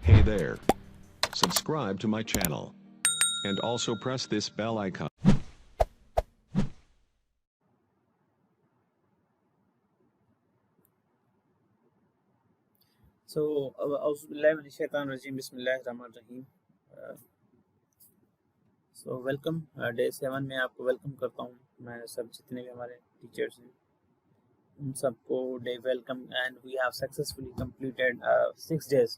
Hey there. Subscribe to my channel. And also press this bell icon. So, Auzubillahi minash shaitanir rajeem, Bismillahir Rahmanir Rahim. So welcome, day 7 में आपको welcome करता हूँ। मैं सब जितने भी हमारे टीचर्स हैं उन सबको the welcome. And we have successfully completed 6 days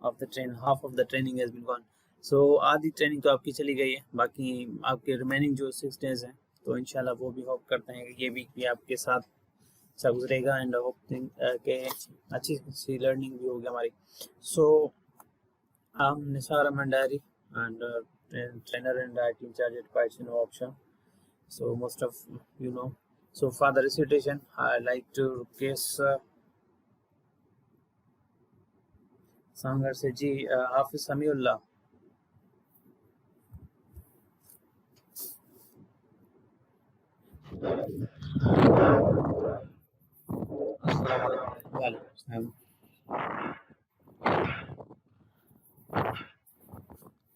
of the train. Half of the training has been gone. So आधी ट्रेनिंग तो आपकी चली गई है, बाकी आपके रिमेनिंग जो 6 days हैं तो इंशाल्लाह वो भी होप करते हैं कि ये वीक भी आपके साथ अच्छा गुजरेगा। एंड होप के अच्छी सी लर्निंग भी होगी हमारी। सो Nisar Rahman Diary and trainer and IT in charge at Python option. So most of you know. So for the recitation, I like to case Sangar se ji Hafiz Samiullah.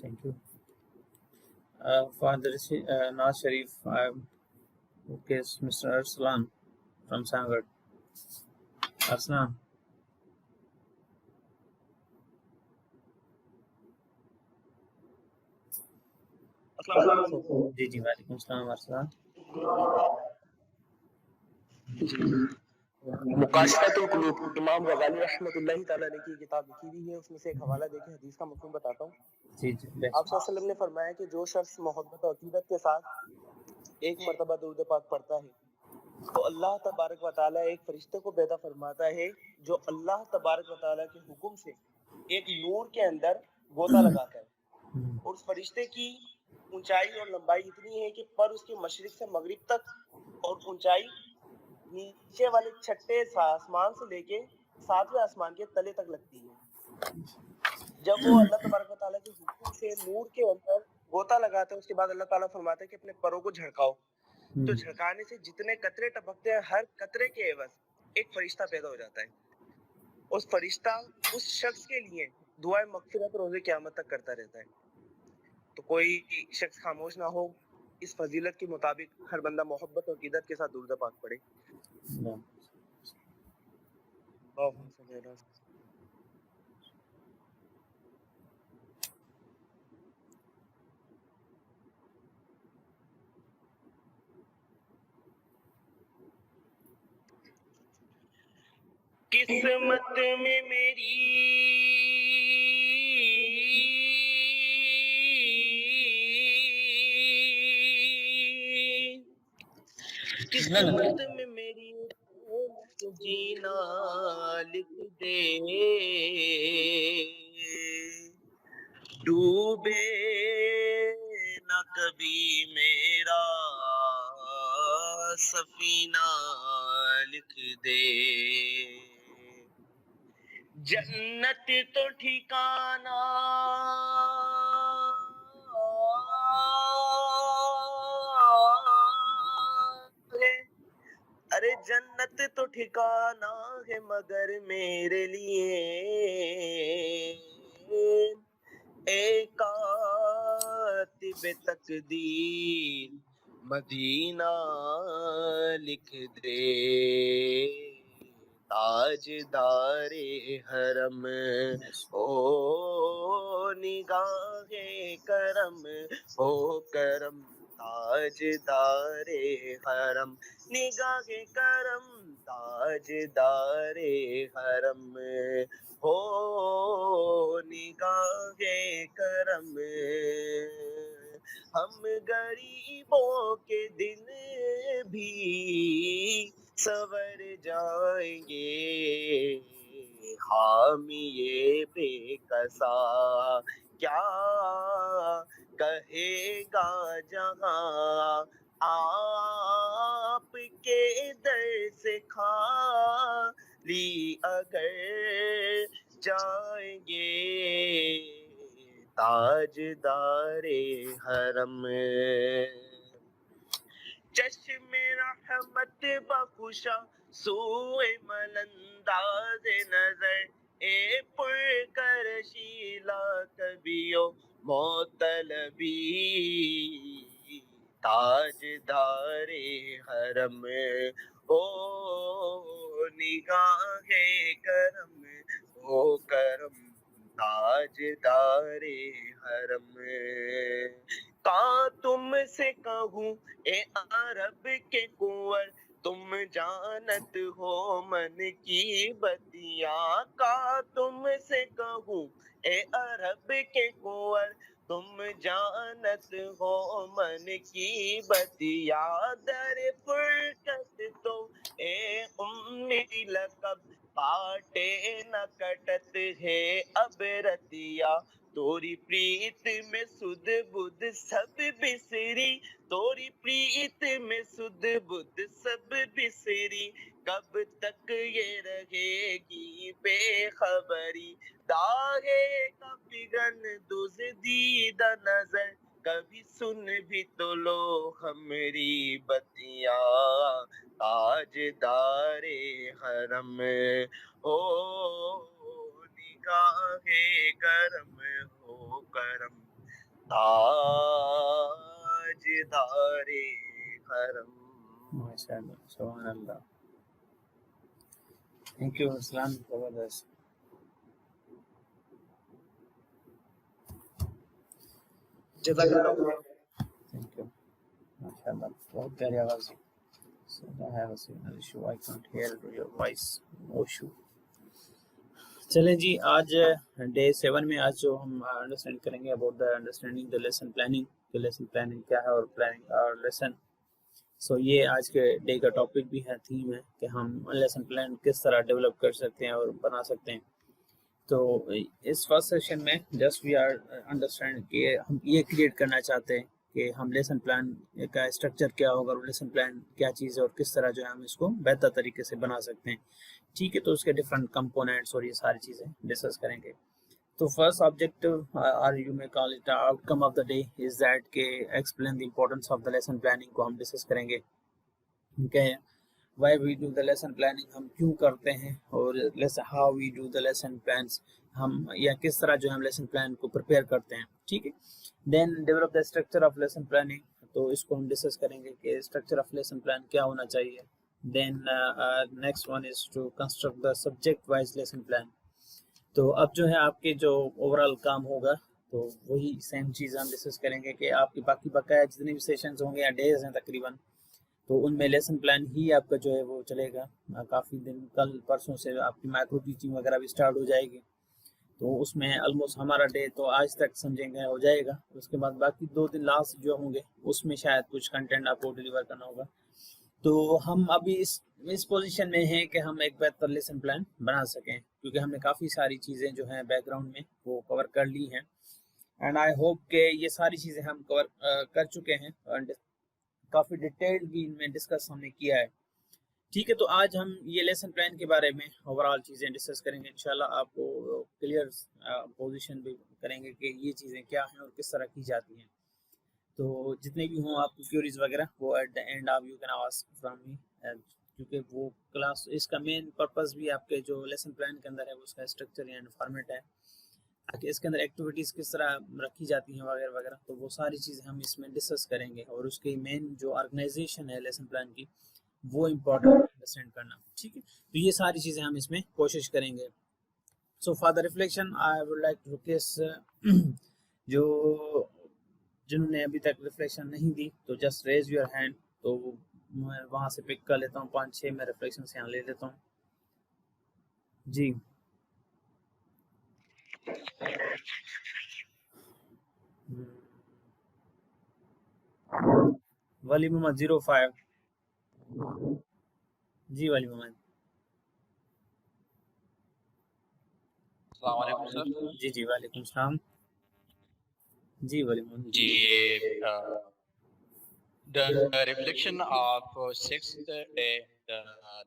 Thank you. For the Nawaz Sharif, okay, Mr. Arslan from Sangar. Arslan. जी जी वालेकुम सलाम अरसलान। मुकाशफतुल कुलूब इमाम गज़ाली रहमतुल्लाहि तआला ने की किताब लिखी हुई है, उसमें से एक हवाला देखें, हदीस का मफ़हूम बताता हूँ। जी जी। आप सल्लल्लाहु अलैहि वसल्लम ने फरमाया कि जो शख्स मोहब्बत और अकीदत के साथ एक मरतबा दुरूद पाक पढ़ता है तो अल्लाह तबारक व तआला एक फरिश्ते को पैदा फरमाता है जो अल्लाह तबारक व तआला के हुक्म से एक नूर के अंदर गोता लगाता है। और उस फरिश्ते की ऊंचाई और लंबाई इतनी है कि पर उसके मशरिक से मगरिब तक और ऊंचाई नीचे वाले छठे आसमान से लेके 7वें आसमान के तले तक लगती है। जब वो अल्लाह तबारक व तआला के हुक्म से नूर के अंदर गोता लगाता है, उसके बाद अल्लाह ताला फरमाता है कि अपने परों को झड़काओ। तो झड़काने से जितने कतरे टपकते हैं, हर कतरे के एवज एक फरिश्ता पैदा हो जाता है। उस फरिश्ता उस शख्स के लिए दुआए मगफिरत रोज़े क़यामत तक करता रहता है। तो कोई शख्स खामोश ना हो। इस फजीलत के मुताबिक हर बंदा मोहब्बत और अकीदत के साथ दुरूद पाक पढ़े। किस्मत में मेरी किस्मत में मेरी जीना लिख दे, डूबे न कभी मेरा सफीना लिख दे। जन्नत तो ठिकाना अरे जन्नत तो ठिकाना है मगर मेरे लिए एकातिब तकदीर मदीना लिख दे ताजदारे हरम, ओ निगाहे करम, ओ करम ताजदारे हरम, निगाहे करम ताजदारे हरम, हो निगाहे करम। हम गरीबों के दिन भी सवर जाएंगे, हामिए बेकसा क्या कहेगा जहां, आपके दर से खाली अगर जाएंगे, ताजदारे हरम। चश्मे रहमत बखुशा सोए मलंदाज नजर, ए पुरकर शीला कबियो मोतलबी, ताजदारे हरम, ओ निगाहे करम, ओ करम ताजदारे हरम। का तुमसे कहूँ ए अरब के कुंवर, तुम जानत हो मन की बतिया, का तुमसे कहूँ ए अरब के कुंवर, तुम जानत हो मन की बतिया, दर फुरकत तो ए उम्मी लकब, काटे न कटत है अब रतिया, तोरी प्रीत में सुध बुध सब बिसरी, तोरी प्रीत में सुध बुध सब बिसरी, कब तक ये रहेगी बेखबरी, दागे का पिगन दुज दीदा नजर, कभी सुन भी तो लो हमारी बतिया, ताजदारे हरम, ओ निगाहे करम, हो करम ताजदारे हरम। माशाल्लाह, सुभान अल्लाह। थैंक यू इस्लाम, जबरदस्त। जज़ाकल्लाह। थैंक यू, माशाल्लाह, बहुत प्यारी आवाज़ है। So I have a signal issue, I can't hear your voice, no issue। चलें जी, आज डे 7 में आज जो हम अंडरस्टैंड करेंगे about the understanding the lesson planning, कि लेसन प्लानिंग क्या है और प्लानिंग और लेसन। सो ये आज के डे का टॉपिक भी है, थीम है कि हम लेसन प्लान किस तरह डेवलप कर सकते हैं और बना सकते हैं। तो इस फर्स्ट सेशन में जस्ट वी आर अंडरस्टैंड कि हम ये क्रिएट करना चाहते हैं कि हम लेसन प्लान का स्ट्रक्चर क्या होगा और लेसन प्लान क्या चीज़ है और किस तरह जो है हम इसको बेहतर तरीके से बना सकते हैं। ठीक है, तो उसके डिफरेंट कंपोनेंट्स और ये सारी चीज़ें डिस्कस करेंगे। तो first objective or you may call it outcome of the day is that के explain the importance of the lesson planning को हम डिस्कस करेंगे। ठीक है, why we do the lesson planning, हम क्यों करते हैं, और how we do the lesson plans, हम या किस तरह जो हम लेसन प्लान को प्रिपेयर करते हैं। ठीक है, then develop the structure of lesson planning, तो इसको हम डिस्कस करेंगे कि स्ट्रक्चर ऑफ लेसन प्लान क्या होना चाहिए। Then next one is to construct the subject wise lesson plan. तो अब जो है आपके जो ओवरऑल काम होगा तो वही सेम चीज़ हम डिस्कस करेंगे कि आपके बाकी बकाया जितने भी सेशंस होंगे या डेज हैं तकरीबन, तो उनमें लेसन प्लान ही आपका जो है वो चलेगा। काफ़ी दिन, कल परसों से आपकी माइक्रो टीचिंग वगैरह भी स्टार्ट हो जाएगी, तो उसमें ऑलमोस्ट हमारा डे तो आज तक समझेंगे हो जाएगा। उसके बाद बाकी 2 दिन लास्ट जो होंगे उसमें शायद कुछ कंटेंट आपको डिलीवर करना होगा। तो हम अभी इस पोजीशन में हैं कि हम एक बेहतर लेसन प्लान बना सकें, क्योंकि हमने काफ़ी सारी चीज़ें जो हैं बैकग्राउंड में वो कवर कर ली हैं, एंड आई होप कि ये सारी चीज़ें हम कवर कर चुके हैं और काफ़ी डिटेल्ड भी इनमें डिस्कस हमने किया है। ठीक है, तो आज हम ये लेसन प्लान के बारे में ओवरऑल चीज़ें डिस्कस करेंगे। इंशाल्लाह आपको क्लियर पोजीशन भी करेंगे कि ये चीज़ें क्या हैं और किस तरह की जाती हैं। तो जितने भी हों आपको क्यूरीज वगैरह वो एट द एंड आप you can ask from me, क्योंकि वो क्लास इसका मेन पर्पस भी आपके जो लेसन प्लान के अंदर है उसका स्ट्रक्चर एंड फॉर्मेट है। कि इसके अंदर एक्टिविटीज़ किस तरह रखी जाती हैं वगैरह वगैरह, तो वो सारी चीज़ें हम इसमें डिस्कस करेंगे। और उसकी मेन जो ऑर्गेनाइजेशन है लेसन प्लान की, वो इम्पोर्टेंट अंडरस्टैंड करना, ठीक है। तो ये सारी चीज़ें हम इसमें कोशिश करेंगे। So for the reflection I would like to request जो जिन्होंने अभी तक रिफ्लेक्शन नहीं दी, तो जस्ट रेज योर हैंड, तो मैं वहाँ से पिक कर लेता हूँ। 5-6 मैं रिफ्लेक्शन यहाँ ले लेता हूँ जी। वली मोहम्मद 05 जी, वली मोहम्मद अस्सलाम वालेकुम सर। जी जी, वालेकुम सलाम जी, वली मोहम्मद जी, the reflection of sixth day, the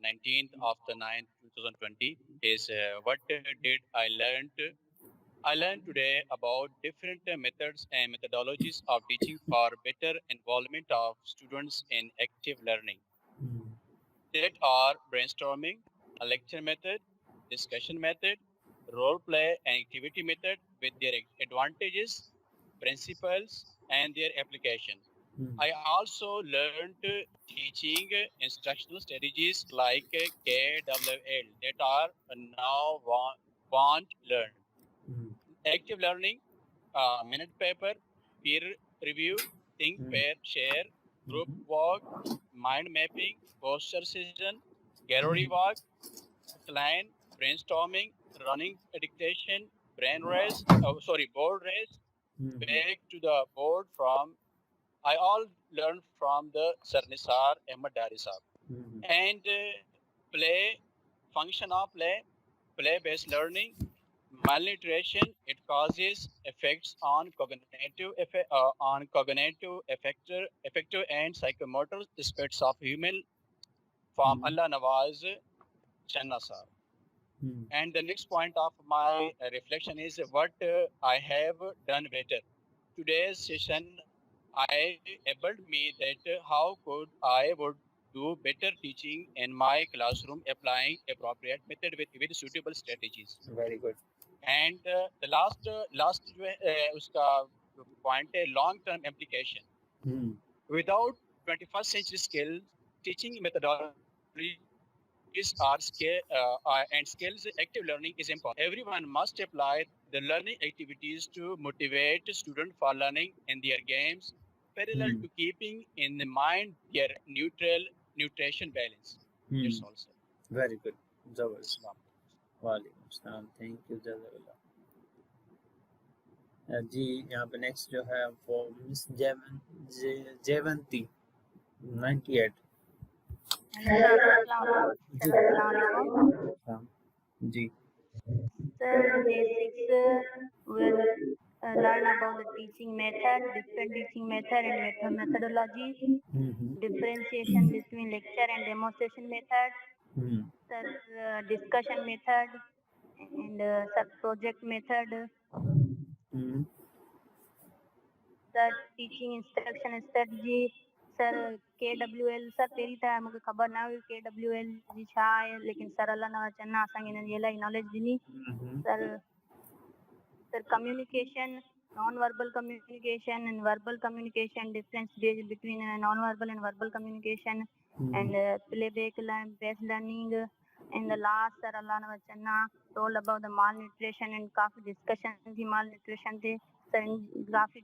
19th of the 9th, 2020 is what did I learned? I learned today about different methods and methodologies of teaching for better involvement of students in active learning. That are brainstorming, a lecture method, discussion method, role play and activity method with their advantages, principles, and their application. I also learned teaching instructional strategies like KWL that are now want learned. Active learning, minute paper, peer review, think, pair, share, group work, mind mapping, poster session, gallery walk, outline, brainstorming, running dictation, board race, back to the board from. I all learned from the Sir Nisar Ahmad Dari Saab. And play, function of play-based learning, malnutrition, it causes effects on affective and psychomotor aspects of human from Allah Nawaz Channa Sir. And the next point of my reflection is what I have done better. Today's session, I enabled me that how could I would do better teaching in my classroom, applying appropriate method with suitable strategies. Very good. And the last जो है उसका point है long term application. Without 21st century skills, teaching methodologies and skills, active learning is important. Everyone must apply the learning activities to motivate students for learning in their games, parallel to keeping in the mind their nutrition balance. That's all, sir. Very good, जबरदस्त। Islam. वालेकुम सलाम, thank you, जज़ाकल्लाह। जी, यहाँ पे next जो है वो miss Jaywanti 98 ji. Sir, basics will learn about the teaching method, different teaching method and methodologies, differentiation between lecture and demonstration method, sir, discussion method, and sir, project method, sir, teaching instruction strategy, sir, KWL, sir, पहिरीं त मूंखे ख़बर न हुई KWL जी छा आहे, लेकिन sir अल्लाह नवाज़ चन्ना असांखे हिन जी इलाही नॉलेज ॾिनी। Sir communication, non-verbal communication and verbal communication, difference between non-verbal and verbal communication, and play-based learning. And the last, sir Allah Nawaz Channa told about the malnutrition and काफी discussion थी malnutrition ते, sir काफी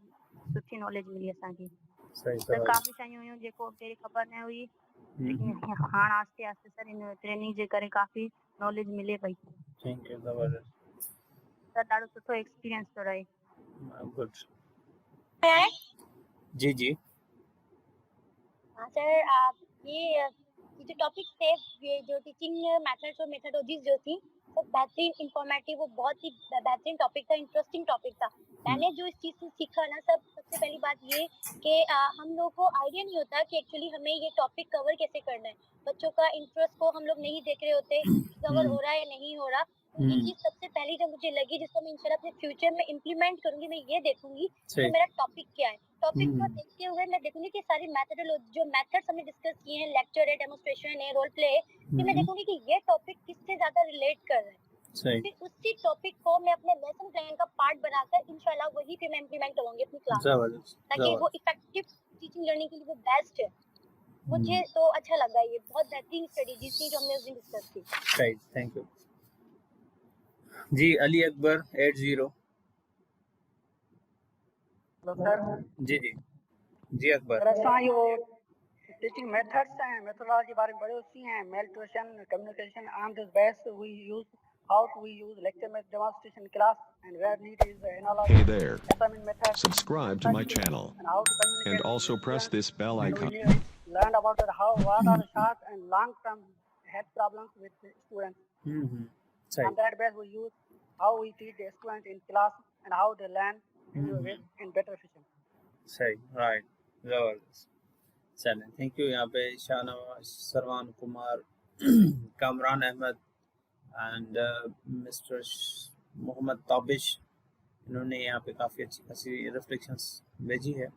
सुठी knowledge मिली असांखे। Sir काफी शयूं हुयूं जेको पहिरीं ख़बर न हुई, लेकिन हाणे आस्ते आस्ते सर इन ट्रेनिंग जे करे काफी knowledge मिले पई। थैंक यू, जबरदस्त। सर ॾाढो सुठो एक्सपीरियंस थो रहे। गुड जी जी। हाँ सर, आप ये जो टॉपिक थे, ये जो टीचिंग मेथड्स और मेथडोलॉजीज जो थी, वो बेहतरीन इंफॉर्मेटिव, वो बहुत ही बेहतरीन टॉपिक था, इंटरेस्टिंग टॉपिक था। मैंने जो इस चीज़ से सीखा ना सर, सबसे पहली बात ये कि हम लोगों को आइडिया नहीं होता कि एक्चुअली हमें ये टॉपिक कवर कैसे करना है। बच्चों का इंटरेस्ट को हम लोग नहीं देख रहे होते, कवर हो रहा है या नहीं हो रहा। ये चीज सबसे पहली जो मुझे लगी, जिसको मैं इंशाल्लाह अपने फ्यूचर में इम्प्लीमेंट करूंगी, मैं ये देखूंगी कि मेरा टॉपिक क्या है। टॉपिक को देखते हुए मैं देखूंगी कि सारी मेथडोलॉजी जो मेथड्स हमने डिस्कस किए हैं, लेक्चर है, डेमोन्स्ट्रेशन है, रोल प्ले है, कि मैं देखूंगी कि ये टॉपिक किससे ज्यादा रिलेट कर रहा है। सही फिर उसी टॉपिक को मैं अपने लेसन प्लान का पार्ट बनाकर इंशाल्लाह वही फिर मैं इम्प्लीमेंट करूंगी अपनी क्लास में, जबरदस्त ताकि वो इफेक्टिव टीचिंग लर्निंग के लिए वो बेस्ट है। मुझे तो अच्छा लगा, ये बहुत बेहतरीन स्ट्रेटेजीज थी जो हमने उस दिन डिस्कस की। Right, thank you ji. Ali Akbar 80। Sir ji जी जी अकबर। सर असां इहो टीचिंग मेथड्स हैं मेथोडोलॉजी बारे में पढ़ियो सी हैं mail tuition communication on this base we use how to we use lecture में demonstration class and where need is analogy Hey there. assignment method Subscribe to my channel and how to communicate and also with press students. this bell And icon. we learned about how what are short and long term health problems with the students. सही On that base we use how we teach the students in class and how they learn in better fashion. सही right, जबरदस्त। चलें, thank you. यहाँ पे Shahnawaz, Sarwan Kumar, Kamran Ahmad and mister Mohammad Tabish, इन्होंने यहाँ पे काफ़ी अच्छी खासी रिफ्लेक्शंस भेजी है।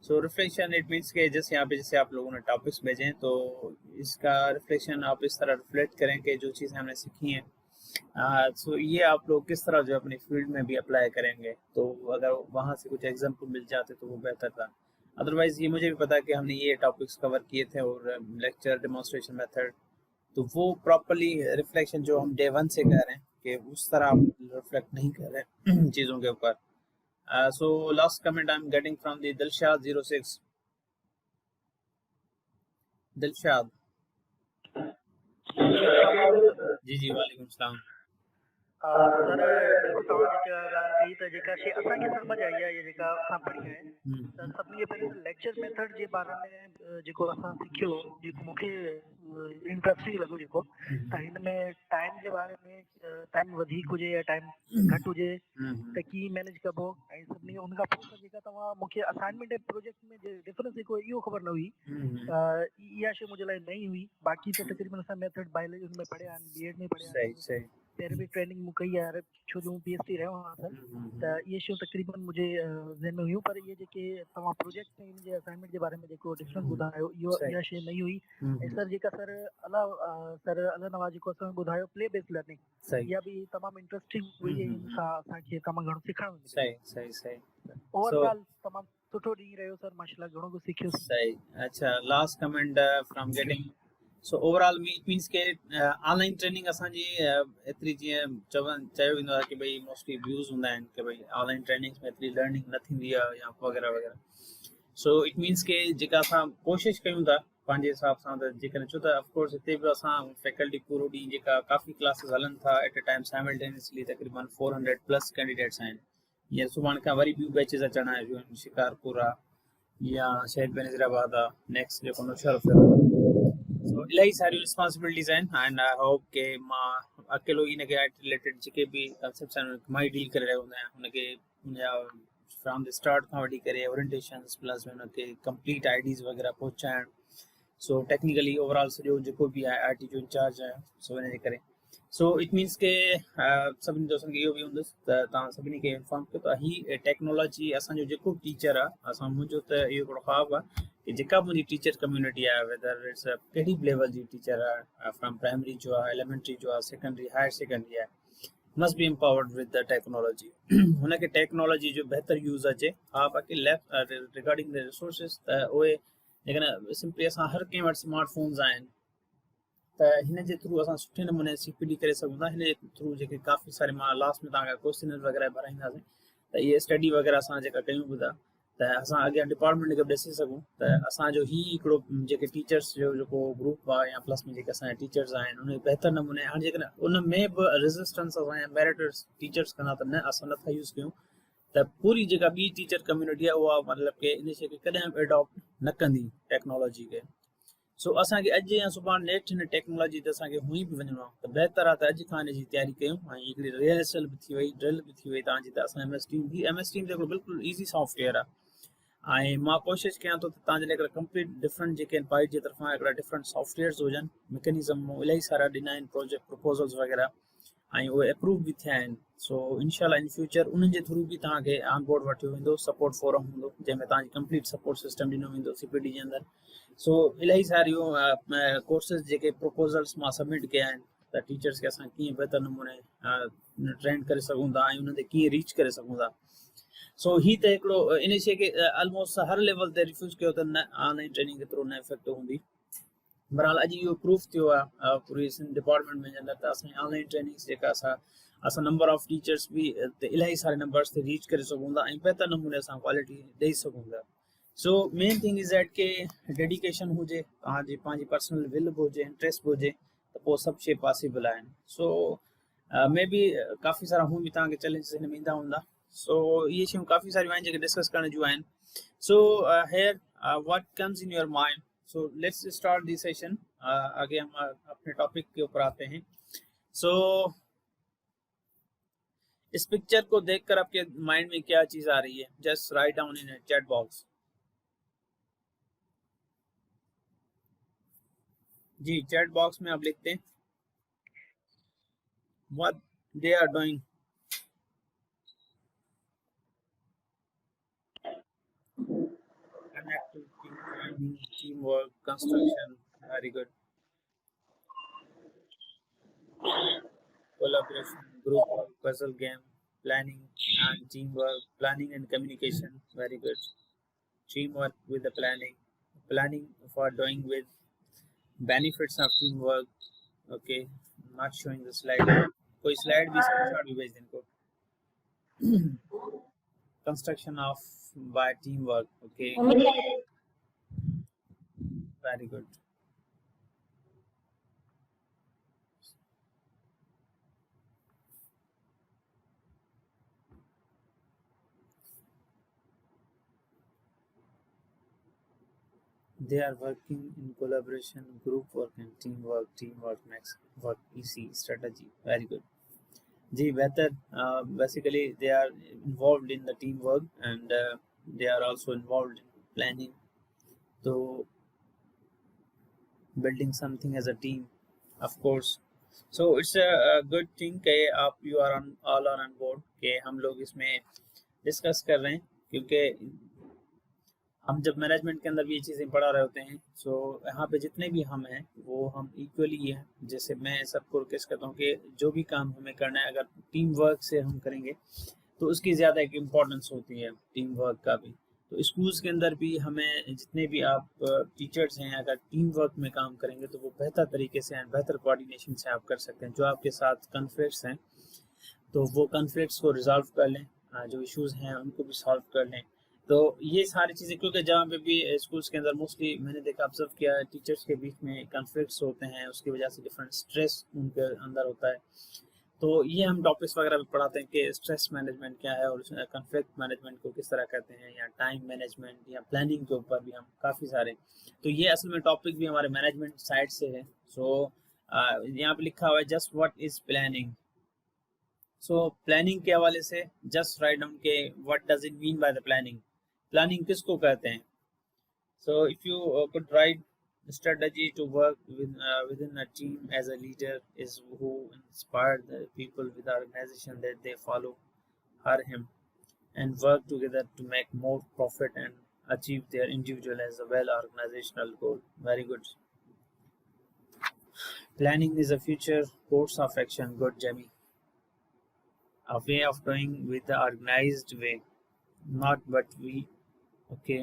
सो रिफ्लेक्शन इट मीन्स के जैसे यहाँ पे जैसे आप लोगों ने टॉपिक्स भेजे हैं तो इसका रिफ्लेक्शन आप इस तरह रिफ्लेक्ट करें कि जो चीज़ें हमने सीखी हैं सो ये आप लोग किस तरह जो अपनी फील्ड में भी अप्लाई करेंगे। तो अगर वहाँ से कुछ एग्जाम्पल मिल जाते तो वो बेहतर था। अदरवाइज़ ये मुझे भी पता है कि हमने ये टॉपिक्स कवर किए थे और लेक्चर डेमोंस्ट्रेशन मेथड, तो वो प्रॉपरली रिफ्लेक्शन जो हम डे 1 से कर रहे हैं कि उस तरह आप रिफ्लेक्ट नहीं कर रहे चीज़ों के ऊपर। So last comment I am getting from the Dilshad 06। Dilshad ji जी वालेकुम सलाम। सर देखो तव्हां जेका ॻाल्हि कई त जेका शइ असांखे सम्झ आई आहे या जेका असां पढ़ी आहे त सभिनी खां पहिरियों लेक्चर मेथड जे बारे में जेको असां सिखियो जेको मूंखे इंट्रस्टिंग लॻो जेको त हिन में टाइम जे बारे में टाइम वधीक हुजे या टाइम घटि हुजे त कीअं मैनेज कबो ऐं सभिनी उन खां पोइ जेका तव्हां मूंखे असाइनमेंट ऐं प्रोजेक्ट में जे डिफरेंस जेको इहो ख़बर न हुई इहा शइ मुंहिंजे लाइ नई हुई। बाक़ी त तक़रीबन असां मेथड बायोलॉजी में पढ़िया आहिनि, बीएड में पढ़िया सही सही पहिरियों बि ट्रेनिंग मूं कई आहे छो जो PhD रहियो आहियां सर त इहे शयूं तक़रीबन मुंहिंजे ज़हन में हुयूं, पर इहे जेके तव्हां प्रोजेक्ट में हिन जे असाइनमेंट जे बारे में जेको डिफरेंस ॿुधायो इहा शइ नई हुई। ऐं सर जेका सर अला नवाज़ जेको असां ॿुधायो प्ले बेस्ड लर्निंग इहा बि तमामु इंट्रस्टिंग हुई ऐं इन सां असांखे तमामु घणो सिखणु मिलियो। सही सही सही ओवरऑल तमामु सुठो ॾींहुं रहियो सर, माशाल्लाह घणो कुझु सिखियो। सही अच्छा, last comment from getting. So overall it means के ऑनलाइन ट्रेनिंग असांजी एतिरी जीअं चयो वेंदो आहे कि भई मोस्टली व्यूज़ हूंदा आहिनि कि भई ऑनलाइन ट्रेनिंग में एतिरी लर्निंग न थींदी आहे या वग़ैरह वग़ैरह। सो इट मीन्स के जेका असां कोशिशि कयूं था पंहिंजे हिसाब सां त जेकॾहिं छो त ऑफकोर्स हिते बि असां फैकल्टी पूरो ॾींहुं जेका काफ़ी क्लासिस हलनि था एट अ टाइम साइमल्टेनियसली तक़रीबन 400+ कैंडिडेट्स आहिनि। ईअं सुभाणे खां वरी ॿियूं बैचिस अचण आहियूं आहिनि, शिकारपुर आहे या शहीद बेनज़ीराबाद आहे, नेक्स्ट जेको नुशरफ आहे। सो इलाही सारियूं रिस्पॉन्सिबिलिटीज़ आहिनि एंड आई होप कि मां अकेलो इन खे रिलेटेड जेके बि कंसेप्ट्स आहिनि मां ई डील करे रहियो हूंदो आहियां। हुनखे मुंहिंजा फ्रॉम द स्टार्ट खां वठी करे ओरिएंटेशंस प्लस हुनखे कंप्लीट आईडीज़ वग़ैरह पहुचाइण। सो टेक्निकली ओवरऑल सॼो जेको बि आहे IT जो इंचार्ज आहियां। सो इन जे करे सो इट मीन्स के सभिनी दोस्तनि खे इहो बि हूंदुसि त तव्हां सभिनी खे इंफॉर्म कयो त हीअ टेक्नोलॉजी असांजो जेको बि टीचर आहे असां मुंहिंजो त इहो हिकिड़ो ख़्वाबु आहे कि जेका मुंहिंजी टीचर कम्यूनिटी आहे वेदर इट्स कहिड़ी बि लेवल जी टीचर आहे फ्रॉम प्राइमरी जो आहे, एलिमेंट्री जो आहे, सेकेंडरी, हायर सेकेंडरी आहे, must be empowered with the technology. हुनखे टेक्नोलॉजी जो बहितर यूज़ अचे। हा बाक़ी लेफ्ट रिगार्डिंग द रिसोर्सिस त उहे लेकिन सिंपली असां हर कंहिं वटि स्मार्टफोन्स आहिनि त हिन जे थ्रू असां सुठे नमूने CPD करे सघूं था। हिन जे थ्रू जेके काफ़ी सारे मां लास्ट में तव्हांखे क्वेश्चन वग़ैरह भराईंदासीं त इहे स्टडी वग़ैरह असां जेका कयूं बि था त असां अॻियां डिपार्टमेंट खे बि ॾिसी सघूं त असांजो हिकिड़ो जेके टीचर्स जो जेको ग्रुप आहे या प्लस में जेके असांजा टीचर्स आहिनि उन बहितर नमूने हाणे जेकॾहिं उन में बि रेजिस्टेंस असांजा मेरिटर्स टीचर्स कंदा त न असां नथा यूज़ कयूं त पूरी जेका ॿी टीचर कम्यूनिटी आहे उहा मतिलबु कि इन शइ खे कॾहिं बि एडॉप्ट न कंदी टेक्नोलॉजी खे। सो असांखे अॼु या सुभाणे नेक्स्ट हिन टेक्नोलॉजी ते असांखे हुई बि वञिणो आहे त बहितर आहे त अॼु खां हिन जी तयारी कयूं ऐं हिकिड़ी रिहर्सल बि थी वई, ड्रिल बि थी वई तव्हांजी त असां MS Team ते हिकिड़ो बिल्कुलु ईज़ी सॉफ्टवेयर आहे ऐं मां कोशिशि कयां थो त तव्हांजे लाइ हिकिड़ा कंप्लीट डिफरेंट जेके आहिनि बाइट जे तरफ़ां हिकिड़ा डिफरेंट सॉफ्टवेयर्स हुजनि, मैकेनिज़म इलाही सारा ॾिना आहिनि प्रोजेक्ट प्रपोज़ल्स वग़ैरह ऐं उहे अप्रूव बि थिया आहिनि। सो इनशाला इन फ्यूचर उन्हनि जे थ्रू बि तव्हांखे ऑन बोर्ड वठियो वेंदो, सपोर्ट फोरम हूंदो जंहिंमें तव्हांजी कंप्लीट सपोर्ट सिस्टम ॾिनो वेंदो CPD जे अंदरि। सो इलाही सारियूं कोर्सेस जेके प्रपोज़ल्स मां सबमिट कया आहिनि त टीचर्स खे असां कीअं बहितर नमूने ट्रेन करे सघूं था ऐं उन्हनि ते कीअं रीच करे सघूं था। सो ही त हिकिड़ो इन शइ खे ऑलमोस्ट हर लेवल ते रिफ्यूज़ कयो त न ऑनलाइन ट्रेनिंग एतिरो न इफेक्टिव हूंदी। बहरहाल अॼु इहो प्रूफ थियो आहे पूरी डिपार्टमेंट में जे अंदरि त असांजी ऑनलाइन ट्रेनिंग्स जेका असां नंबर ऑफ टीचर्स बि इलाही सारे नंबर्स ते रीच करे सघूं था ऐं बहितर नमूने असां क्वालिटी ॾेई सघूं था। So main thing is that के डेडिकेशन हुजे, तव्हांजी पंहिंजी पर्सनल विल बि हुजे, इंट्रस्ट बि हुजे, त पोइ सभु शइ पॉसिबल आहिनि। सो मे बी काफ़ी सारा हूं बि तव्हांखे चैलेंजिस हिन में ईंदा हूंदा। सो ये शयूं काफ़ी सारियूं आहिनि जेके डिस्कस करण जूं आहिनि। So here what comes in your mind. So let's start this session. आगे हम अपने टॉपिक के ऊपर आते हैं। सो इस पिक्चर को देखकर आपके माइंड में क्या चीज आ रही है? Just write down in chat box. जी चैट बॉक्स में आप लिखते हैं what they are doing. Connectivity, planning, teamwork, construction, very good. Collaboration, group work, puzzle game, planning and teamwork, planning and communication, very good. Teamwork with the planning for doing with benefits of teamwork. Okay, not showing the slide. कोई slide भी screenshot भी भेज दें इनको। Construction of by teamwork. Okay, very good. They are working in collaboration, group work and teamwork. Teamwork makes work easy. Strategy, very good. जी बेहतर। Basically they are involved in the teamwork and they are also involved in planning, so building something as a team, of course. So it's a good thing कि आप you are all on board कि हम लोग इसमें discuss कर रहे हैं, क्योंकि हम जब मैनेजमेंट के अंदर भी ये चीज़ें पढ़ा रहे होते हैं। सो यहाँ पे जितने भी हम हैं वो हम इक्वली हैं। जैसे मैं सबको रिक्वेस्ट करता हूँ कि जो भी काम हमें करना है अगर टीम वर्क से हम करेंगे तो उसकी ज़्यादा एक इम्पोर्टेंस होती है, टीम वर्क का भी। तो स्कूल्स के अंदर भी हमें जितने भी आप टीचर्स हैं अगर टीम वर्क में काम करेंगे तो वो बेहतर तरीके से एंड बेहतर कोऑर्डिनेशन से आप कर सकते हैं। जो आपके साथ कॉन्फ्लिक्ट्स हैं तो वो कॉन्फ्लिक्ट्स को रिजॉल्व कर लें, जो इश्यूज़ हैं उनको भी सॉल्व कर लें। तो ये सारी चीज़ें, क्योंकि जहाँ पे भी स्कूल्स के अंदर मोस्टली मैंने देखा ऑब्जर्व किया टीचर्स के बीच में कॉन्फ्लिक्ट्स होते हैं, उसकी वजह से डिफरेंट स्ट्रेस उनके अंदर होता है। तो ये हम टॉपिक्स वगैरह भी पढ़ाते हैं कि स्ट्रेस मैनेजमेंट क्या है और कॉन्फ्लिक्ट मैनेजमेंट को किस तरह कहते हैं, या टाइम मैनेजमेंट या प्लानिंग के ऊपर भी हम काफ़ी सारे। तो ये असल में टॉपिक भी हमारे मैनेजमेंट साइड से है। सो यहाँ पे लिखा हुआ है just what is planning. So planning के हवाले से जस्ट राइट डाउन के what does it mean by the planning. Planning किसको कहते हैं? So if you could write strategy to work within a team as a leader is who inspired the people with the organization that they follow her him and work together to make more profit and achieve their individual as well organizational goal. Very good. Planning is a future course of action. Good, Jamie. A way of doing with the organized way, not but we. Okay.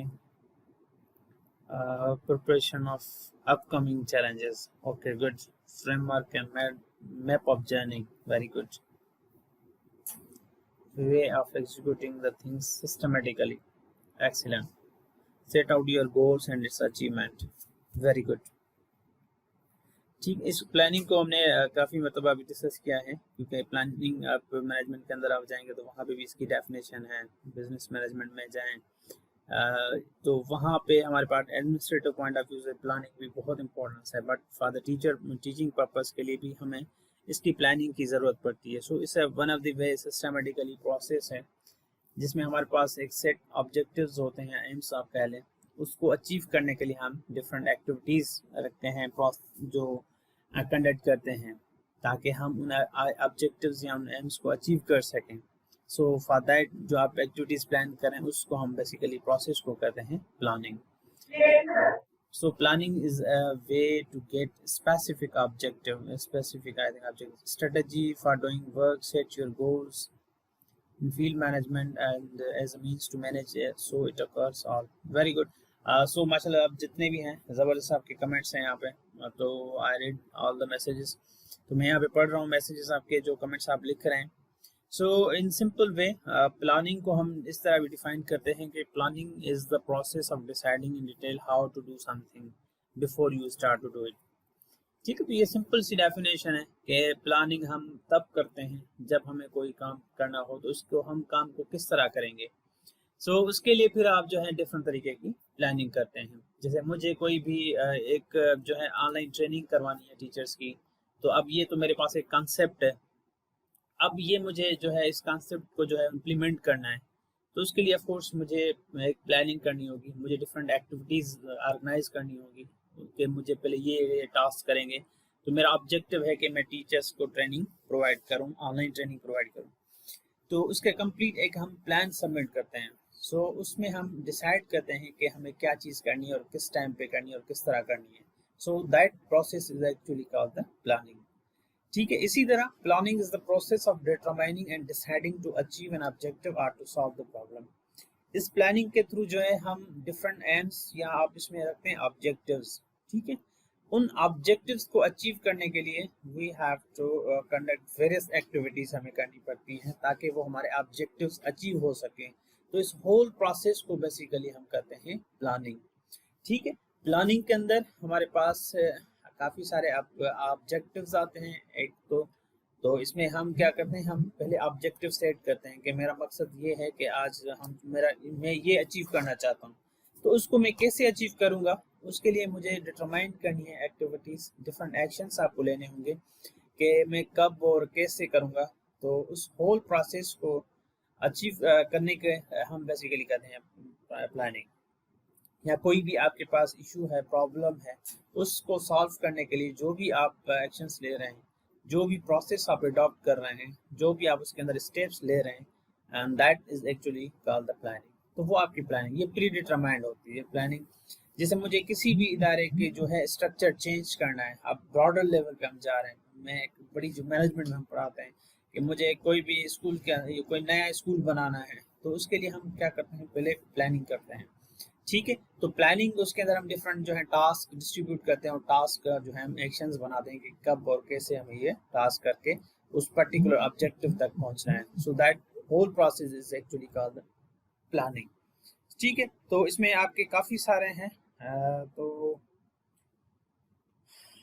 Preparation of upcoming challenges. Okay, good. Framework and map of journey. Very good. Way of executing the things systematically. Excellent. Set out your goals and its achievement. Very good. ठीक, इस planning को हमने काफ़ी मतलब अभी discuss किया है, क्योंकि प्लानिंग आप मैनेजमेंट के अंदर आप जाएंगे तो वहाँ पे भी इसकी डेफिनेशन है। बिजनेस मैनेजमेंट में जाएं तो वहाँ पे हमारे पास एडमिनिस्ट्रेटिव पॉइंट ऑफ व्यू से प्लानिंग भी बहुत इंपॉर्टेंस है, but for the teaching purpose के लिए भी हमें इसकी प्लानिंग की ज़रूरत पड़ती है। सो इस one of the way systematically process है जिसमें हमारे पास एक सेट ऑब्जेक्टिव्स होते हैं, एम्स आप कह लें, उसको अचीव करने के लिए हम डिफरेंट एक्टिविटीज़ रखते हैं जो कंडक्ट करते हैं ताकि हम उन ऑब्जेक्टिव्स या उन एम्स को अचीव कर सकें। सो फॉर दैट जो आप एक्टिविटीज़ प्लान करें उसको हम बेसिकली प्रोसेस को कहते हैं planning. So planning is a way to get specific objective, objective strategy for doing work, set your goals in field management and as a means to manage it so it occurs all. Very good. So माशाल्लाह अब जितने भी हैं ज़बरदस्त आपके comments हैं यहाँ पे, तो I read all the messages, तो मैं यहाँ पे पढ़ रहा हूँ मैसेजेस आपके जो कमेंट्स आप लिख रहे हैं. सो इन सिंपल वे प्लानिंग को हम इस तरह भी डिफाइन करते हैं कि planning is the process of deciding in detail how to do something before you start to do it. ठीक है, तो ये सिंपल सी डेफिनेशन है कि प्लानिंग हम तब करते हैं जब हमें कोई काम करना हो, तो उसको हम काम को किस तरह करेंगे. सो उसके लिए फिर आप जो है डिफरेंट तरीके की प्लानिंग करते हैं. जैसे मुझे कोई भी एक जो है ऑनलाइन ट्रेनिंग करवानी है टीचर्स की, तो अब ये तो मेरे पास एक कॉन्सेप्ट है, अब ये मुझे जो है इस कॉन्सेप्ट को जो है इम्प्लीमेंट करना है, तो उसके लिए ऑफ कोर्स मुझे एक प्लानिंग करनी होगी, मुझे डिफरेंट एक्टिविटीज़ ऑर्गेनाइज करनी होगी कि मुझे पहले ये टास्क करेंगे. तो मेरा ऑब्जेक्टिव है कि मैं टीचर्स को ट्रेनिंग प्रोवाइड करूं, ऑनलाइन ट्रेनिंग प्रोवाइड करूं, तो उसके कंप्लीट एक हम प्लान सबमिट करते हैं. सो उसमें हम डिसाइड करते हैं कि हमें क्या चीज़ करनी है और किस टाइम पे करनी है और किस तरह करनी है. So that process is actually called the planning. ठीक है, इसी तरह planning is the process of determining and deciding to achieve an objective और टू सॉल्व द प्रॉब्लम. इस प्लानिंग के थ्रू जो है हम डिफरेंट एम्स या आप इसमें रखते हैं ऑब्जेक्टिव्स. ठीक है, उन ऑब्जेक्टिव्स को अचीव करने के लिए we have to conduct various activities हमें करनी पड़ती हैं ताकि वो हमारे ऑब्जेक्टिव्स अचीव हो सकें. तो इस होल प्रोसेस को बेसिकली हम कहते हैं प्लानिंग. ठीक है, प्लानिंग के अंदर हमारे पास काफ़ी सारे ऑब्जेक्टिव्स आते हैं. एक तो इसमें हम क्या करते हैं, हम पहले ऑब्जेक्टिव सेट करते हैं कि मेरा मकसद ये है कि आज मैं ये अचीव करना चाहता हूँ, तो उसको मैं कैसे अचीव करूँगा, उसके लिए मुझे डिटरमाइन करनी है एक्टिविटीज़, डिफरेंट एक्शंस आपको लेने होंगे कि मैं कब और कैसे करूँगा. तो उस होल प्रोसेस को अचीव करने के हम बेसिकली कहते हैं प्लानिंग. या कोई भी आपके पास इशू है, प्रॉब्लम है, उसको सॉल्व करने के लिए जो भी आप एक्शंस ले रहे हैं, जो भी प्रोसेस आप अडॉप्ट कर रहे हैं, जो भी आप उसके अंदर स्टेप्स ले रहे हैं, and that is actually called the planning. तो वो आपकी प्लानिंग, ये प्री डिटरमाइंड होती है प्लानिंग. जैसे मुझे किसी भी इदारे के जो है स्ट्रक्चर चेंज करना है, अब ब्रॉडर लेवल पे हम जा रहे हैं, मैं एक बड़ी जो मैनेजमेंट में हम पढ़ाते हैं कि मुझे कोई भी स्कूल के कोई नया स्कूल बनाना है, तो उसके लिए हम क्या करते हैं, पहले प्लानिंग करते हैं. ठीक है, तो प्लानिंग उसके अंदर हम डिफरेंट जो है टास्क डिस्ट्रीब्यूट करते हैं और टास्क का जो है हम एक्शंस बनाते हैं कि कब और कैसे हमें ये टास्क करके उस पर्टिकुलर ऑब्जेक्टिव तक पहुंचना है. So that whole process is actually called planning. ठीक है, तो इसमें आपके काफ़ी सारे हैं. तो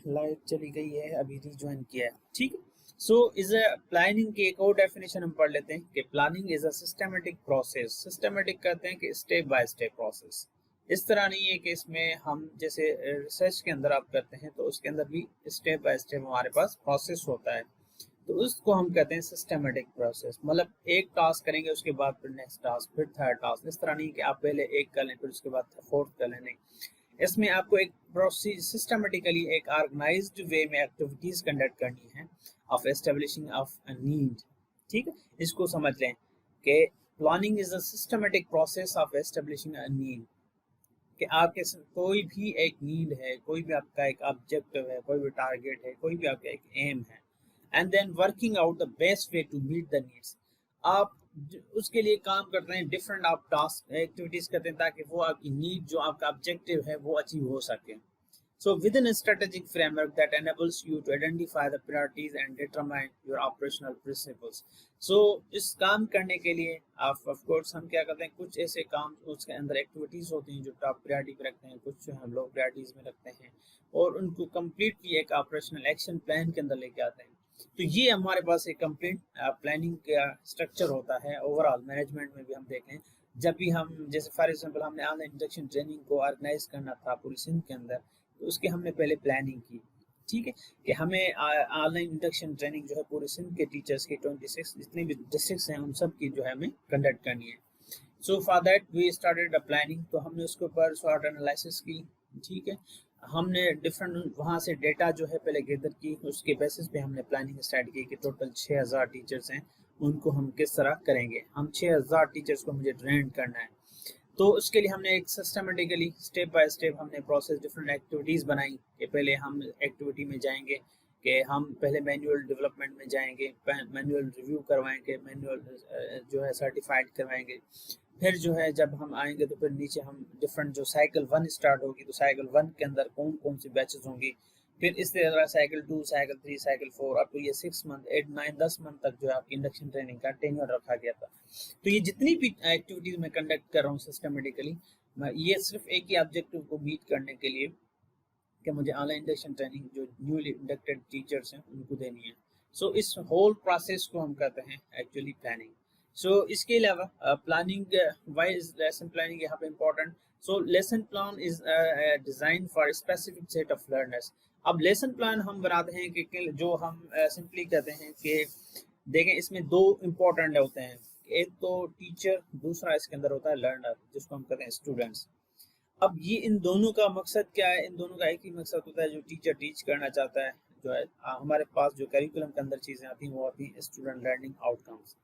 लाइट चली गई है, अभी रिज्वाइन किया है. ठीक है, सो इज अ प्लानिंग की एक और डेफिनेशन हम पढ़ लेते हैं कि planning is a systematic process. Systematic कहते हैं कि स्टेप बाय स्टेप प्रोसेस. इस तरह नहीं है कि इसमें हम जैसे रिसर्च के अंदर आप करते हैं तो उसके अंदर भी स्टेप बाय स्टेप हमारे पास प्रोसेस होता है, तो उसको हम कहते हैं सिस्टमेटिक प्रोसेस. मतलब एक टास्क करेंगे, उसके बाद फिर नेक्स्ट टास्क, फिर थर्ड टास्क. इस तरह नहीं कि आप पहले एक कर लें फिर उसके बाद फोर्थ कर लें. इसमें आपको एक प्रोसेस सिस्टमेटिकली एक ऑर्गेनाइज्ड वे में एक्टिविटीज कंडक्ट करनी है of establishing of a need. ठीक है, इसको समझ लें कि planning is a systematic process of establishing a need. कि आपके कोई भी एक नीड है, कोई भी आपका एक ऑब्जेक्टिव है, कोई भी टारगेट है, कोई भी आपका एक एम है, and then working out the best way to meet the needs. आप उसके लिए काम करते हैं, डिफरेंट आप टास्क एक्टिविटीज करते हैं ताकि वो आपकी नीड जो आपका ऑब्जेक्टिव है वो अचीव हो सके. So within a strategic framework that enables you to identify the priorities and determine your operational principles. So इस काम करने के लिए आप of course हम क्या करते हैं, कुछ ऐसे काम उसके अंदर एक्टिविटीज होती हैं जो टॉप प्रायोरिटी पे रखते हैं, कुछ जो हम लो प्रायोरिटीज में रखते हैं और उनको कम्प्लीटली एक ऑपरेशनल एक्शन प्लान के अंदर लेके आते हैं. तो ये हमारे पास एक कंप्लीट प्लानिंग का स्ट्रक्चर होता है. ओवरऑल मैनेजमेंट में भी हम देखें, जब भी हम जैसे फॉर एग्जाम्पल हमने ऑनलाइन इंडक्शन ट्रेनिंग को ऑर्गेनाइज करना था पूरी सिंध के अंदर, तो उसके हमने पहले प्लानिंग की. ठीक है, कि हमें ऑनलाइन इंडक्शन ट्रेनिंग जो है पूरे सिंध के टीचर्स के 26 जितने भी डिस्ट्रिक्ट्स हैं उन सब की जो है हमें कंडक्ट करनी है. So for that we started a planning. तो हमने उसके ऊपर शॉर्ट एनालिसिस की. ठीक है, हमने डिफरेंट वहाँ से डेटा जो है पहले गैदर की, उसके बेसिस पे हमने प्लानिंग स्टार्ट की कि टोटल 6000 टीचर्स हैं, उनको हम किस तरह करेंगे. हम 6000 टीचर्स को मुझे ट्रेन करना है. तो उसके लिए हमने एक सिस्टमेटिकली स्टेप बाय स्टेप हमने प्रोसेस डिफरेंट एक्टिविटीज़ बनाई कि पहले हम एक्टिविटी में जाएंगे कि हम पहले मैनुअल डेवलपमेंट में जाएंगे, मैनुअल रिव्यू करवाएंगे, मैनुअल जो है सर्टिफाइड करवाएंगे। फिर जो है जब हम आएंगे तो फिर नीचे हम डिफरेंट जो साइकिल 1 स्टार्ट होगी तो साइकिल 1 के अंदर कौन कौन सी बैचेस होंगी, फिर इस तरह cycle 2, cycle 3, cycle 4 up to ये 6 मंथ, 8, 9, 10 मंथ तक जो है आपकी इंडक्शन ट्रेनिंग का टेन्योर रखा गया था। तो ये जितनी भी एक्टिविटीज मैं कंडक्ट कर रहा हूँ सिस्टमेटिकली, ये सिर्फ एक ही ऑब्जेक्टिव को मीट करने के लिए कि मुझे ऑनलाइन इंडक्शन ट्रेनिंग जो न्यूली इंडक्टेड टीचर्स हैं उनको देनी है। सो इस होल प्रोसेस को हम कहते हैं एक्चुअली प्लानिंग। सो इसके अलावा planning, why is lesson planning यहाँ पे important. So lesson plan is design for specific set of learners. अब लेसन प्लान हम बनाते हैं कि जो हम सिंपली कहते हैं कि देखें इसमें दो इम्पोर्टेंट होते हैं, एक तो टीचर, दूसरा इसके अंदर होता है लर्नर जिसको हम कहते हैं स्टूडेंट्स। अब ये इन दोनों का मकसद क्या है? इन दोनों का एक ही मकसद होता है, जो टीचर टीच करना चाहता है जो है हमारे पास जो करिकुलम के अंदर चीज़ें आती हैं वो आती हैं स्टूडेंट लर्निंग आउटकम्स,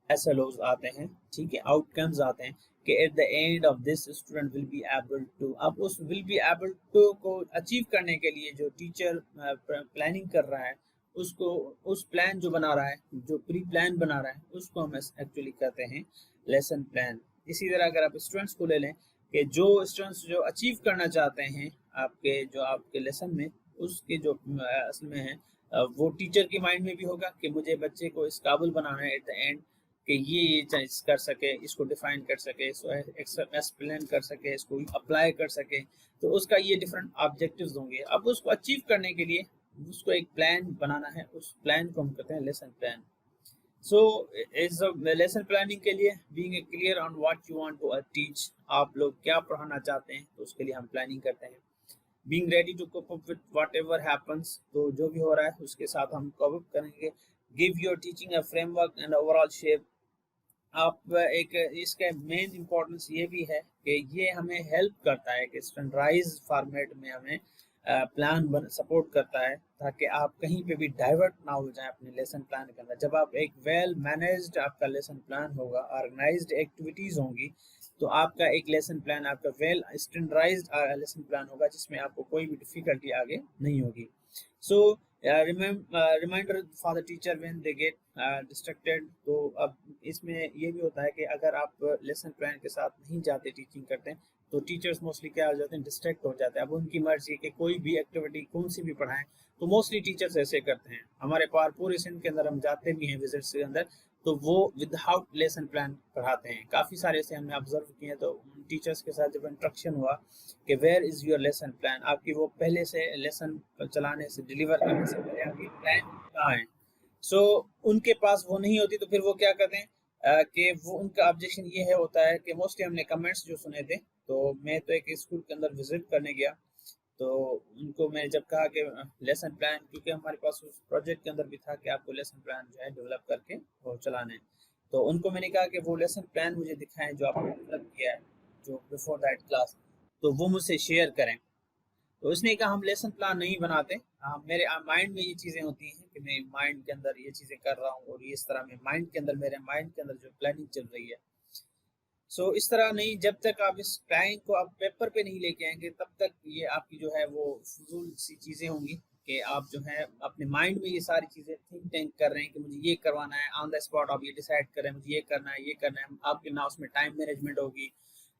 SLOs आते हैं, ठीक है, आउटकम्स आते हैं कि at the end of this student will be able to. अब उस विल बी एबल टू को अचीव करने के लिए जो टीचर प्लानिंग कर रहा है उसको, उस प्लान जो बना रहा है, जो प्री प्लान बना रहा है उसको हम एक्चुअली कहते हैं लेसन प्लान। इसी तरह अगर आप स्टूडेंट्स को ले लें कि जो स्टूडेंट्स जो अचीव करना चाहते हैं आपके लेसन में, उसके जो असल में है वो टीचर के माइंड में भी होगा कि मुझे बच्चे को इस काबिल बनाना है एट द एंड कि ये चीज कर सके, इसको डिफाइन कर सके, इसको एक्सप्लेन कर सके, इसको अप्लाई कर सके। तो उसका ये डिफरेंट ऑब्जेक्टिव्स होंगे। अब उसको अचीव करने के लिए उसको एक प्लान बनाना है, उस प्लान को हम कहते हैं लेसन प्लान। सो इस लेसन प्लानिंग के लिए being clear on what you want to teach, आप लोग क्या पढ़ाना चाहते हैं तो उसके लिए हम प्लानिंग करते हैं। Being ready to cope up with whatever happens, तो जो भी हो रहा है उसके साथ हम कोप अप करेंगे। Give your teaching a framework and overall shape. आप एक इसका मेन इंपॉर्टेंस ये भी है कि ये हमें हेल्प करता है कि स्टैंडर्डाइज फॉर्मेट में हमें प्लान सपोर्ट करता है ताकि आप कहीं पे भी डाइवर्ट ना हो जाए अपने लेसन प्लान के अंदर। जब आप एक वेल मैनेज्ड आपका लेसन प्लान होगा, ऑर्गेनाइज्ड एक्टिविटीज होंगी, तो आपका एक लेसन प्लान आपका वेल स्टैंडर्डाइज्ड लेसन प्लान होगा जिसमें आपको कोई भी डिफिकल्टी आगे नहीं होगी। So reminder for the teacher when they get distracted. तो अब इसमें ये भी होता है कि अगर आप लेसन प्लान के साथ नहीं जाते, टीचिंग करते हैं, तो टीचर्स मोस्टली क्या हो जाते हैं, डिस्ट्रैक्ट हो जाते हैं। अब उनकी मर्जी कि कोई भी एक्टिविटी कौन सी भी पढ़ाएं, तो मोस्टली टीचर्स ऐसे करते हैं। हमारे पास पूरे सिंध के अंदर हम जाते भी हैं विजिट्स के अंदर, तो वो विदाउट लेसन प्लान पढ़ाते हैं। काफ़ी सारे ऐसे हमने ऑब्जर्व किए हैं। तो टीचर्स के साथ जब इंस्ट्रक्शन हुआ कि where is your lesson plan, आपकी वो पहले से लेसन चलाने से, डिलीवर करने से पहले आपकी प्लान कहाँ है, सो उनके पास वो नहीं होती। तो फिर वो क्या करते हैं कि वो उनका ऑब्जेक्शन ये है होता है कि मोस्टली हमने कमेंट्स जो सुने थे, तो मैं तो एक स्कूल के अंदर विजिट करने गया, तो उनको मैंने जब कहा कि लेसन प्लान, क्योंकि हमारे पास उस प्रोजेक्ट के अंदर भी था कि आपको लेसन प्लान जो है डेवलप करके वो चलाना है, तो उनको मैंने कहा कि वो लेसन प्लान मुझे दिखाएं जो आपने डेवलप किया है जो बिफोर दैट क्लास, तो वो मुझसे शेयर करें। तो उसने कहा हम लेसन प्लान नहीं बनाते, मेरे माइंड में ये चीज़ें होती हैं कि मैं माइंड के अंदर ये चीज़ें कर रहा हूँ और ये इस तरह में माइंड के अंदर, मेरे माइंड के अंदर जो प्लानिंग चल रही है। सो इस तरह नहीं, जब तक आप इस प्लान को आप पेपर पे नहीं लेके आएंगे तब तक ये आपकी जो है वो फजूल सी चीज़ें होंगी कि आप जो है अपने माइंड में ये सारी चीज़ें थिंक टैंक कर रहे हैं कि मुझे ये करवाना है, ऑन द स्पॉट आप ये डिसाइड कर रहे हैं मुझे ये करना है, ये करना है। आपके ना उसमें टाइम मैनेजमेंट होगी,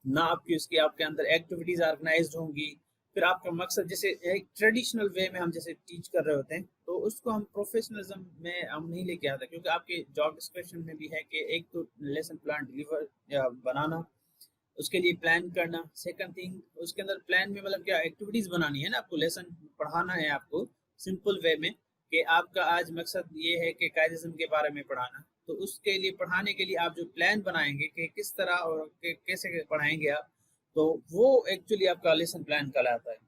ना आपकी उसकी आपके अंदर एक्टिविटीज़ ऑर्गेनाइज्ड होंगी। फिर आपका मकसद, जैसे एक ट्रेडिशनल वे में हम जैसे टीच कर रहे होते हैं, तो उसको हम प्रोफेशनलिज्म में हम नहीं लेके आते, क्योंकि आपके जॉब डिस्क्रिप्शन में भी है कि एक तो लेसन प्लान डिलीवर या बनाना, उसके लिए प्लान करना, सेकंड थिंग उसके अंदर प्लान में मतलब क्या एक्टिविटीज़ बनानी है ना, आपको लेसन पढ़ाना है आपको सिंपल वे में कि आपका आज मकसद ये है कि कायदिज़्म के बारे में पढ़ाना। तो उसके लिए पढ़ाने के लिए आप जो प्लान बनाएंगे कि किस तरह और कैसे पढ़ाएंगे आप, तो वो एक्चुअली आपका लेसन प्लान कहलाता है।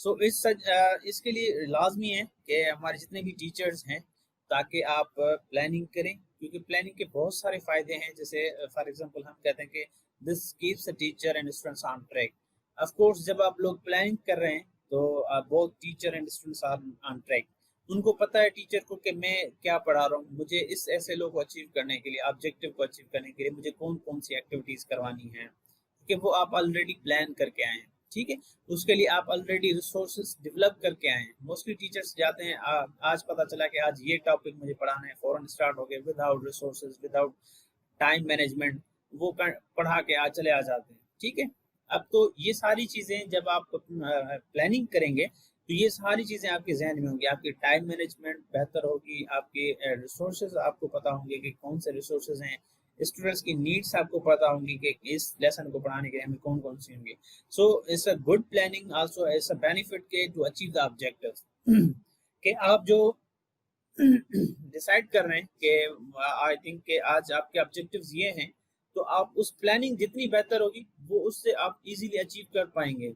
सो इसके लिए लाजमी है कि हमारे जितने भी टीचर्स हैं ताकि आप प्लानिंग करें, क्योंकि प्लानिंग के बहुत सारे फ़ायदे हैं। जैसे फॉर एग्जांपल हम कहते हैं कि this keeps the teacher and students on track. Of course जब आप लोग प्लानिंग कर रहे हैं तो both teacher and students are on track. उनको पता है टीचर को कि मैं क्या पढ़ा रहा हूँ, मुझे इस SLO को अचीव करने के लिए, ऑब्जेक्टिव को अचीव करने के लिए मुझे कौन कौन सी एक्टिविटीज़ करवानी है, कि वो आप ऑलरेडी प्लान करके आए हैं, ठीक है। उसके लिए आप ऑलरेडी रिसोर्सेज डेवलप करके आए हैं। मोस्टली टीचर्स जाते हैं, आज पता चला कि आज ये टॉपिक मुझे पढ़ाना है, फौरन स्टार्ट हो गए without resources, without time management, वो पढ़ा के चले आ जाते हैं, ठीक है। अब तो ये सारी चीजें जब आप प्लानिंग करेंगे तो ये सारी चीजें आपके जहन में होंगी, आपकी टाइम मैनेजमेंट बेहतर होगी, आपके रिसोर्सेज आपको पता होंगे कि कौन से रिसोर्सेज हैं, स्टूडेंट्स की नीड्स आपको पता होंगी कि इस लेसन को पढ़ाने के लिए हमें कौन कौन सी होंगी। So it's a good planning also it's a benefit के टू अचीव द ऑब्जेक्टिव्स, कि आप जो डिसाइड कर रहे हैं कि आई थिंक कि आज आपके ऑब्जेक्टिव्स ये हैं, तो आप उस प्लानिंग जितनी बेहतर होगी वो उससे आप इजीली अचीव कर पाएंगे।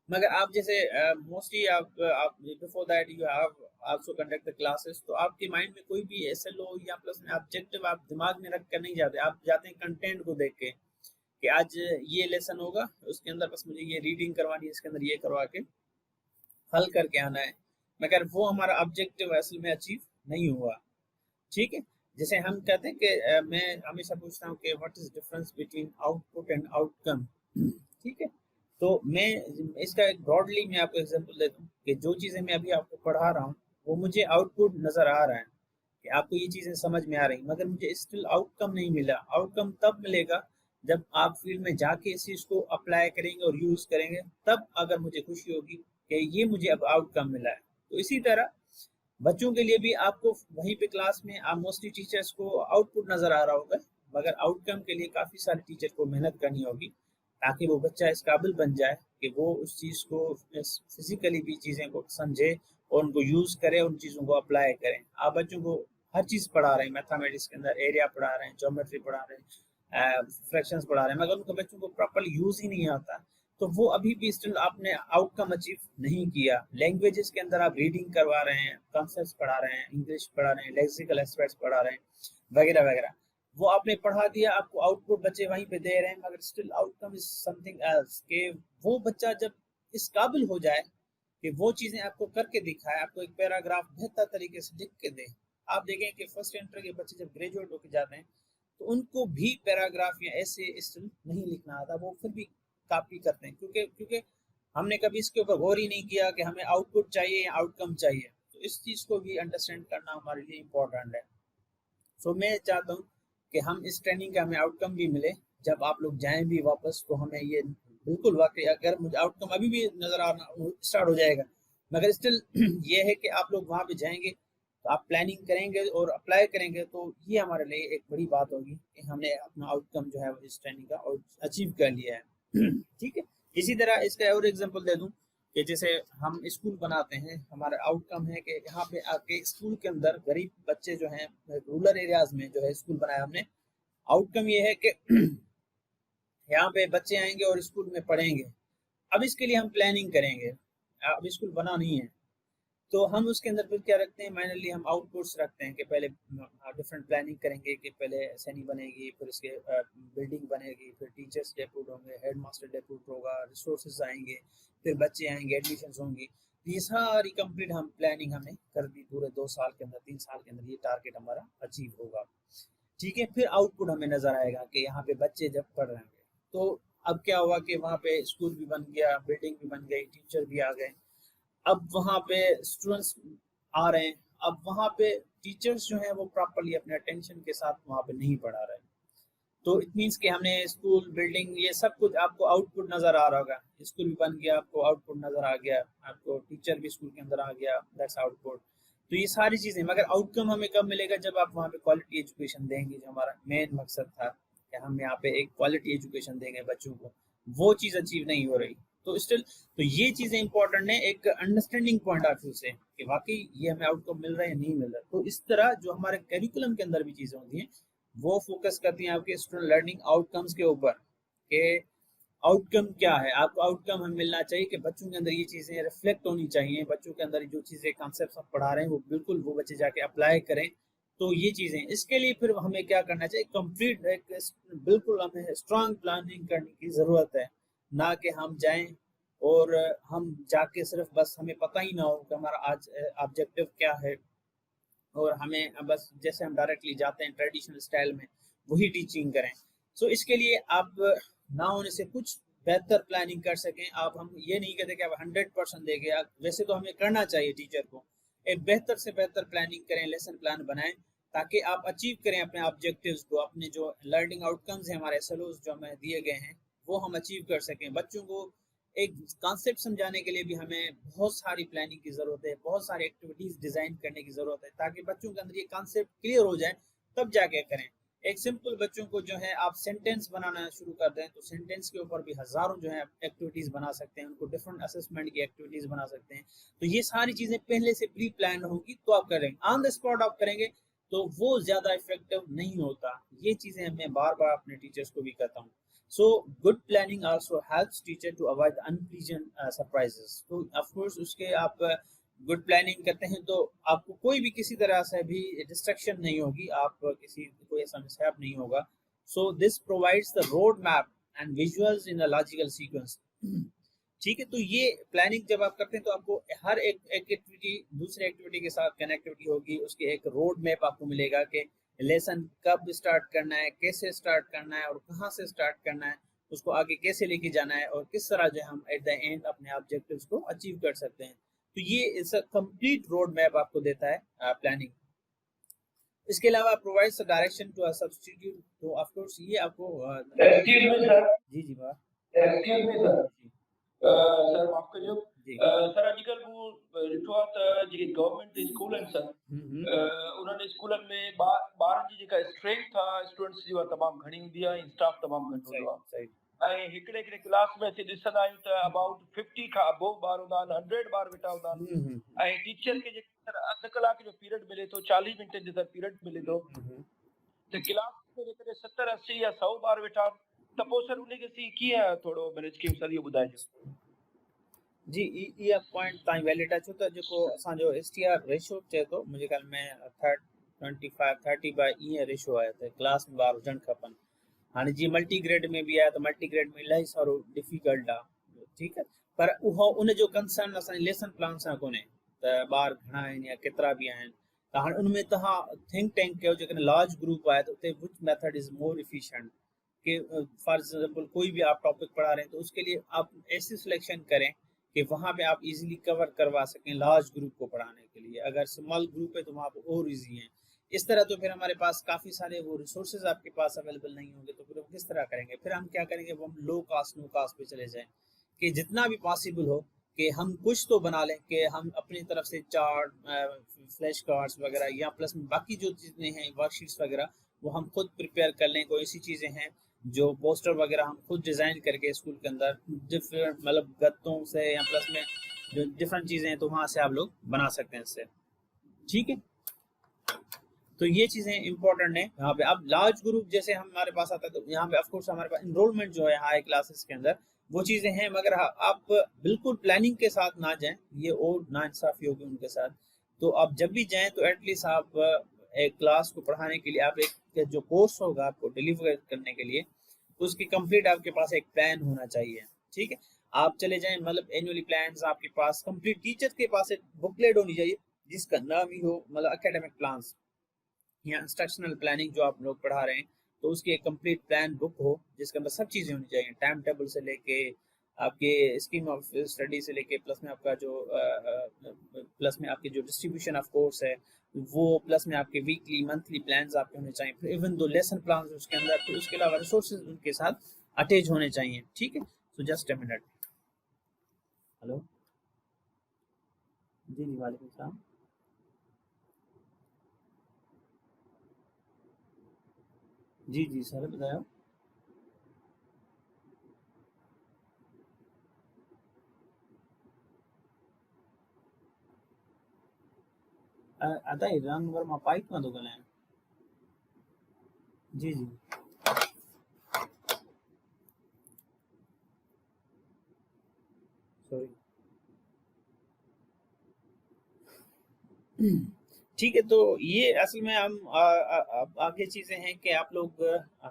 मगर आप जैसे मोस्टली आप before that you have also conduct the classes, तो आपके माइंड में कोई भी एसएलओ या प्लस में ऑब्जेक्टिव आप दिमाग में रख कर नहीं जाते, आप जाते हैं कंटेंट को देख के कि आज ये लेसन होगा, उसके अंदर बस मुझे ये रीडिंग करवानी है, इसके अंदर ये करवा के हल करके आना है, मगर वो हमारा ऑब्जेक्टिव असल में अचीव नहीं हुआ, ठीक है। जैसे हम कहते हैं कि मैं हमेशा पूछता हूँ कि what is difference between output and outcome, ठीक है। तो मैं इसका एक ब्रॉडली मैं आपको एग्जांपल देता हूँ कि जो चीज़ें मैं अभी आपको पढ़ा रहा हूँ वो मुझे आउटपुट नज़र आ रहा है कि आपको ये चीज़ें समझ में आ रही, मगर मुझे स्टिल आउटकम नहीं मिला। आउटकम तब मिलेगा जब आप फील्ड में जाके इस चीज़ को अप्लाई करेंगे और यूज़ करेंगे, तब अगर मुझे खुशी होगी कि ये मुझे अब आउटकम मिला है। तो इसी तरह बच्चों के लिए भी आपको वहीं पे क्लास में आप मोस्टली टीचर्स को आउटपुट नज़र आ रहा होगा, मगर आउटकम के लिए काफ़ी सारे टीचर को मेहनत करनी होगी ताकि वो बच्चा इस काबिल बन जाए कि वो उस चीज़ को फिजिकली भी चीज़ें को समझे और उनको यूज़ करे, उन चीज़ों को अप्लाई करें। आप बच्चों को हर चीज़ पढ़ा रहे हैं, मैथमेटिक्स के अंदर एरिया पढ़ा रहे हैं, ज्योमेट्री पढ़ा रहे हैं, फ्रैक्शंस पढ़ा रहे हैं, मगर उनको बच्चों को प्रॉपर्ली यूज़ ही नहीं आता, तो वो अभी भी स्टिल आपने आउटकम अचीव नहीं किया। लैंग्वेजेस के अंदर आप रीडिंग करवा रहे हैं, कॉन्सेप्ट्स पढ़ा रहे हैं, इंग्लिश पढ़ा रहे हैं, लेक्सिकल एस्पेक्ट्स पढ़ा रहे हैं, वगैरह वगैरह, वो आपने पढ़ा दिया, आपको आउटपुट बच्चे वहीं पे दे रहे हैं, मगर still outcome is something else, कि वो बच्चा जब इस काबिल हो जाए कि वो चीज़ें आपको करके दिखाए, आपको एक पैराग्राफ बेहतर तरीके से लिख के दे। आप देखें कि फर्स्ट इंटर के बच्चे जब ग्रेजुएट होकर जाते हैं तो उनको भी पैराग्राफ या ऐसे स्टिल नहीं लिखना आता, वो फिर भी कॉपी करते हैं, क्योंकि हमने कभी इसके ऊपर गौर ही नहीं किया कि हमें आउटपुट चाहिए या आउटकम चाहिए। तो इस चीज़ को भी अंडरस्टैंड करना हमारे लिए इम्पोर्टेंट है। सो मैं चाहता हूँ कि हम इस ट्रेनिंग का हमें आउटकम भी मिले, जब आप लोग जाएं भी वापस तो हमें ये बिल्कुल वाकई, अगर मुझे आउटकम अभी भी नज़र आना स्टार्ट हो जाएगा, मगर स्टिल ये है कि आप लोग वहाँ पे जाएंगे तो आप प्लानिंग करेंगे और अप्लाई करेंगे, तो ये हमारे लिए एक बड़ी बात होगी कि हमने अपना आउटकम जो है इस ट्रेनिंग का अचीव कर लिया है, ठीक है। इसी तरह इसका और एग्जांपल दे दूं कि जैसे हम स्कूल बनाते हैं, हमारा आउटकम है कि यहाँ पे आके स्कूल के अंदर गरीब बच्चे जो हैं, रूरल एरियाज में जो है स्कूल बनाया हमने, आउटकम ये है कि यहाँ पे बच्चे आएंगे और स्कूल में पढ़ेंगे। अब इसके लिए हम प्लानिंग करेंगे, अब स्कूल बना नहीं है तो हम उसके अंदर फिर क्या रखते हैं, माइनरली हम आउटपुट्स रखते हैं कि पहले डिफरेंट प्लानिंग करेंगे कि पहले सैनी बनेगी, फिर इसके बिल्डिंग बनेगी, फिर टीचर्स डेप्यूट होंगे, हेड मास्टर डेप्यूट होगा, रिसोर्सेज आएंगे, फिर बच्चे आएंगे, एडमिशन होंगी। ये सारी कंप्लीट हम प्लानिंग हमने कर दी पूरे 2 साल के अंदर, 3 साल के अंदर ये टारगेट हमारा अचीव होगा, ठीक है। फिर आउटपुट हमें नजर आएगा कि यहाँ पे बच्चे जब पढ़ रहे हैं, तो अब क्या हुआ कि वहाँ पे स्कूल भी बन गया, बिल्डिंग भी बन गई, टीचर भी आ गए, अब वहाँ पे स्टूडेंट्स आ रहे हैं, अब वहाँ पे टीचर्स जो हैं वो प्रॉपर्ली अपने अटेंशन के साथ वहाँ पे नहीं पढ़ा रहे हैं, तो इट मीन्स कि हमने स्कूल बिल्डिंग ये सब कुछ आपको आउटपुट नजर आ रहा होगा, स्कूल भी बन गया, आपको आउटपुट नजर आ गया, आपको टीचर भी स्कूल के अंदर आ गया, दैट्स आउटपुट। तो ये सारी चीजें, मगर आउटकम हमें कब मिलेगा, जब आप वहाँ पे क्वालिटी एजुकेशन देंगे, जो हमारा मेन मकसद था कि हम यहाँ पे एक क्वालिटी एजुकेशन देंगे बच्चों को, वो चीज अचीव नहीं हो रही। तो स्टिल तो ये चीजें इंपॉर्टेंट है एक अंडरस्टैंडिंग पॉइंट ऑफ व्यू से कि वाकई ये हमें आउटकम मिल रहा है या नहीं मिल रहा। तो इस तरह जो हमारे करिकुलम के अंदर भी चीजें होती हैं वो फोकस करती हैं आपके स्टूडेंट लर्निंग आउटकम्स के ऊपर कि आउटकम क्या है, आपको आउटकम हमें मिलना चाहिए कि बच्चों के अंदर ये चीजें रिफ्लेक्ट होनी चाहिए, बच्चों के अंदर जो चीजें कॉन्सेप्ट आप पढ़ा रहे हैं वो बिल्कुल वो बच्चे जाके अप्लाई करें। तो ये चीजें, इसके लिए फिर हमें क्या करना चाहिए, कंप्लीट एक बिल्कुल हमें स्ट्रांग प्लानिंग करने की जरूरत है, ना कि हम जाएं और हम जाके सिर्फ बस हमें पता ही ना हो कि हमारा आज ऑब्जेक्टिव क्या है और हमें बस जैसे हम डायरेक्टली जाते हैं ट्रेडिशनल स्टाइल में वही टीचिंग करें। सो इसके लिए आप ना होने से कुछ बेहतर प्लानिंग कर सकें। आप, हम ये नहीं कहते कि आप 100% देंगे, वैसे तो हमें करना चाहिए टीचर को, एक बेहतर से बेहतर प्लानिंग करें, लेसन प्लान बनाएं ताकि आप अचीव करें अपने ऑब्जेक्टिव्स को, अपने जो लर्निंग आउटकम्स हैं, हमारे एसएलओस जो हमें दिए गए हैं वो हम अचीव कर सकें। बच्चों को एक कॉन्सेप्ट समझाने के लिए भी हमें बहुत सारी प्लानिंग की ज़रूरत है, बहुत सारी एक्टिविटीज़ डिज़ाइन करने की ज़रूरत है ताकि बच्चों के अंदर ये कॉन्सेप्ट क्लियर हो जाए, तब जाके करें। एक सिंपल बच्चों को जो है आप सेंटेंस बनाना शुरू कर दें तो सेंटेंस के ऊपर भी हज़ारों जो है एक्टिविटीज़ बना सकते हैं, उनको डिफरेंट असेसमेंट की एक्टिविटीज़ बना सकते हैं। तो ये सारी चीज़ें पहले से प्री प्लान होगी तो आप करेंगे, ऑन द स्पॉट आप करेंगे तो वो ज़्यादा इफेक्टिव नहीं होता। ये चीज़ें मैं बार बार अपने टीचर्स को भी कहता हूँ। So good planning also helps teacher to avoid unpleasant surprises. तो of course उसके आप गुड प्लानिंग करते हैं तो आपको कोई भी किसी तरह से भी डिस्ट्रक्शन नहीं होगी, आप किसी कोई ऐसा मिसहैप नहीं होगा। So this provides the road map and visuals in a logical sequence. ठीक है, तो ये प्लानिंग जब आप करते हैं तो आपको हर एक एक्टिविटी दूसरे एक्टिविटी के साथ कनेक्टिविटी होगी, उसके एक रोड मैप आपको मिलेगा कि लेसन कब स्टार्ट करना है, कैसे स्टार्ट करना है और कहाँ से स्टार्ट करना है, उसको आगे कैसे लेके जाना है और किस तरह जो हम एट द एंड अपने ऑब्जेक्टिव्स को अचीव कर सकते हैं। तो ये इस कंप्लीट रोड मैप आपको देता है प्लानिंग। इसके अलावा provides direction to a substitute. तो ऑफ कोर्स ये आपको एक्सक्यूज मी सर, जी जी बात, एक्सक्यूज मी सर, सर माफ करियो सर, अॼुकल्ह मूं ॾिठो आहे त जेके गवर्नमेंट स्कूल आहिनि सर, उन्हनि स्कूलनि में ॿारनि जी जेका स्ट्रेंथ आहे स्टूडेंट्स जी, उहा तमामु घणी हूंदी आहे ऐं स्टाफ तमामु घटि हूंदो आहे। ऐं हिकिड़े हिकिड़े क्लास में असीं ॾिसंदा आहियूं त अबाउट 50 खां अबोव ॿार हूंदा आहिनि, 100 ॿार वेठा हूंदा आहिनि ऐं टीचर खे जेकर अधु कलाक जो पीरियड मिले थो, 40 मिंट जो पीरियड मिले थो, त क्लास में जेकॾहिं 70 80 या 100 ॿार वेठा आहिनि त पोइ सर उनखे असीं कीअं थोरो मैनेज कयूं सर, इहो ॿुधाइजो। जी, इहा पॉइंट तव्हां वैलिड आहे, छो त जेको असांजो STR रेशो चए थो, मुंहिंजे ख़्याल में 25-30 ईअं रेशो आहे त क्लास में ॿार हुजणु खपनि। हाणे जीअं मल्टी ग्रेड में बि आहे त मल्टी ग्रेड में इलाही सारो डिफिकल्ट आहे, ठीकु आहे, पर उहो उनजो कंसर्न असांजे लेसन प्लान सां कोन्हे त ॿार घणा आहिनि या केतिरा बि आहिनि। त हाणे उनमें तव्हां थिंक टैंक कयो, जेकॾहिं लार्ज ग्रुप आहे तो उते which method is more efficient. कि फॉर एग्जाम्पल कोई भी आप टॉपिक पढ़ा रहे हैं तो उसके लिए आप ऐसी सिलेक्शन करें कि वहाँ पे आप इजीली कवर करवा सकें लार्ज ग्रुप को पढ़ाने के लिए। अगर स्मॉल ग्रुप है तो वहाँ पर और ईजी है। इस तरह तो फिर हमारे पास काफ़ी सारे वो रिसोर्सेज आपके पास अवेलेबल नहीं होंगे, तो फिर हम किस तरह करेंगे? फिर हम क्या करेंगे, वो हम लो कास्ट नो कास्ट पे चले जाएं कि जितना भी पॉसिबल हो कि हम कुछ तो बना लें कि हम अपनी तरफ से चार्ट, फ्लैश कार्ड्स वगैरह या प्लस में बाकी जो चीज़ें हैं वर्कशीट्स वगैरह वो हम खुद प्रिपेयर कर लें। कोई ऐसी चीज़ें हैं जो पोस्टर वगैरह हम खुद डिज़ाइन करके स्कूल के अंदर डिफरेंट मतलब गत्तों से या प्लस में जो डिफरेंट चीज़ें हैं तो वहाँ से आप लोग बना सकते हैं इससे, ठीक है। तो ये चीज़ें इंपॉर्टेंट है यहाँ पे। अब लार्ज ग्रुप जैसे हमारे पास आता है तो यहाँ पे ऑफ कोर्स हमारे पास इनरोलमेंट जो है हाई क्लासेस के अंदर वो चीज़ें हैं, मगर आप बिल्कुल प्लानिंग के साथ ना जाएं, ये और नाइंसाफ़ी होगी उनके साथ। तो आप जब भी जाएं तो एटलीस्ट आप एक क्लास को पढ़ाने के लिए आप एक जो कोर्स होगा आपको डिलीवर करने के लिए उसकी कंप्लीट आपके पास एक प्लान होना चाहिए, ठीक है। आप चले जाएं मतलब एनुअली प्लान्स आपके पास कंप्लीट, टीचर के पास एक बुकलेट होनी चाहिए जिसका नाम ही हो मतलब एकेडमिक प्लान्स या इंस्ट्रक्शनल प्लानिंग जो आप लोग पढ़ा रहे हैं तो उसकी एक कंप्लीट प्लान बुक हो जिसके अंदर सब चीज़ें होनी चाहिए, टाइम टेबल से लेके आपके स्कीम ऑफ स्टडी से लेके प्लस में आपका जो प्लस में आपके जो डिस्ट्रीब्यूशन ऑफ कोर्स है वो, प्लस में आपके वीकली मंथली प्लान्स आपके होने चाहिए, फिर इवन दो लेसन प्लान उसके अंदर, फिर उसके अलावा रिसोर्सेज उनके साथ अटैच होने चाहिए, ठीक है। So just a minute. Hello जी जी वालेकुम सलाम। जी जी सर बताओ। आता है रंग वर्मा पाइप में तो गले हैं। जी जी सॉरी, ठीक है। तो ये असल में हम आगे चीज़ें हैं कि आप लोग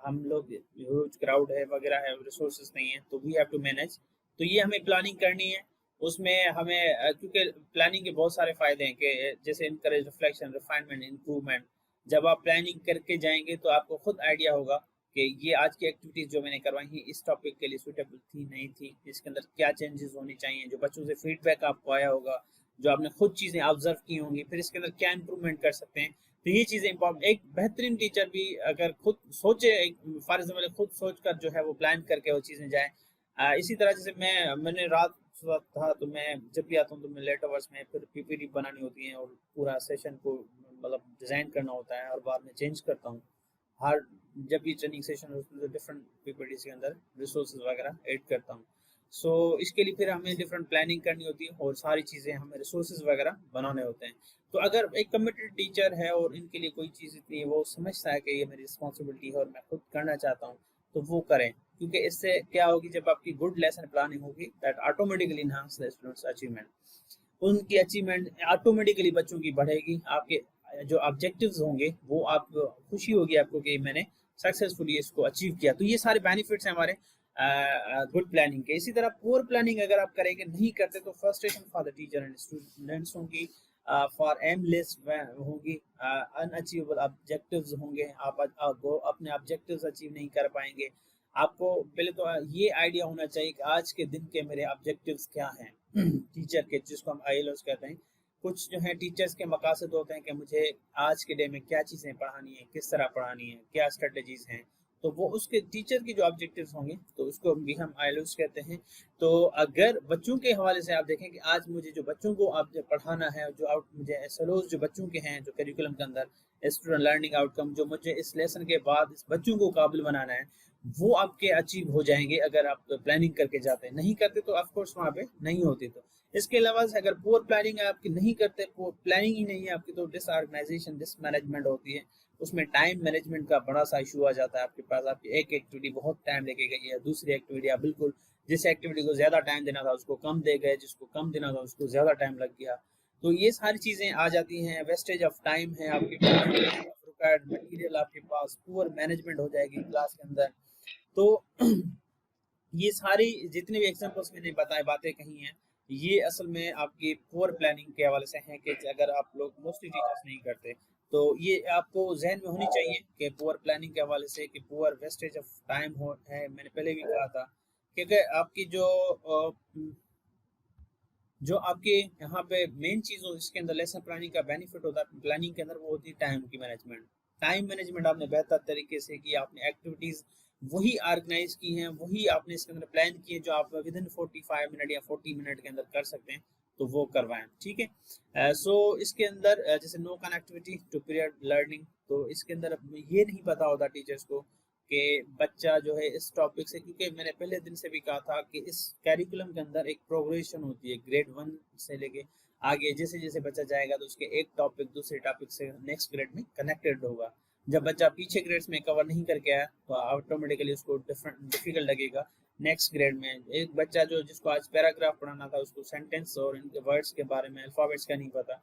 हम लोग ह्यूज क्राउड है वगैरह है, रिसोर्सेज नहीं है तो वी हैव टू मैनेज। तो ये हमें प्लानिंग करनी है, उसमें हमें क्योंकि प्लानिंग के बहुत सारे फ़ायदे हैं कि जैसे इनकरेज रिफ्लेक्शन, रिफाइनमेंट, इम्प्रूवमेंट। जब आप प्लानिंग करके जाएंगे तो आपको खुद आइडिया होगा कि ये आज की एक्टिविटीज जो मैंने करवाई हैं इस टॉपिक के लिए सूटेबल थी नहीं थी, इसके अंदर क्या चेंजेस होनी चाहिए, जो बच्चों से फीडबैक आपको आया होगा, जो आपने खुद चीज़ें ऑब्जर्व की होंगी, फिर इसके अंदर क्या इंप्रूवमेंट कर सकते हैं। तो ये चीज़ें इंपॉर्टेंट, एक बेहतरीन टीचर भी अगर खुद सोचे, फॉर एग्जाम्पल खुद सोच कर जो है वो प्लान करके वो चीज़ें जाए। इसी तरह जैसे मैंने रात था तो मैं जब भी आता हूँ तो मैं लेट आवर्स में फिर पीपीटी बनानी होती है और पूरा सेशन को मतलब डिज़ाइन करना होता है और बाद में चेंज करता हूँ। हर जब भी ट्रेनिंग सेशन होता है डिफरेंट पीपीटी के अंदर रिसोर्सेज वगैरह ऐड करता हूँ। सो इसके लिए फिर हमें डिफरेंट प्लानिंग करनी होती है और सारी चीज़ें हमें रिसोर्सेज वगैरह बनाने होते हैं। तो अगर एक कमिटेड टीचर है और इनके लिए कोई चीज़ इतनी वो समझता है कि ये मेरी रिस्पॉन्सिबिलिटी है और मैं खुद करना चाहता हूँ तो वो करें, क्योंकि इससे क्या होगी, जब आपकी गुड लेसन प्लानिंग होगी that automatically enhance the students achievement, उनकी अचीवमेंट ऑटोमेटिकली बच्चों की बढ़ेगी। आपके जो ऑब्जेक्टिव्स होंगे वो आप खुशी होगी आपको कि मैंने सक्सेसफुली इसको अचीव किया। तो ये सारे बेनिफिट्स हैं हमारे गुड प्लानिंग के। इसी तरह पुअर प्लानिंग अगर आप करेंगे, नहीं करते तो frustration for the teacher and students होंगी, फॉर एमलेस होंगी, अनअचीवेबल ऑब्जेक्टिव्स होंगे, आप अपने ऑब्जेक्टिव्स अचीव नहीं कर पाएंगे। आपको पहले तो ये आइडिया होना चाहिए कि आज के दिन के मेरे ऑब्जेक्टिव्स क्या हैं टीचर के, जिसको हम आईएलओएस कहते हैं। कुछ जो है टीचर्स के मकासद होते हैं कि मुझे आज के डे में क्या चीज़ें पढ़ानी है, किस तरह पढ़ानी है, क्या स्ट्रेटजीज हैं, तो वो उसके टीचर की जो ऑब्जेक्टिव्स होंगे तो उसको भी हम आईएलओएस कहते हैं। तो अगर बच्चों के हवाले से आप देखें कि आज मुझे जो बच्चों को आप पढ़ाना है, जो मुझे एसएलओस जो बच्चों के हैं जो करिकुलम के अंदर स्टूडेंट लर्निंग आउटकम, जो मुझे इस लेसन के बाद इस बच्चों को काबिल बनाना है, वो आपके अचीव हो जाएंगे अगर आप प्लानिंग करके जाते हैं। नहीं करते तो ऑफ कोर्स वहाँ पे नहीं होती। तो इसके अलावा अगर पुअर प्लानिंग आपकी नहीं करते, प्लानिंग ही नहीं है आपकी, तो डिसऑर्गेनाइजेशन डिसमैनेजमेंट होती है, उसमें टाइम मैनेजमेंट का बड़ा सा इशू आ जाता है आपके पास। आपकी एक एक्टिविटी बहुत टाइम लेके गई है, दूसरी एक्टिविटी आप बिल्कुल जिस एक्टिविटी को ज्यादा टाइम देना था उसको कम दे गए, जिसको कम देना था उसको ज्यादा टाइम लग गया। तो ये सारी चीजें आ जाती हैं, वेस्टेज ऑफ टाइम है आपके पास, रिक्वायर्ड मटेरियल आपके पास, पुअर मैनेजमेंट हो जाएगी क्लास के अंदर। तो ये सारी जितने भी एग्जांपल्स मैंने बताए, बातें कही हैं, ये असल में आपकी पुअर प्लानिंग के हवाले से हैं कि अगर आप लोग मोस्टली टीचर्स नहीं करते तो ये आपको जहन में होनी चाहिए कि पुअर प्लानिंग के हवाले से कि पुअर वेस्टेज ऑफ टाइम है। मैंने पहले भी कहा था क्योंकि आपकी जो आपके यहाँ पे मेन चीज हो इसके अंदर लेसन प्लानिंग का बेनिफिट होता है प्लानिंग के अंदर, वो होती है टाइम की मैनेजमेंट। टाइम मैनेजमेंट आपने बेहतर तरीके से की, आपने एक्टिविटीज वही ऑर्गेनाइज की हैं, वही आपने इसके अंदर प्लान किए जो आप विद इन 45 मिनट या 40 मिनट के अंदर कर सकते हैं, तो वो करवाएं। ठीक है। सो इसके अंदर जैसे no connectivity to period learning, तो इसके अंदर ये नहीं पता होता टीचर्स को कि बच्चा जो है इस टॉपिक से, क्योंकि मैंने पहले दिन से भी कहा था कि इस कैरिकुलम के अंदर एक प्रोग्रेशन होती है, ग्रेड 1 से लेके आगे जैसे जैसे बच्चा जाएगा तो उसके एक टॉपिक दूसरे टॉपिक से नेक्स्ट ग्रेड में कनेक्टेड होगा। जब बच्चा पीछे ग्रेड्स में कवर नहीं करके आया तो ऑटोमेटिकली उसको डिफिकल्ट लगेगा नेक्स्ट ग्रेड में। एक बच्चा जिसको आज पैराग्राफ पढ़ाना था उसको सेंटेंस और इनके वर्ड्स के बारे में, अल्फाबेट्स का नहीं पता,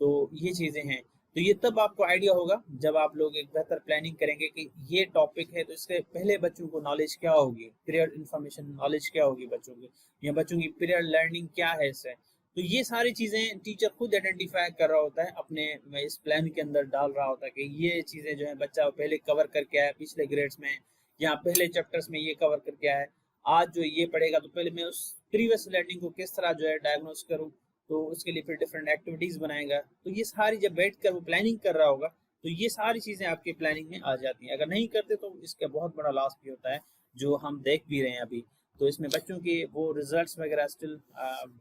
तो ये चीज़ें हैं। तो ये तब आपको आइडिया होगा जब आप लोग एक बेहतर प्लानिंग करेंगे कि ये टॉपिक है तो इसके पहले बच्चों को नॉलेज क्या होगी, पीरियड इंफॉर्मेशन नॉलेज क्या होगी बच्चों की, या बच्चों की पीरियड लर्निंग क्या है इससे। तो ये सारी चीज़ें टीचर खुद आइडेंटिफाई कर रहा होता है, अपने इस प्लान के अंदर डाल रहा होता है कि ये चीज़ें जो है बच्चा पहले कवर करके आया पिछले ग्रेड्स में, या पहले चैप्टर्स में ये कवर करके आया है, आज जो ये पढ़ेगा तो पहले मैं उस प्रीवियस लर्निंग को किस तरह जो है डायग्नोस करूँ, तो उसके लिए फिर डिफरेंट एक्टिविटीज बनाएगा। तो ये सारी जब बैठ कर वो प्लानिंग कर रहा होगा तो ये सारी चीज़ें आपकी प्लानिंग में आ जाती हैं। अगर नहीं करते तो इसका बहुत बड़ा लॉस भी होता है जो हम देख भी रहे हैं अभी। तो इसमें बच्चों के वो रिजल्ट्स वगैरह स्टिल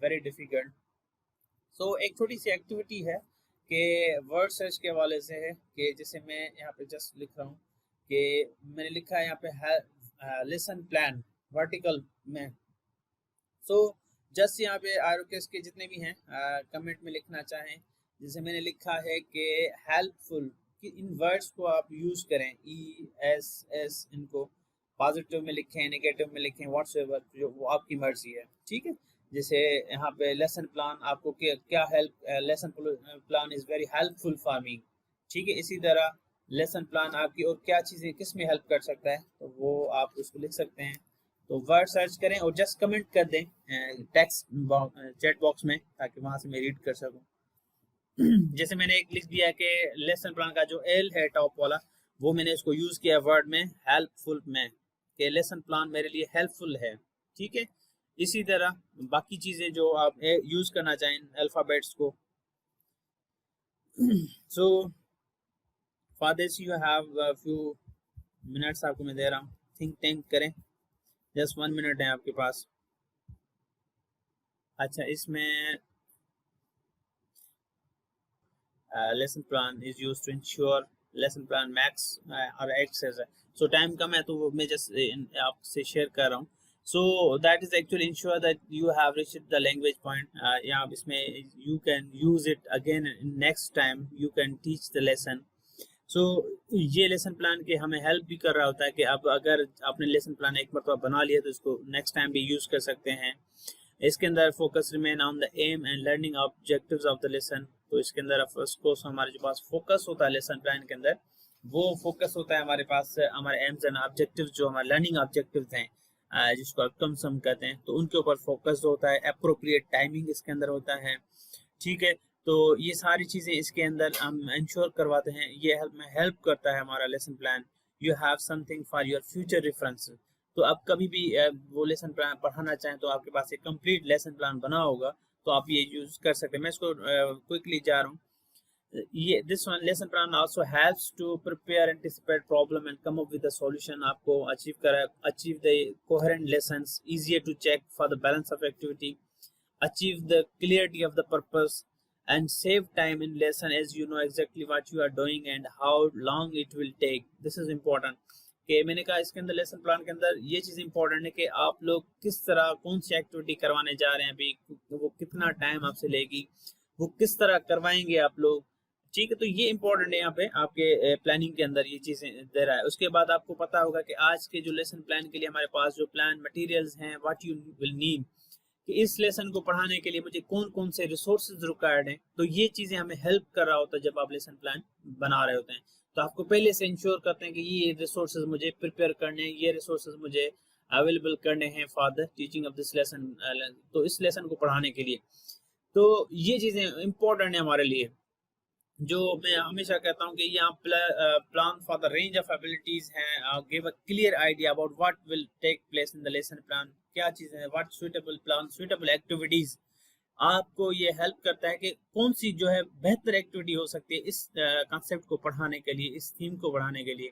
वेरी डिफिकल्ट। सो एक छोटी सी एक्टिविटी है कि वर्ड सर्च के हवाले से है कि जैसे मैं यहाँ पे जस्ट लिख रहा हूँ कि मैंने लिखा है यहाँ पे लेसन प्लान वर्टिकल में। सो जस्ट यहाँ पे आरओकेस के जितने भी हैं कमेंट में लिखना चाहें, जैसे मैंने लिखा है कि हेल्पफुल, कि इन वर्ड्स को आप यूज़ करें, ESS इनको पॉजिटिव में लिखें, नेगेटिव में लिखें, व्हाट्सएवर जो वो आपकी मर्जी है। ठीक है। जैसे यहाँ पे लेसन प्लान आपको क्या help, lesson plan is very helpful for me. ठीक है। इसी तरह लेसन प्लान आपकी और क्या चीज़ें किस में हेल्प कर सकता है तो वो आप उसको लिख सकते हैं। तो वर्ड सर्च करें और जस्ट कमेंट कर दें टेक्स्ट चैट बॉक्स में ताकि वहाँ से मैं रीड कर सकूं। जैसे मैंने एक लिख दिया कि लेसन प्लान का जो एल है टॉप वाला वो मैंने इसको यूज किया वर्ड में हेल्पफुल में, कि लेसन प्लान मेरे लिए हेल्पफुल है। ठीक है, इसी तरह बाकी चीजें जो आप यूज करना चाहें अल्फाबेट्स को। So for this you have few minutes आपको मैं दे रहा हूँ, थिंक टैंक करें, जस्ट 1 मिनट है आपके पास। अच्छा, इसमें lesson plan is used to ensure lesson plan max और एक्सेस है। सो टाइम कम है तो वो मैं जस्ट आपसे शेयर कर रहा हूँ। So that is actually ensure that you have reached the language point, या इसमें you can use it again next time you can teach the lesson. So ये लेसन प्लान के हमें हेल्प भी कर रहा होता है कि अब अगर आपने लेसन प्लान एक मरतबा बना लिया तो इसको नेक्स्ट टाइम भी यूज कर सकते हैं। इसके अंदर focus remain on the aim and learning objectives of the lesson. तो इसके अंदर ऑफकोर्स हमारे जो पास फोकस होता है लेसन प्लान के अंदर, वो फोकस होता है हमारे पास हमारे एम्स एंड ऑब्जेक्टिव्स, जो हमारे लर्निंग ऑब्जेक्टिव्स हैं जिसको आउटकम्स हम कहते हैं, तो उनके ऊपर फोकस होता है। अप्रोप्रिएट टाइमिंग इसके अंदर होता है। ठीक है, तो ये सारी चीज़ें इसके अंदर हम इंश्योर करवाते हैं। ये हेल्प करता है हमारा lesson plan. You have something for your future reference. तो आप कभी भी वो लेसन प्लान पढ़ाना चाहें तो आपके पास एक कंप्लीट लेसन प्लान बना होगा, तो आप ये यूज कर सकते हैं। मैं इसको क्विकली जा रहा हूँ। ये this one lesson plan also helps to prepare anticipate problem and come up with the solution. आपको achieve the coherent lessons, easier to check for the balance of activity, achieve the clarity of the purpose and save time in lesson as you know exactly what you are doing and how long it will take. This is important कि मैंने कहा इसके अंदर lesson plan के अंदर ये चीज़ important है कि आप लोग किस तरह कौन सी एक्टिविटी करवाने जा रहे हैं, अभी वो कितना टाइम आपसे लेगी, वो किस तरह करवाएंगे आप लोग। ठीक है, तो ये इंपॉर्टेंट है यहाँ पे आपके प्लानिंग के अंदर ये चीज़ें दे रहा है। उसके बाद आपको पता होगा कि आज के जो लेसन प्लान के लिए हमारे पास जो प्लान मटेरियल्स हैं, व्हाट यू विल नीड, कि इस लेसन को पढ़ाने के लिए मुझे कौन कौन से रिसोर्सेज रिक्वायर्ड हैं। तो ये चीज़ें हमें हेल्प कर रहा होता है जब आप लेसन प्लान बना रहे होते हैं। तो आपको पहले से इंश्योर करते हैं कि ये रिसोर्सेज मुझे प्रिपेयर करने हैं, ये रिसोर्सेज मुझे अवेलेबल करने हैं for the teaching of this lesson, तो इस लेसन को पढ़ाने के लिए। तो ये चीज़ें इंपॉर्टेंट है हमारे लिए, जो मैं हमेशा कहता हूँ कि यहाँ plan for the range of abilities हैं, give a clear idea about what will take place in the lesson plan, क्या चीज़ें हैं, what suitable plan, suitable activities. आपको ये हेल्प करता है कि कौन सी जो है बेहतर एक्टिविटी हो सकती है इस कॉन्सेप्ट को पढ़ाने के लिए, इस थीम को पढ़ाने के लिए।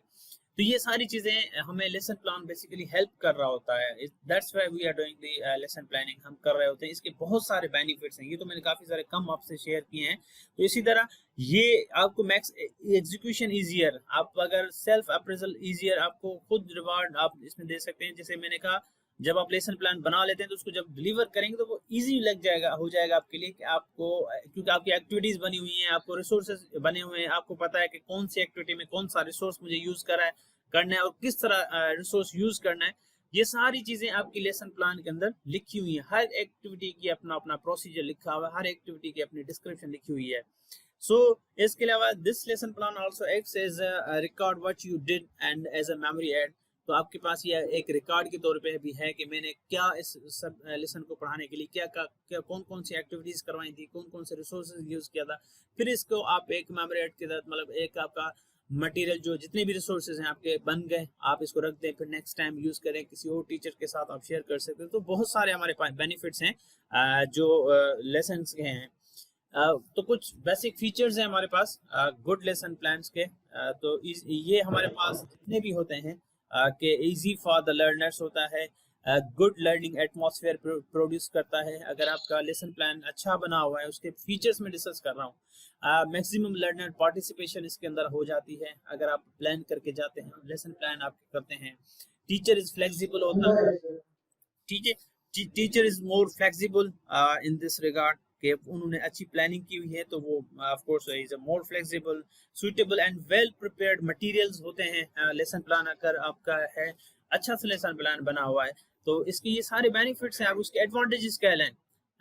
तो ये सारी चीज़ें हमें लेसन प्लान बेसिकली हेल्प कर रहा होता है। That's why we are doing the lesson planning, हम कर रहे होते हैं। इसके बहुत सारे बेनिफिट्स हैं, ये तो मैंने काफ़ी सारे कम आपसे शेयर किए हैं। तो इसी तरह ये आपको मैक्स एग्जीक्यूशन ईजियर, आप अगर सेल्फ अप्रेजल ईजियर, आपको खुद रिवार्ड आप इसमें दे सकते हैं। जैसे मैंने कहा, जब आप लेसन प्लान बना लेते हैं तो उसको जब डिलीवर करेंगे तो वो इजी लग जाएगा, हो जाएगा आपके लिए कि आपको, क्योंकि आपकी एक्टिविटीज बनी हुई हैं, आपको रिसोर्सेज बने हुए हैं, आपको पता है कि कौन सी एक्टिविटी में कौन सा रिसोर्स मुझे यूज करना है और किस तरह रिसोर्स यूज करना है। ये सारी चीजें आपकी लेसन प्लान के अंदर लिखी हुई है। हर एक्टिविटी की अपना अपना प्रोसीजर लिखा हुआ है, हर एक्टिविटी की अपनी डिस्क्रिप्शन लिखी हुई है। सो इसके अलावा this lesson plan also acts as a record what you did and as a memory aid. तो आपके पास ये एक रिकॉर्ड के तौर पे भी है कि मैंने क्या इस सब लेसन को पढ़ाने के लिए क्या कौन कौन सी एक्टिविटीज करवाई थी, कौन कौन से रिसोर्सेज यूज किया था। फिर इसको आप एक मेमोरी एड के तहत, मतलब एक आपका मटेरियल, जो जितने भी रिसोर्सेज हैं आपके बन गए, आप इसको रख दें, फिर नेक्स्ट टाइम यूज करें, किसी और टीचर के साथ आप शेयर कर सकते हैं। तो बहुत सारे हमारे पास बेनिफिट्स हैं जो लेसन्स के हैं। तो कुछ बेसिक फीचर्स हैं हमारे पास गुड लेसन प्लान्स के। तो ये हमारे पास जितने भी होते हैं कि इजी फॉर द लर्नर्स होता है, गुड लर्निंग एटमॉस्फेयर प्रोड्यूस करता है। अगर आपका लेसन प्लान अच्छा बना हुआ है, उसके फीचर्स में डिस्कस कर रहा हूँ। मैक्सिमम लर्नर पार्टिसिपेशन इसके अंदर हो जाती है अगर आप प्लान करके जाते हैं, लेसन प्लान आप करते हैं। टीचर इज फ्लेक्सिबल होता है, ठीक है, teacher is more flexible in this regard कि उन्होंने अच्छी प्लानिंग की हुई है, तो वो of course is a more flexible, suitable and well prepared materials होते हैं। लेसन प्लान अगर आपका है, अच्छा सा लेसन प्लान बना हुआ है, तो इसके ये सारे बेनिफिट्स हैं। आप उसके एडवांटेजेस कह लें,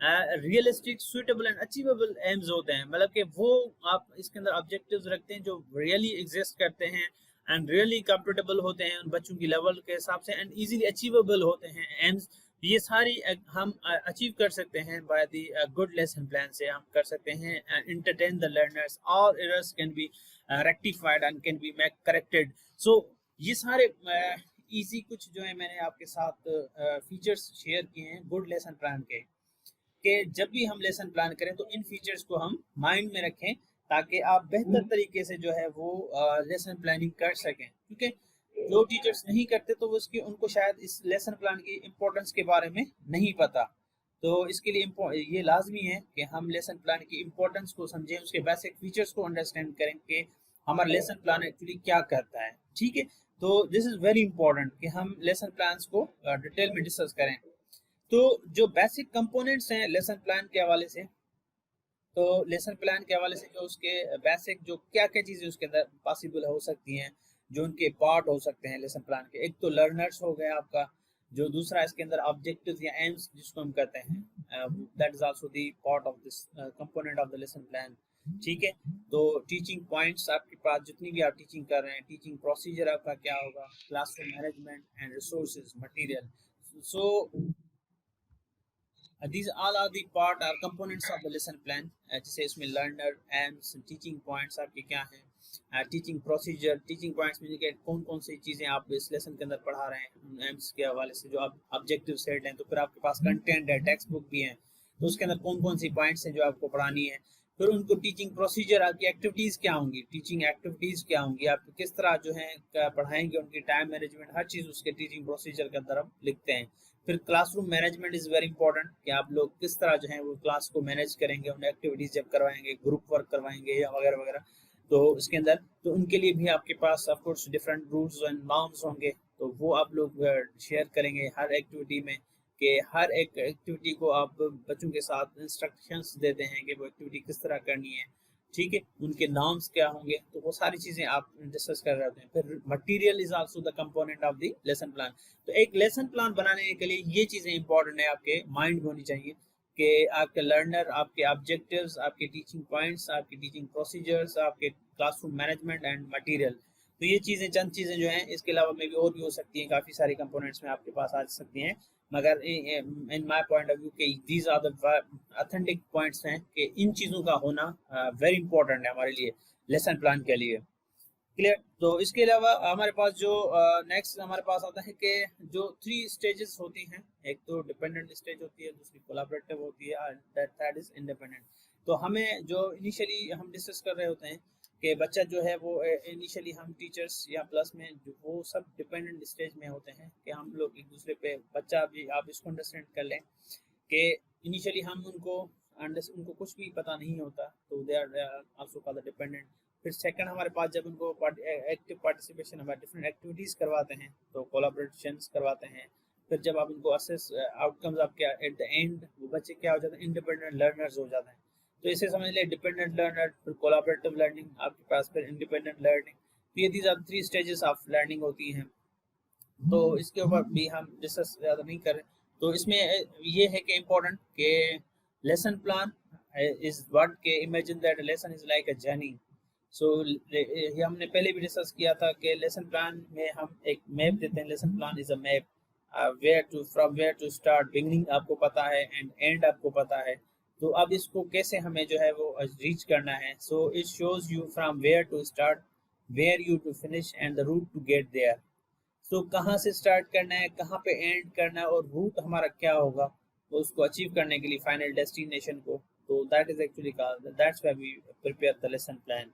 realistic, suitable and achievable AIIMS होते हैं, मतलब कि वो आप इसके अंदर ऑब्जेक्टिव्स रखते हैं जो रियली एग्जिस्ट करते हैं एंड रियली कंफर्टेबल होते हैं उन बच्चों की लेवल के हिसाब से, एंड इजीली अचीवेबल होते हैं एम्स। ये सारी हम अचीव कर सकते हैं by the good lesson plan से। हम कर सकते हैं entertain the learners, all errors can be rectified and can be make corrected. सो ये सारे इजी कुछ जो है मैंने आपके साथ फीचर्स शेयर किए हैं गुड लेसन प्लान के, कि जब भी हम लेसन प्लान करें तो इन फीचर्स को हम माइंड में रखें ताकि आप बेहतर तरीके से जो है वो लेसन प्लानिंग कर सकें। क्योंकि जो टीचर्स नहीं करते तो उसकी उनको शायद इस लेसन प्लान की इम्पोर्टेंस के बारे में नहीं पता। तो इसके लिए ये लाजमी है कि हम लेसन प्लान की इम्पोर्टेंस को समझें, उसके बेसिक फीचर्स को अंडरस्टैंड करें कि हमारा लेसन प्लान एक्चुअली क्या करता है। ठीक है, तो दिस इज वेरी इंपॉर्टेंट कि हम लेसन प्लान्स को डिटेल में डिस्कस करें। तो जो बेसिक कंपोनेंट्स हैं लेसन प्लान के हवाले से, तो लेसन प्लान के हवाले से जो उसके बेसिक जो क्या क्या चीज़ें उसके अंदर पॉसिबल हो सकती हैं, जो उनके पार्ट हो सकते हैं लेसन प्लान के, एक तो लर्नर्स हो गया आपका, जो दूसरा इसके अंदर ऑब्जेक्टिव्स या एम्स जिसको हम कहते हैं, that is also the part of this component of the lesson plan. ठीक है, तो टीचिंग पॉइंट्स आपके पास जितनी भी आप टीचिंग कर रहे हैं, टीचिंग प्रोसीजर आपका क्या होगा, classroom management and resources material. So these all are the part or components of the lesson plan। जैसे इसमें लर्नर, एम्स, टीचिंग पॉइंट्स आपके क्या हैं, टीचिंग प्रोसीजर, टीचिंग पॉइंट्स में कि कौन कौन सी चीज़ें आप इस लेसन के अंदर पढ़ा रहे हैं, एम्स के हवाले से जो आप ऑब्जेक्टिव सेट हैं, तो फिर आपके पास कंटेंट है, टेक्स्ट बुक भी है, तो उसके अंदर कौन कौन सी पॉइंट्स हैं जो आपको पढ़ानी है। फिर उनको टीचिंग प्रोसीजर, आपकी एक्टिविटीज़ क्या होंगी, टीचिंग एक्टिविटीज़ क्या होंगी, आप किस तरह जो है पढ़ाएंगे, उनकी टाइम मैनेजमेंट, हर चीज़ उसके टीचिंग प्रोसीजर के अंदर हम लिखते हैं। फिर classroom management is very important कि आप लोग किस तरह जो है वो क्लास को मैनेज करेंगे, उन एक्टिविटीज़ जब करवाएंगे, ग्रुप वर्क करवाएंगे या वगैरह वगैरह, तो इसके अंदर तो उनके लिए भी आपके पास of course different rules and norms होंगे, तो वो आप लोग शेयर करेंगे हर एक्टिविटी में, कि हर एक एक्टिविटी को आप बच्चों के साथ इंस्ट्रक्शंस देते हैं कि वो एक्टिविटी किस तरह करनी है। ठीक है, उनके नाम्स क्या होंगे, तो वो सारी चीज़ें आप डिस्कस कर रहे होते हैं। फिर material is also the component of the lesson plan. तो एक लेसन प्लान बनाने के लिए ये चीज़ें इंपॉर्टेंट है, आपके माइंड में होनी चाहिए कि आपके लर्नर, आपके ऑब्जेक्टिव्स, आपके टीचिंग पॉइंट्स, आपके टीचिंग प्रोसीजर्स, आपके क्लासरूम मैनेजमेंट एंड मटेरियल। तो ये चीज़ें चंद चीज़ें जो हैं, इसके अलावा में भी और भी हो सकती हैं, काफ़ी सारी कंपोनेंट्स में आपके पास आ सकती हैं, मगर in my point of view के these are the authentic points हैं कि इन चीज़ों का होना वेरी इंपॉर्टेंट है हमारे लिए लेसन प्लान के लिए। क्लियर। तो इसके अलावा हमारे पास जो नेक्स्ट हमारे पास आता है कि जो 3 स्टेजेस होती हैं, एक तो डिपेंडेंट स्टेज होती है, दूसरी कोलैबोरेटिव होती है, दैट इज इंडिपेंडेंट। तो हमें जो इनिशियली हम डिस्कस कर रहे होते हैं कि बच्चा जो है वो इनिशियली हम टीचर्स या प्लस में वो सब डिपेंडेंट स्टेज में होते हैं कि हम लोग एक दूसरे पे, बच्चा भी आप इसको अंडरस्टैंड कर लें कि इनिशियली हम उनको कुछ भी पता नहीं होता, तो they are also called dependent. फिर सेकंड हमारे पास जब उनको एक्टिव पार्टिसिपेशन, हमारे डिफरेंट एक्टिविटीज़ करवाते हैं, तो कोलैबोरेशंस करवाते हैं। फिर जब आप उनको असेस आउटकम्स आपके एट द एंड वो बच्चे क्या हो जाते हैं, इंडिपेंडेंट लर्नर्स हो जाते हैं। तो इसे समझ ले, डिपेंडेंट लर्नर, फिर कोलैबोरेटिव लर्निंग आपके पास, फिर इंडिपेंडेंट लर्निंग। तो ये these are 3 stages of learning होती हैं। तो इसके ऊपर भी हम डिस्कस ज़्यादा नहीं करें। तो इसमें ये है कि इम्पोर्टेंट कि लेसन प्लान इज व्हाट के imagine that lesson is like a journey. So ये हमने पहले भी डिस्कस किया था कि लेसन प्लान में हम एक मैप देते हैं। Lesson plan is a map, from where to start, beginning आपको पता है एंड एंड आपको पता है। तो अब इसको कैसे हमें जो है वो रीच करना है। So it shows you from where to start, where you to finish and the route to get there. So कहाँ से स्टार्ट करना है, कहाँ पे एंड करना है, और रूट हमारा क्या होगा तो उसको अचीव करने के लिए फाइनल डेस्टिनेशन को। तो that is actually called, that's why we prepare the lesson plan.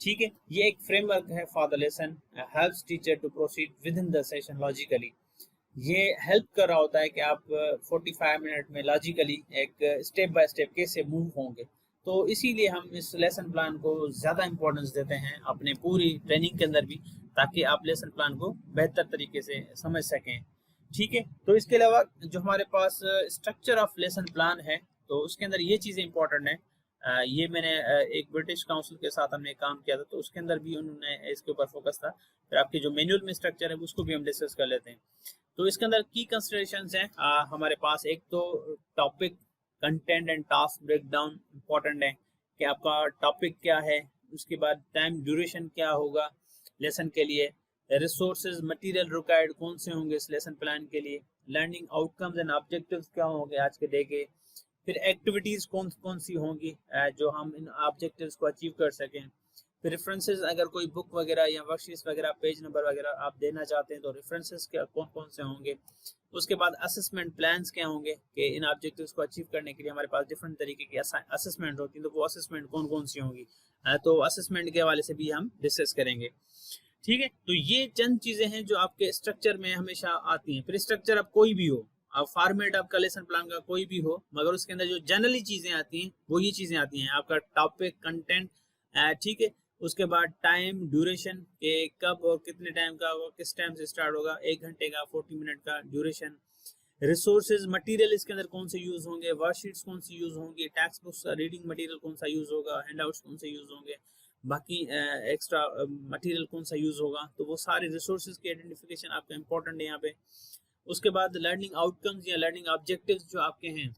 ठीक है, ये एक फ्रेमवर्क है for the lesson, helps teacher to proceed with in the session logically. ये हेल्प कर रहा होता है कि आप 45 मिनट में लॉजिकली एक स्टेप बाय स्टेप कैसे मूव होंगे। तो इसीलिए हम इस लेसन प्लान को ज़्यादा इंपॉर्टेंस देते हैं अपने पूरी ट्रेनिंग के अंदर भी, ताकि आप लेसन प्लान को बेहतर तरीके से समझ सकें। ठीक है, तो इसके अलावा जो हमारे पास स्ट्रक्चर ऑफ लेसन प्लान है, तो उसके अंदर ये चीज़ें इंपॉर्टेंट हैं। ये मैंने एक ब्रिटिश काउंसिल के साथ हमने काम किया था, तो उसके अंदर भी उन्होंने इसके ऊपर फोकस था। फिर आपके जो मैनुअल में स्ट्रक्चर है उसको भी हम डिस्कस कर लेते हैं। तो इसके अंदर की कंसिडरेशंस हैं हमारे पास, एक तो topic, content and task breakdown important है कि आपका टॉपिक क्या है, उसके बाद टाइम ड्यूरेशन क्या होगा लेसन के लिए, रिसोर्सेज मटेरियल रिक्वायर्ड कौन से होंगे इस लेसन प्लान के लिए, लर्निंग आउटकम्स एंड ऑब्जेक्टिव्स क्या होंगे आज के डे के, फिर एक्टिविटीज़ कौन कौन सी होंगी जो हम इन ऑब्जेक्टिव्स को अचीव कर सकें, फिर रेफरेंसेस, अगर कोई बुक वगैरह या वर्कशीट्स वगैरह पेज नंबर वगैरह आप देना चाहते हैं तो रेफरेंसेस क्या कौन कौन से होंगे, उसके बाद असेसमेंट प्लान्स क्या होंगे कि इन ऑब्जेक्टिव्स को अचीव करने के लिए हमारे पास डिफरेंट तरीके की असेसमेंट होती है, तो वो असेसमेंट कौन कौन सी होंगी, तो असेसमेंट के हवाले से भी हम डिस्कस करेंगे। ठीक है, तो ये चंद चीजें हैं जो आपके स्ट्रक्चर में हमेशा आती हैं। फिर स्ट्रक्चर अब कोई भी हो, अब फॉर्मेट आपका लेसन प्लान का कोई भी हो, मगर उसके अंदर जो जनरली चीजें आती हैं वो ये चीजें आती हैं, आपका टॉपिक, कंटेंट, ठीक है, उसके बाद टाइम ड्यूरेशन के कब और कितने टाइम का होगा, किस टाइम से स्टार्ट होगा, 1 घंटे का, 40 मिनट का ड्यूरेशन, रिसोर्सेज, मटेरियल इसके अंदर कौन से यूज होंगे, वर्कशीट्स कौन सी यूज होंगी, टेक्स्ट बुक्स का रीडिंग मटेरियल कौन सा यूज होगा, हैंडआउट्स कौन से यूज होंगे, बाकी एक्स्ट्रा मटेरियल कौन सा यूज होगा, तो वो सारे रिसोर्सेज की आइडेंटिफिकेशन आपका इंपॉर्टेंट है यहाँ पे। उसके बाद लर्निंग आउटकम्स या लर्निंग ऑब्जेक्टिव्स जो आपके हैं,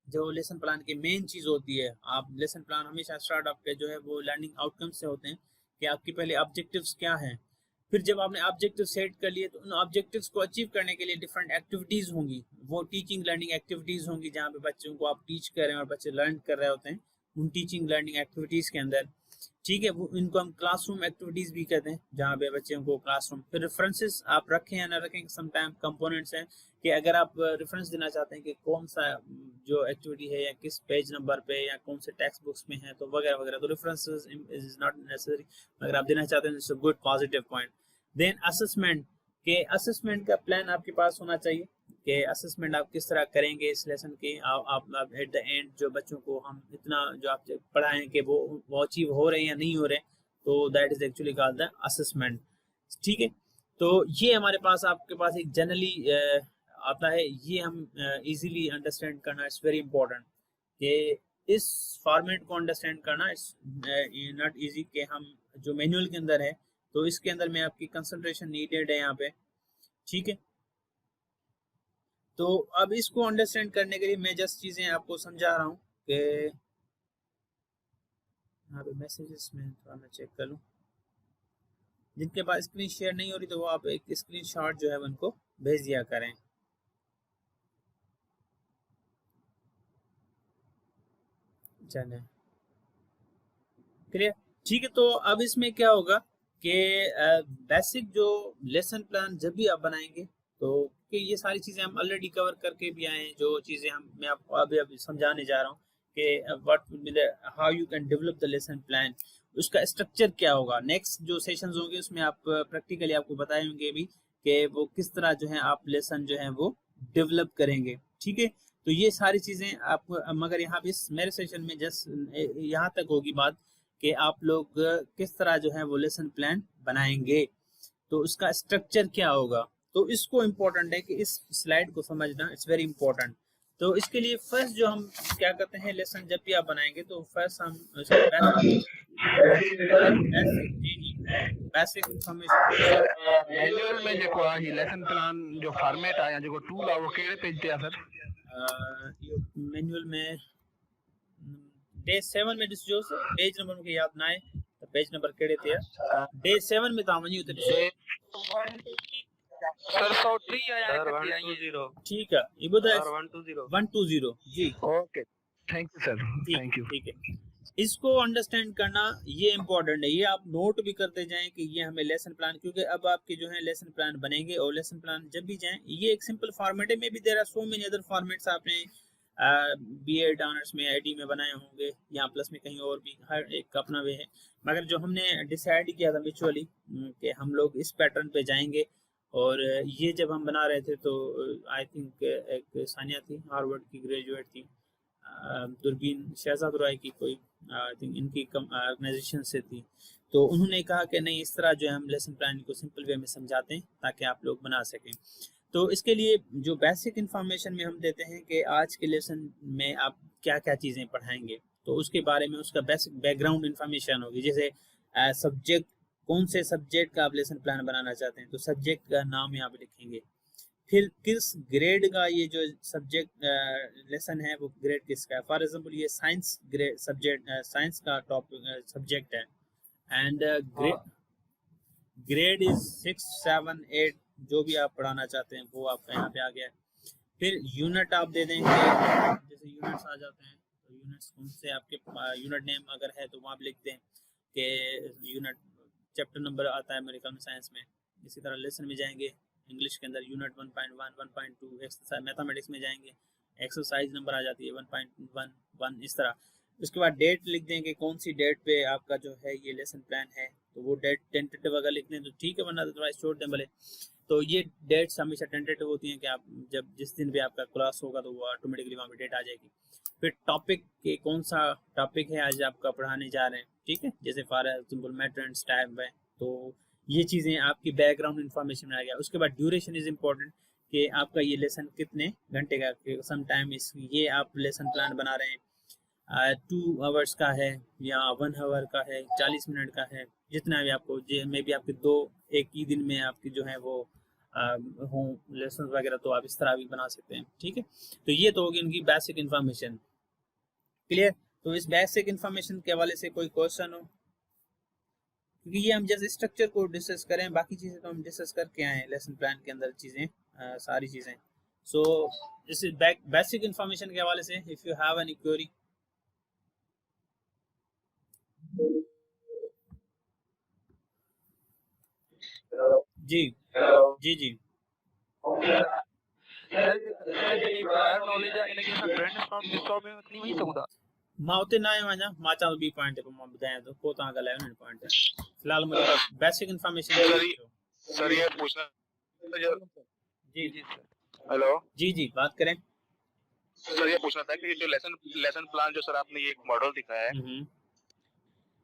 जो लेसन प्लान की मेन चीज होती है, आप लेसन प्लान हमेशा स्टार्ट आपके जो है वो लर्निंग आउटकम्स से होते हैं कि आपके पहले ऑब्जेक्टिव्स क्या हैं, फिर जब आपने ऑब्जेक्टिव सेट कर लिए तो उन ऑब्जेक्टिव्स को अचीव करने के लिए डिफरेंट एक्टिविटीज होंगी, वो टीचिंग लर्निंग एक्टिविटीज होंगी जहाँ पे बच्चों को आप टीच कर रहे हैं और बच्चे लर्न कर रहे होते हैं उन टीचिंग लर्निंग एक्टिविटीज के अंदर। ठीक है, वो इनको हम क्लासरूम एक्टिविटीज भी कहते हैं जहाँ पे बच्चों को क्लासरूम, फिर रेफरेंसेस आप रखें या ना रखें, समटाइम कंपोनेंट्स हैं कि अगर आप रेफरेंस देना चाहते हैं कि कौन सा जो एक्टिविटी है या किस पेज नंबर पे या कौन से टेक्स्ट बुक्स में है तो वगैरह वगैरह, तो रेफरेंसेस इज नॉट नेसेसरी, अगर आप देना चाहते हैं it's a good positive point. Then assessment के, असेसमेंट का प्लान आपके पास होना चाहिए कि असेसमेंट आप किस तरह करेंगे इस लेसन के, आप एट द एंड जो बच्चों को हम इतना जो आप पढ़ाएं कि वो अचीव हो रहे हैं या नहीं हो रहे, तो that is actually called the assessment. ठीक है, तो ये हमारे पास आपके पास एक जनरली आता है, ये हम इजीली अंडरस्टैंड करना इट्स वेरी इंपॉर्टेंट कि इस फॉर्मेट को अंडरस्टैंड करना इट्स नॉट इजी कि हम जो मैनुअल के अंदर है तो इसके अंदर में आपकी कंसंट्रेशन नीडेड है यहाँ पे। ठीक है, तो अब इसको अंडरस्टैंड करने के लिए मैं जस्ट चीजें आपको समझा रहा हूँ कि यहाँ पे मैसेजेस में थोड़ा मैं चेक कर लूँ, जिनके पास स्क्रीन शेयर नहीं हो रही तो वो आप एक स्क्रीन शॉट जो है उनको भेज दिया करें। चलें, क्लियर। ठीक है, तो अब इसमें क्या होगा कि बेसिक जो लेसन प्लान जब भी आप बनाएंगे तो कि ये सारी चीज़ें हम ऑलरेडी कवर करके भी आए हैं, जो चीज़ें मैं आपको अभी समझाने जा रहा हूँ कि what how you can develop the lesson plan, उसका स्ट्रक्चर क्या होगा। नेक्स्ट जो सेशंस होंगे उसमें आप प्रैक्टिकली आपको बताएंगे भी कि वो किस तरह जो है आप लेसन जो है वो डेवलप करेंगे। ठीक है, तो ये सारी चीज़ें आप, मगर यहाँ पे इस मेरे सेशन में जस्ट यहाँ तक होगी बात कि आप लोग किस तरह जो है वो लेसन प्लान बनाएंगे, तो उसका स्ट्रक्चर क्या होगा, तो इसको इम्पोर्टेंट है कि इस स्लाइड को समझना, इट्स वेरी इंपॉर्टेंट। तो इसके लिए फर्स्ट जो हम क्या करते हैं, लेसन जब भी आप बनाएंगे तो फर्स्ट हम बेसिक इंफॉर्मेशन मैनुअल में जेको आहे ही लेसन प्लान जो फॉर्मेट आहे या जेको टूल आहे वो कहिड़े पेज ते आहे सर? मैनुअल में डे 7 में ॾिसजो, पेज नंबर मूंखे यादि न आहे त पेज नंबर कहिड़े ते आहे, डे 7 में तव्हां वञी उते ॾिसो सर 103 आया है 120। ठीक है, ये ॿुधायो 120 जी। Okay, thank you sir, thank you. ठीक है, इसको अंडरस्टैंड करना ये इम्पोर्टेंट है, ये आप नोट भी करते जाएं कि ये हमें लेसन प्लान, क्योंकि अब आपके जो है लेसन प्लान बनेंगे और लेसन प्लान जब भी जाएं, ये एक सिंपल फॉर्मेट है, may be there are so many other formats आपने बीएड ऑनर्स में आईडी में बनाए होंगे या प्लस में कहीं और भी, हर एक का अपना वे है, मगर जो हमने डिसाइड किया था म्यूचुअली कि हम लोग इस पैटर्न पे जाएंगे, और ये जब हम बना रहे थे तो आई थिंक एक सानिया थी, हार्वर्ड की ग्रेजुएट थी, दूरबीन शहजाद रॉय की कोई आई थिंक इनकी ऑर्गेनाइजेशन से थी, तो उन्होंने कहा कि नहीं, इस तरह जो है हम लेसन प्लान को सिंपल वे में समझाते हैं ताकि आप लोग बना सकें। तो इसके लिए जो बेसिक इन्फॉर्मेशन में हम देते हैं कि आज के लेसन में आप क्या क्या चीज़ें पढ़ाएंगे, तो उसके बारे में उसका बेसिक बैकग्राउंड इन्फॉर्मेशन होगी, जैसे सब्जेक्ट, कौन से सब्जेक्ट का आप लेसन प्लान बनाना चाहते हैं तो सब्जेक्ट का नाम यहाँ पे लिखेंगे, फिर किस ग्रेड का ये जो सब्जेक्ट लेसन है वो ग्रेड किसका है। फॉर एग्जांपल ये साइंस ग्रेड सब्जेक्ट, साइंस का टॉपिक सब्जेक्ट है, एंड ग्रेड इज 6, 7, 8, जो भी आप पढ़ाना चाहते हैं वो आपका यहाँ पे आ गया है। फिर यूनिट आप दे देंगे, जैसे यूनिट्स आ जाते हैं तो यूनिट्स कौन से आपके यूनिट नेम अगर है तो वहाँ आप लिख दें कि यूनिट चैप्टर नंबर आता है मेरे ख्याल में साइंस में। इसी तरह लेसन में जाएंगे इंग्लिश के अंदर यूनिट 1.1 1.2, एक्सरसाइज मैथमेटिक्स में जाएंगे एक्सरसाइज नंबर आ जाती है 1.11 इस तरह। उसके बाद डेट लिख देंगे कौन सी डेट पे आपका जो है ये लेसन प्लान है, तो वो डेट टेंटेटिव अगर लिख दें तो ठीक है, वरना अदरवाइज छोड़ दें भले। तो ये डेट्स हमेशा टेंटेटिव होती हैं कि आप जब जिस दिन भी आपका क्लास होगा तो वो ऑटोमेटिकली वहाँ पे डेट आ जाएगी। फिर टॉपिक के कौन सा टॉपिक है आज आपका पढ़ाने जा रहे हैं, ठीक है, जैसे फॉर एग्जांपल मैट्रेंस टाइप है, तो ये चीज़ें आपकी बैकग्राउंड इन्फॉर्मेशन में आ गया। उसके बाद ड्यूरेशन इज़ इम्पोर्टेंट कि आपका ये लेसन कितने घंटे का, सम टाइम इस ये आप लेसन प्लान बना रहे हैं 2 आवर्स का है या 1 आवर का है, 40 मिनट का है, जितना भी आपको मे बी आपके 2 एक ही दिन में आपकी जो है वो हो लेसन वगैरह, तो आप इस तरह भी बना सकते हैं, ठीक है। तो ये तो होगी उनकी बेसिक इन्फॉर्मेशन, क्लियर। तो इस बेसिक इन्फॉर्मेशन के हवाले से कोई क्वेश्चन हो, क्योंकि ये हम जैसे स्ट्रक्चर को डिस्कस करें, बाकी चीज़ें तो हम डिस्कस करके आए हैं लेसन प्लान के अंदर चीज़ें, सारी चीज़ें। So this is basic information के हवाले से if you have any query. जी जी जी मां उते ना आयो आहियां, मां चां बी पॉइंट पे मां ॿुधायां थो, पोइ तव्हां ॻाल्हायो न पॉइंट। फिलहाल मुझे बेसिक इन्फॉर्मेशन सर ये पूछना जी जी हेलो जी जी बात करें। सर ये पूछना था कि जो लेसन प्लान जो सर आपने ये एक मॉडल दिखाया है,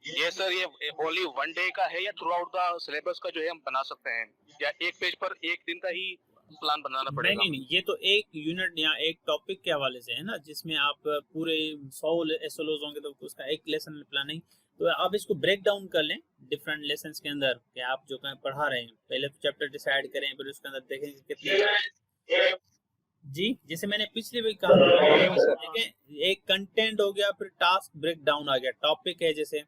ये सर ये ओनली 1 डे का है या थ्रू आउट द सिलेबस का जो है हम बना सकते हैं, या एक पेज पर एक दिन का ही प्लान बनाना पड़ेगा? नहीं, ये तो एक यूनिट या एक टॉपिक के हवाले से है ना, जिसमें आप पूरे 100 एसएलओज होंगे तो उसका एक लेसन प्लान नहीं। तो आप इसको ब्रेक डाउन कर लें डिफरेंट लेसन्स के अंदर कि आप जो पढ़ा रहे हैं, पहले तो चैप्टर डिसाइड करें, फिर उसके अंदर देखें कितने जी, जैसे मैंने पिछले भी कहा, देखें एक कंटेंट हो गया, फिर टास्क ब्रेक डाउन आ गया, टॉपिक है, जैसे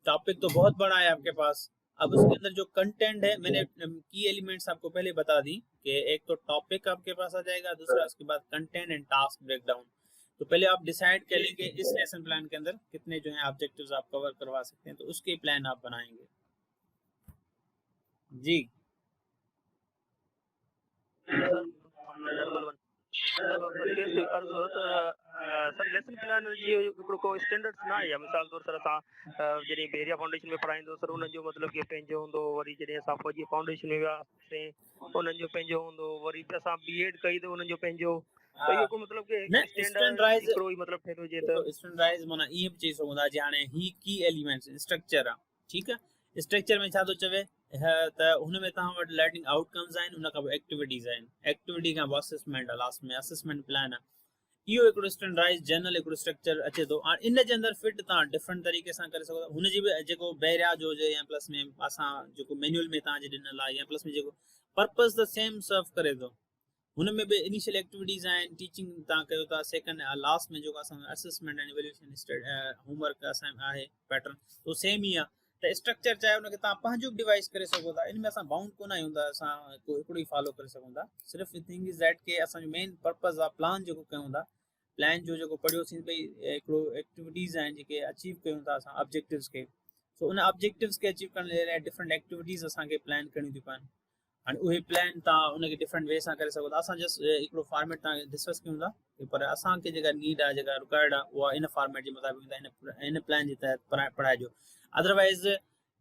टॉपिक तो बहुत बड़ा है आपके पास, अब उसके अंदर जो कंटेंट है, मैंने की एलिमेंट्स आपको पहले बता दी कि एक तो टॉपिक आपके पास आ जाएगा, दूसरा उसके बाद content and task break down. तो पहले आप डिसाइड कर लेंगे इस लेसन प्लान के अंदर कितने जो है ऑब्जेक्टिव्स आप कवर करवा सकते हैं, तो उसके प्लान आप बनाएंगे। जी सर लेसन प्लान जी को स्टैंडर्ड्स ना है, मिसाल तौर सर असां जॾहिं बेरिया फाउंडेशन में पढ़ाईंदो सर उन्हनि जो मतलब कि पंहिंजो हूंदो, वरी जॾहिं असां फौजी फाउंडेशन में वियासीं उन्हनि जो पंहिंजो हूंदो, वरी असां बीएड कई त उन्हनि जो पंहिंजो, तो इहो को मतलब कि स्टैंडर्डाइज हिकिड़ो ई मतलब ठहियो हुजे त स्टैंडर्डाइज माना इहे चई सघूं था जे हाणे ही की एलिमेंट्स स्ट्रक्चर आहे, ठीकु आहे। स्ट्रक्चर में छा थो चवे त हुन में तव्हां वटि लर्निंग आउटकम्स आहिनि, उन खां पोइ एक्टिविटीज़ आहिनि, एक्टिविटी खां पोइ असेसमेंट आहे, लास्ट में असेसमेंट प्लान आहे। इहो हिकिड़ो स्टैंडर्डाइज जनरल हिकिड़ो स्ट्रक्चर अचे थो, हाणे इन जे अंदरि फिट तव्हां डिफरेंट तरीक़े सां करे सघो था। हुनजी बि जेको बैरिया जो हुजे या प्लस में असां जेको मैनुअल में तव्हांजे ॾिनल आहे, या प्लस में जेको पर्पस द सेम सर्व करे थो, हुन में बि इनिशियल एक्टिविटीज़ आहिनि, टीचिंग तव्हां कयो था, सेकंड लास्ट में जेको असां असेसमेंट एंड इवैल्यूएशन होमवर्क असां आहे पैटर्न, तो सेम ई आहे। त स्ट्रक्चर चाहे उनखे तव्हां पंहिंजो बि डिवाइस करे सघो था, इन में असां बाउंड कोन आहियूं था, असां को हिकिड़ो ई फॉलो करे सघूं था। सिर्फ़ु थिंग इज़ दैट के असांजो मेन पर्पस आहे प्लान जेको कयूं था, प्लान जो जेको पढ़ियोसीं भई हिकिड़ो एक्टिविटीज़ आहिनि जेके अचीव कयूं था असां ऑब्जेक्टिव्स खे, सो उन ऑब्जेक्टिव्स खे अचीव करण लाइ डिफरेंट एक्टिविटीज़ असांखे प्लान करणियूं थी पवनि। हाणे उहे प्लान तव्हां उनखे डिफरेंट वे सां करे सघो था। असां जस्ट हिकिड़ो फॉर्मेट तव्हांखे डिस्कस कयूं था, पर असांखे जेका नीड आहे, जेका रिक्वायर्ड आहे, उहा इन फॉर्मेट जे मुताबिक़ इन प्लान जे तहत पढ़ाइजो। अदरवाइज़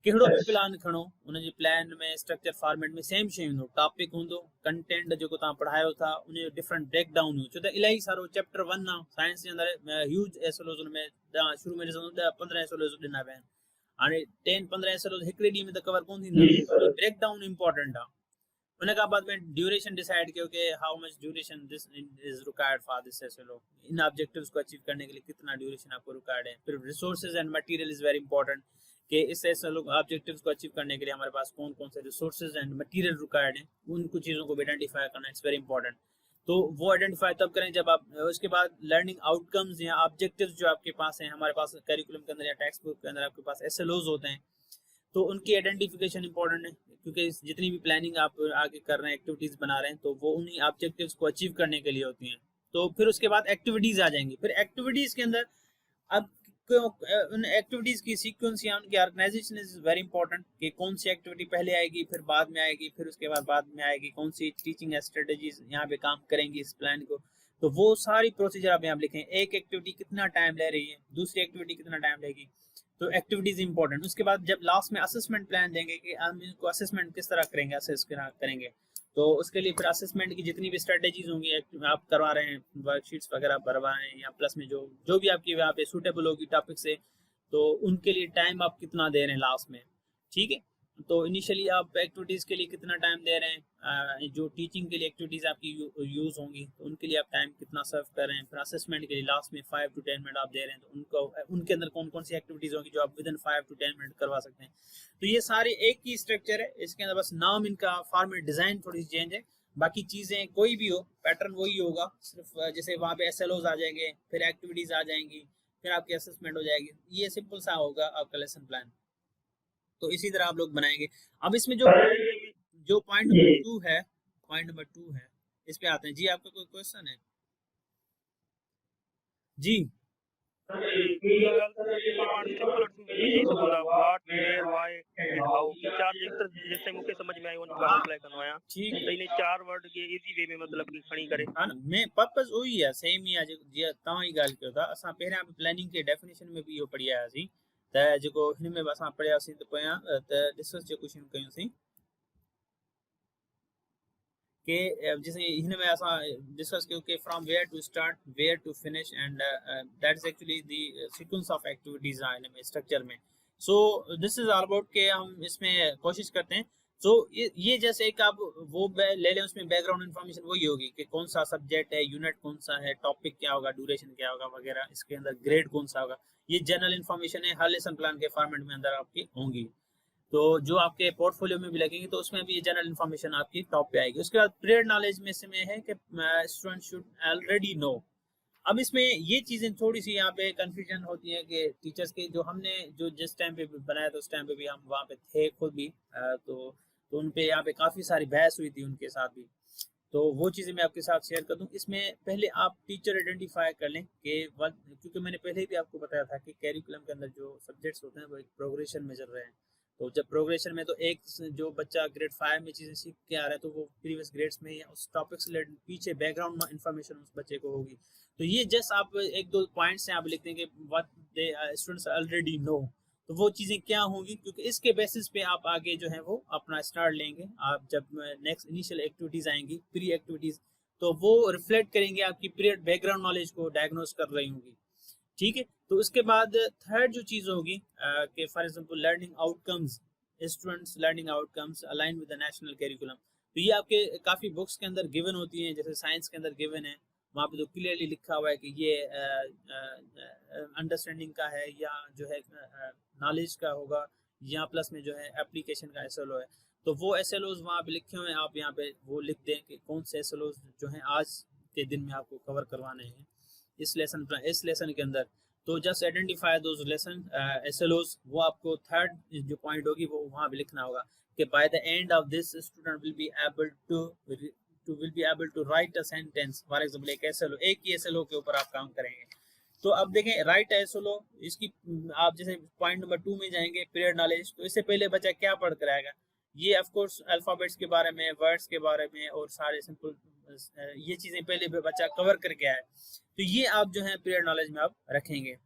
कहिड़ो बि प्लान खणो, उनजे प्लान में स्ट्रक्चर फॉर्मेट में सेम शइ हूंदो, टॉपिक हूंदो, कंटेंट जेको तव्हां पढ़ायो था उनजो डिफरेंट ब्रेक डाउन हूंदो, छो त इलाही सारो चैप्टर 1 आहे साइंस जे अंदरि, ह्यूज एसएलओज हुन में शुरू में ॾिसंदो 10-15 एसएलओज ॾिना पिया आहिनि। हाणे 10-15 एसएलओज हिकिड़े ॾींहं में त कवर कोन थींदा, ब्रेक डाउन इंपॉर्टेंट आहे। उन खां बाद में ड्यूरेशन डिसाइड कयो कि how much duration this is required for this SLO, in objectives को अचीव करने के लिए कितना ड्यूरेशन आपको रिक्वायर्ड है। फिर resources and material is very important कि इस एसएलओ ऑब्जेक्टिव्स को अचीव करने के लिए हमारे पास कौन कौन से रिसोर्सेज एंड मटेरियल रिक्वायर्ड है, उन कुछ चीज़ों को भी आइडेंटिफाई करना इट्स वेरी इंपॉर्टेंट। तो वो आइडेंटिफाई तब करें जब आप उसके बाद लर्निंग आउटकम्स या ऑब्जेक्टिव्स जो आपके पास हैं, हमारे पास करिकुलम के अंदर या टेक्स्ट बुक के अंदर आपके पास एसएलओज होते हैं, तो उनकी आइडेंटिफिकेशन इंपॉर्टेंट है, क्योंकि जितनी भी प्लानिंग आप आगे कर रहे हैं, एक्टिविटीज बना रहे हैं, तो वो उन्हीं ऑब्जेक्टिव्स को अचीव करने के लिए होती हैं। तो फिर उसके बाद एक्टिविटीज आ जाएंगी। फिर एक्टिविटीज के अंदर अब उन एक्टिविटीज की सीक्वेंस या उनकी ऑर्गेनाइजेशन इज वेरी इंपॉर्टेंट, कि कौन सी एक्टिविटी पहले आएगी, फिर बाद में आएगी, फिर उसके बाद में आएगी, कौन सी टीचिंग स्ट्रेटजीज यहाँ पे काम करेंगी इस प्लान को। तो वो सारी प्रोसीजर आप यहाँ पे लिखें, एक एक्टिविटी कितना टाइम ले रही है, दूसरी एक्टिविटी कितना टाइम लेगी। तो एक्टिविटीज इंपॉर्टेंट। उसके बाद जब लास्ट में असेसमेंट प्लान देंगे कि हम इनको असेसमेंट किस तरह करेंगे, असेस करेंगे, तो उसके लिए फिर असेसमेंट की जितनी भी स्ट्रेटेजीज होंगी आप करवा रहे हैं, वर्कशीट्स वगैरह भरवा रहे हैं, या प्लस में जो भी आपकी वहाँ पे सूटेबल होगी टॉपिक से, तो उनके लिए टाइम आप कितना दे रहे हैं लास्ट में। ठीक है, तो इनिशियली आप एक्टिविटीज़ के लिए कितना टाइम दे रहे हैं, जो टीचिंग के लिए एक्टिविटीज़ आपकी यूज़ होंगी तो उनके लिए आप टाइम कितना सर्व कर रहे हैं। फिर असेसमेंट के लिए लास्ट में 5 to 10 मिनट आप दे रहे हैं, तो उनके अंदर कौन कौन सी एक्टिविटीज़ होंगी जो आप विद इन 5 to 10 मिनट करवा सकते हैं। तो ये सारे एक ही स्ट्रक्चर है, इसके अंदर बस नाम इनका, फॉर्मेट, डिज़ाइन थोड़ी सी चेंज है, बाकी चीज़ें कोई भी हो, पैटर्न वही होगा। सिर्फ जैसे वहाँ पे SLOs आ जाएंगे, फिर एक्टिविटीज़ आ जाएंगी, फिर आपकी असेसमेंट हो जाएगी। ये सिंपल सा होगा आपका लेसन प्लान। तो इसी तरह आप लोग बनाएंगे। अब इसमें जो पॉइंट नंबर 2 है, इस पे आते हैं। जी, आपका कोई क्वेश्चन है? जी, मैं पर्पस वही है, सेम ही आज जी ता ही गाल कयो था। असां पहिरियां प्लानिंग के डेफिनेशन में भी इहो पढ़ी आयासीं, त जेको हिन में असां पढ़ियासीं, त पोयां त डिस्कस जेको शयूं कयूंसीं के जैसे हिन में असां डिस्कस कयो कि from where to start, where to finish, and that is actually the sequence of activities are in structure में। So this is all about के हम इसमें कोशिश करते हैं। सो ये जैसे एक आप वो ले लें, उसमें बैकग्राउंड इन्फॉर्मेशन वही होगी कि कौन सा सब्जेक्ट है, यूनिट कौन सा है, टॉपिक क्या होगा, ड्यूरेशन क्या होगा वगैरह, इसके अंदर ग्रेड कौन सा होगा। ये जनरल इन्फॉर्मेशन है, हर लेसन प्लान के फॉर्मेट में अंदर आपकी होंगी। तो जो आपके पोर्टफोलियो में भी लगेंगे तो उसमें भी ये जनरल इन्फॉर्मेशन आपकी टॉप पे आएगी। उसके बाद पीरियड नॉलेज में इसमें है कि स्टूडेंट शुड ऑलरेडी नो। अब इसमें ये चीज़ें थोड़ी सी यहाँ पे कंफ्यूजन होती है कि टीचर्स के जो हमने जो जिस टाइम पे बनाया था उस टाइम पे भी हम वहाँ पे थे खुद भी, तो उन पे यहाँ पे काफ़ी सारी बहस हुई थी उनके साथ भी। तो वो चीज़ें मैं आपके साथ शेयर कर दूँ। इसमें पहले आप टीचर आइडेंटिफाई कर लें कि क्योंकि मैंने पहले भी आपको बताया था कि कैरिकुलम के अंदर जो सब्जेक्ट्स होते हैं वो एक प्रोग्रेशन में चल रहे हैं। तो जब प्रोग्रेशन में, तो एक जो बच्चा ग्रेड 5 में चीज़ें सीख के आ रहा है तो वो प्रीवियस ग्रेड्स में या उस टॉपिक से रिलेटेड पीछे बैकग्राउंड इन्फॉर्मेशन उस बच्चे को होगी। तो ये जस्ट आप 1-2 पॉइंट्स हैं, आप लिखते हैं कि what they students already know. तो वो चीज़ें क्या होंगी, क्योंकि इसके बेसिस पे आप आगे जो है वो अपना स्टार्ट लेंगे। आप जब नेक्स्ट इनिशियल एक्टिविटीज़ आएंगी, प्री एक्टिविटीज़, तो वो रिफ्लेक्ट करेंगे आपकी पीरियड बैकग्राउंड नॉलेज को डायग्नोस कर रही होंगी। ठीक है, तो उसके बाद थर्ड जो चीज़ होगी कि for example learning outcomes, students learning outcomes align with the national curriculum. तो ये आपके काफ़ी बुक्स के अंदर गिवन होती हैं, जैसे साइंस के अंदर गिवन है, वहाँ पे तो क्लियरली लिखा हुआ है कि ये अंडरस्टैंडिंग का है या जो है नॉलेज का होगा, या प्लस में जो है एप्लीकेशन का SLO है। तो वो SLOs वहाँ पे लिखे हुए हैं, आप यहाँ पे वो लिख दें कि कौन से SLOs जो हैं आज के दिन में आपको कवर करवाने हैं इस लेसन के अंदर। तो just identify those lesson SLOs। वो आपको थर्ड जो पॉइंट होगी वो वहाँ पे लिखना होगा कि by the end of this student will be able to write a sentence. For example एक ही SLO के ऊपर आप काम करेंगे। तो अब देखें राइट SLO, इसकी आप जैसे पॉइंट नंबर 2 में जाएंगे, पीरियड नॉलेज। तो इससे पहले बच्चा क्या पढ़ कर आएगा, ये ऑफ कोर्स अल्फाबेट्स के बारे में, वर्ड्स के बारे में और सारे सिंपल ये चीज़ें पहले बच्चा कवर करके आए। तो ये आप जो है पीरियड नॉलेज में आप रखेंगे।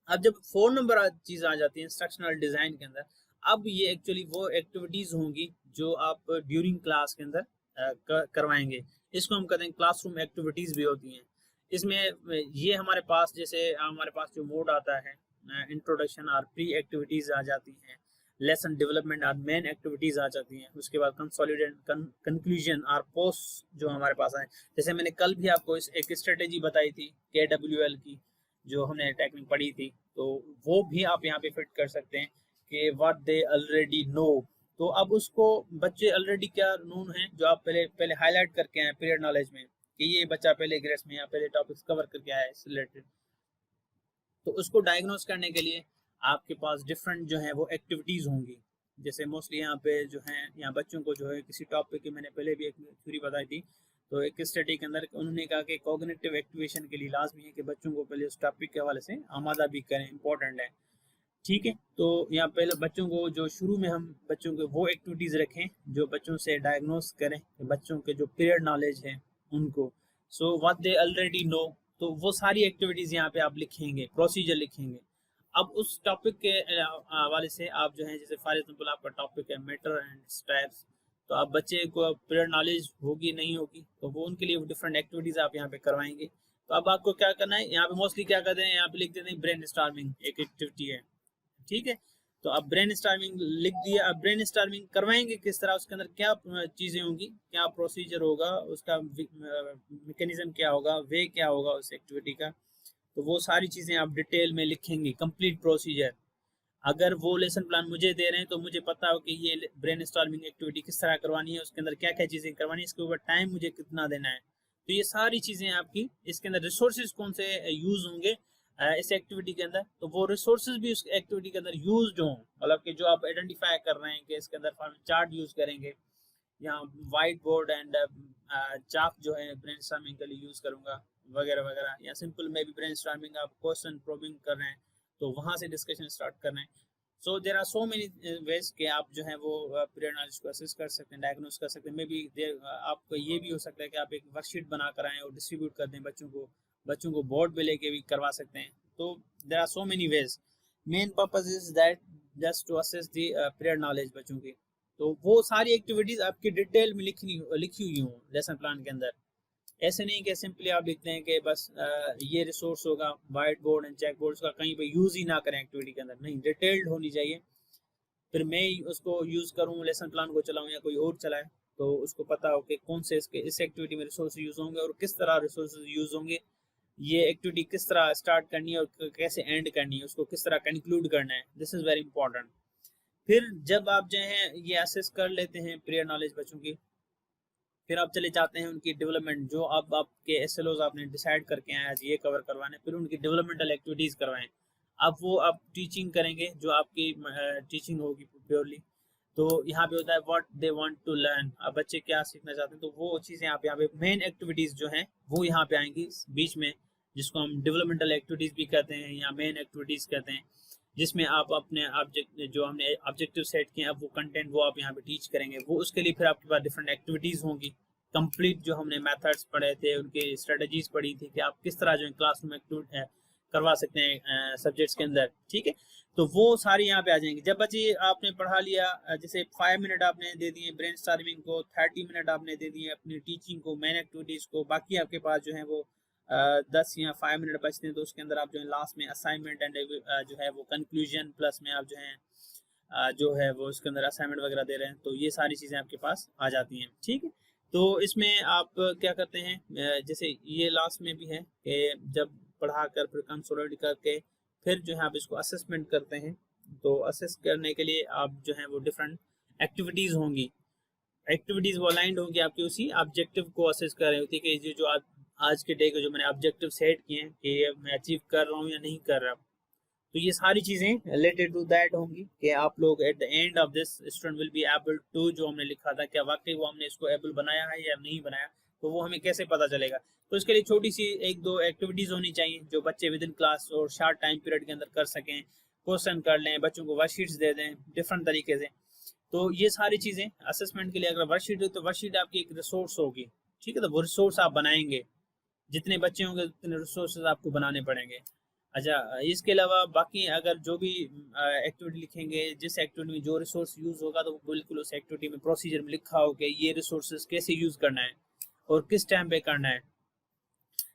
अब जब 4 नंबर चीज़ आ जाती है इंस्ट्रक्शनल डिज़ाइन के अंदर, अब ये एक्चुअली वो एक्टिविटीज़ होंगी जो आप ड्यूरिंग क्लास के अंदर करवाएंगे। इसको हम कहते हैं क्लासरूम एक्टिविटीज़ भी होती हैं। इसमें ये हमारे पास जो मोड आता है, इंट्रोडक्शन और प्री एक्टिविटीज़ आ जाती हैं, लेसन डेवलपमेंट और मेन एक्टिविटीज़ आ जाती हैं। उसके बाद कंसोलिडेट, कंक्लूजन और पोस्ट जो हमारे पास आए। जैसे मैंने कल भी आपको एक स्ट्रेटेजी बताई थी KWL की, जो हमने टेक्निक पढ़ी थी, तो वो भी आप यहाँ पे फिट कर सकते हैं कि व्हाट दे ऑलरेडी नो। तो अब उसको बच्चे ऑलरेडी क्या नोन है जो आप पहले हाईलाइट करके आए पीरियड नॉलेज में कि ये बच्चा पहले ग्रेड्स में या पहले टॉपिक्स कवर करके आया है रिलेटेड। तो उसको डायग्नोस करने के लिए आपके पास डिफरेंट जो है वो एक्टिविटीज़ होंगी। जैसे मोस्टली यहाँ पे जो है यहाँ बच्चों को जो है किसी टॉपिक की मैंने पहले भी एक थ्योरी बताई थी, तो एक स्टडी के अंदर उन्होंने कहा कि कॉग्निटिव एक्टिवेशन के लिए लाजमी है कि बच्चों को पहले उस टॉपिक के हवाले से आमादा भी करें, इंपॉर्टेंट है। ठीक है, तो यहाँ पहले बच्चों को जो शुरू में हम बच्चों के वो एक्टिविटीज़ रखें जो बच्चों से डायग्नोस करें, बच्चों के जो पीरियड नॉलेज है उनको, so what they already know, तो वो सारी एक्टिविटीज़ यहाँ पे आप लिखेंगे, प्रोसीजर लिखेंगे। अब उस टॉपिक के हवाले से आप जो है, जैसे फॉर एग्जांपल आपका टॉपिक है मैटर एंड स्टेप्स, तो आप बच्चे को पीरियड नॉलेज होगी नहीं होगी, तो वो उनके लिए डिफरेंट एक्टिविटीज़ आप यहाँ पे करवाएंगे। तो अब आपको क्या करना है, यहाँ पे मोस्टली क्या करते हैं, यहाँ पे लिख देते हैं ब्रेन स्टॉर्मिंग एक एक्टिविटी है। ठीक है, तो अब ब्रेन स्टॉर्मिंग लिख दिया। अब ब्रेन स्टॉर्मिंग करवाएंगे किस तरह, उसके अंदर क्या चीज़ें होंगी, क्या प्रोसीजर होगा, उसका मैकेनिज्म क्या होगा, वे क्या होगा उस एक्टिविटी का, तो वो सारी चीज़ें आप डिटेल में लिखेंगे, कंप्लीट प्रोसीजर। अगर वो लेसन प्लान मुझे दे रहे हैं तो मुझे पता हो कि ये ब्रेन स्टॉर्मिंग एक्टिविटी किस तरह करवानी है, उसके अंदर क्या क्या चीज़ें करवानी है, इसके ऊपर टाइम मुझे कितना देना है, तो ये सारी चीज़ें आपकी, इसके अंदर रिसोर्सेज कौन से यूज़ होंगे इस एक्टिविटी के अंदर, तो वो रिसोर्सेज भी उस एक्टिविटी के अंदर यूज हों, मतलब कि जो आप आइडेंटिफाई कर रहे हैं कि इसके अंदर चार्ट यूज़ करेंगे, यहाँ वाइट बोर्ड एंड चाक जो है ब्रेन स्टॉर्मिंग के लिए यूज़ करूँगा वगैरह वगैरह, या सिंपल में भी ब्रेन स्टॉर्मिंग आप क्वेश्चन प्रोबिंग कर रहे हैं तो वहाँ से डिस्कशन स्टार्ट कर रहे हैं। So there are so many ways कि आप जो है वो पीरियड नॉलेज को असेस कर सकते हैं, डायग्नोस कर सकते हैं। मे बी आपको ये भी हो सकता है कि आप एक वर्कशीट बना कर आएँ और डिस्ट्रीब्यूट कर दें बच्चों को बोर्ड पे लेके भी करवा सकते हैं। तो there are so many ways, main purpose is that just to assess the period knowledge बच्चों की। तो वो सारी एक्टिविटीज आपकी डिटेल में लिखी हुई हों लेसन प्लान के अंदर। ऐसे नहीं कि सिंपली आप लिखते हैं कि बस ये रिसोर्स होगा, white board and check board का कहीं पे यूज़ ही ना करें एक्टिविटी के अंदर, नहीं, डिटेल्ड होनी चाहिए। फिर मैं उसको यूज़ करूँ, लेसन प्लान को चलाऊँ या कोई और चलाए, तो उसको पता हो कि कौन से इस एक्टिविटी में रिसोर्स यूज़ होंगे और किस तरह रिसोर्स यूज़ होंगे, ये एक्टिविटी किस तरह स्टार्ट करनी है और कैसे एंड करनी है, उसको किस तरह कंक्लूड करना है, दिस इज़ वेरी इंपॉर्टेंट। फिर जब आप जो है ये असेस कर लेते हैं पीरियड नॉलेज बच्चों की, फिर आप चले जाते हैं उनकी डेवलपमेंट, जो अब आपके एसएलओज आपने डिसाइड करके आए आज ये कवर करवाने, फिर उनकी डेवलपमेंटल एक्टिविटीज़ करवाएं। अब वो आप टीचिंग करेंगे, जो आपकी टीचिंग होगी प्योरली, तो यहाँ पे होता है what they want to learn, अब बच्चे क्या सीखना चाहते हैं, तो वो चीज़ें आप यहाँ पे मेन एक्टिविटीज़ जो हैं वो यहाँ पे आएंगी बीच में, जिसको हम डेवलपमेंटल एक्टिविटीज़ भी कहते हैं या मेन एक्टिविटीज़ कहते हैं, जिसमें आप अपने जो हमने ऑब्जेक्टिव सेट किए अब वो कंटेंट वो आप यहाँ पे टीच करेंगे। वो उसके लिए फिर आपके पास डिफरेंट एक्टिविटीज़ होंगी, कंप्लीट जो हमने मेथड्स पढ़े थे, उनके स्ट्रेटजीज पढ़ी थी कि आप किस तरह जो क्लासरूम एक्टिविटी करवा सकते हैं सब्जेक्ट्स के अंदर। ठीक है, तो वो सारी यहाँ पे आ जाएंगी। जब बच्चे आपने पढ़ा लिया, जैसे 5 मिनट आपने दे दिए ब्रेन स्टॉर्मिंग को, 30 मिनट आपने दे दिए अपनी टीचिंग को, मेन एक्टिविटीज़ को, बाकी आपके पास जो है वो 10 या 5 मिनट बचते हैं, तो उसके अंदर आप जो है लास्ट में असाइनमेंट एंड जो है वो कंक्लूजन प्लस में आप जो है वो उसके अंदर असाइनमेंट वगैरह दे रहे हैं, तो ये सारी चीज़ें आपके पास आ जाती हैं। ठीक है, तो इसमें आप क्या करते हैं, जैसे ये लास्ट में भी है कि जब पढ़ा कर फिर कंसोलिडेट करके फिर जो है आप इसको असेसमेंट करते हैं, तो असेस करने के लिए आप जो है वो डिफरेंट एक्टिविटीज़ होंगी, एक्टिविटीज़ वो अलाइंड होंगी आपके उसी ऑब्जेक्टिव को असेस कर रही होती है कि जो आज के डे के जो मैंने ऑब्जेक्टिव सेट किए हैं कि ये मैं अचीव कर रहा हूँ या नहीं कर रहा, तो ये सारी चीज़ें रिलेटेड टू दैट होंगी कि आप लोग at the end of this student will be able to, जो हमने लिखा था क्या वाकई वो हमने इसको एबल बनाया है या नहीं बनाया, तो वो हमें कैसे पता चलेगा। तो इसके लिए छोटी सी 1-2 एक्टिविटीज़ होनी चाहिए जो बच्चे विद इन क्लास और शॉर्ट टाइम पीरियड के अंदर कर सकें, क्वेश्चन कर लें, बच्चों को वर्कशीट्स दे दें डिफरेंट तरीके से। तो ये सारी चीज़ें असेसमेंट के लिए, अगर वर्कशीट हो तो वर्कशीट आपकी एक रिसोर्स होगी। ठीक है, तो वो रिसोर्स आप बनाएंगे, जितने बच्चे होंगे उतने रिसोर्सेज आपको बनाने पड़ेंगे। अच्छा, इसके अलावा बाकी अगर जो भी एक्टिविटी लिखेंगे, जिस एक्टिविटी में जो रिसोर्स यूज़ होगा, तो बिल्कुल उस एक्टिविटी में प्रोसीजर में लिखा हो कि ये रिसोर्सेज कैसे यूज़ करना है और किस टाइम पे करना है।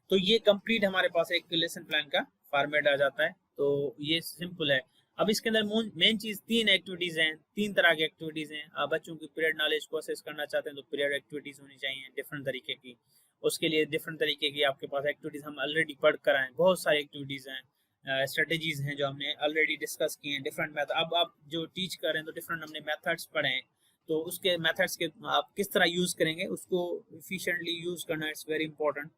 तो ये कंप्लीट हमारे पास एक लेसन प्लान का फॉर्मेट आ जाता है, तो ये सिंपल है। अब इसके अंदर मेन चीज़ 3 एक्टिविटीज़ हैं, 3 तरह की एक्टिविटीज़ हैं। आप बच्चों की पीरियड नॉलेज को असेस करना चाहते हैं तो पीरियड एक्टिविटीज़ होनी चाहिए डिफरेंट तरीके की, उसके लिए डिफरेंट तरीके की आपके पास एक्टिविटीज़ हम ऑलरेडी पढ़ कर आए, बहुत सारी एक्टिविटीज़ हैं, स्ट्रेटजीज़ हैं जो हमने ऑलरेडी डिस्कस किए हैं, डिफरेंट मेथड। अब आप जो टीच कर रहे हैं तो डिफरेंट हमने मेथड्स पढ़े हैं, तो उसके मेथड्स के आप किस तरह यूज़ करेंगे, उसको एफिशिएंटली यूज़ करना इट्स वेरी इंपॉर्टेंट।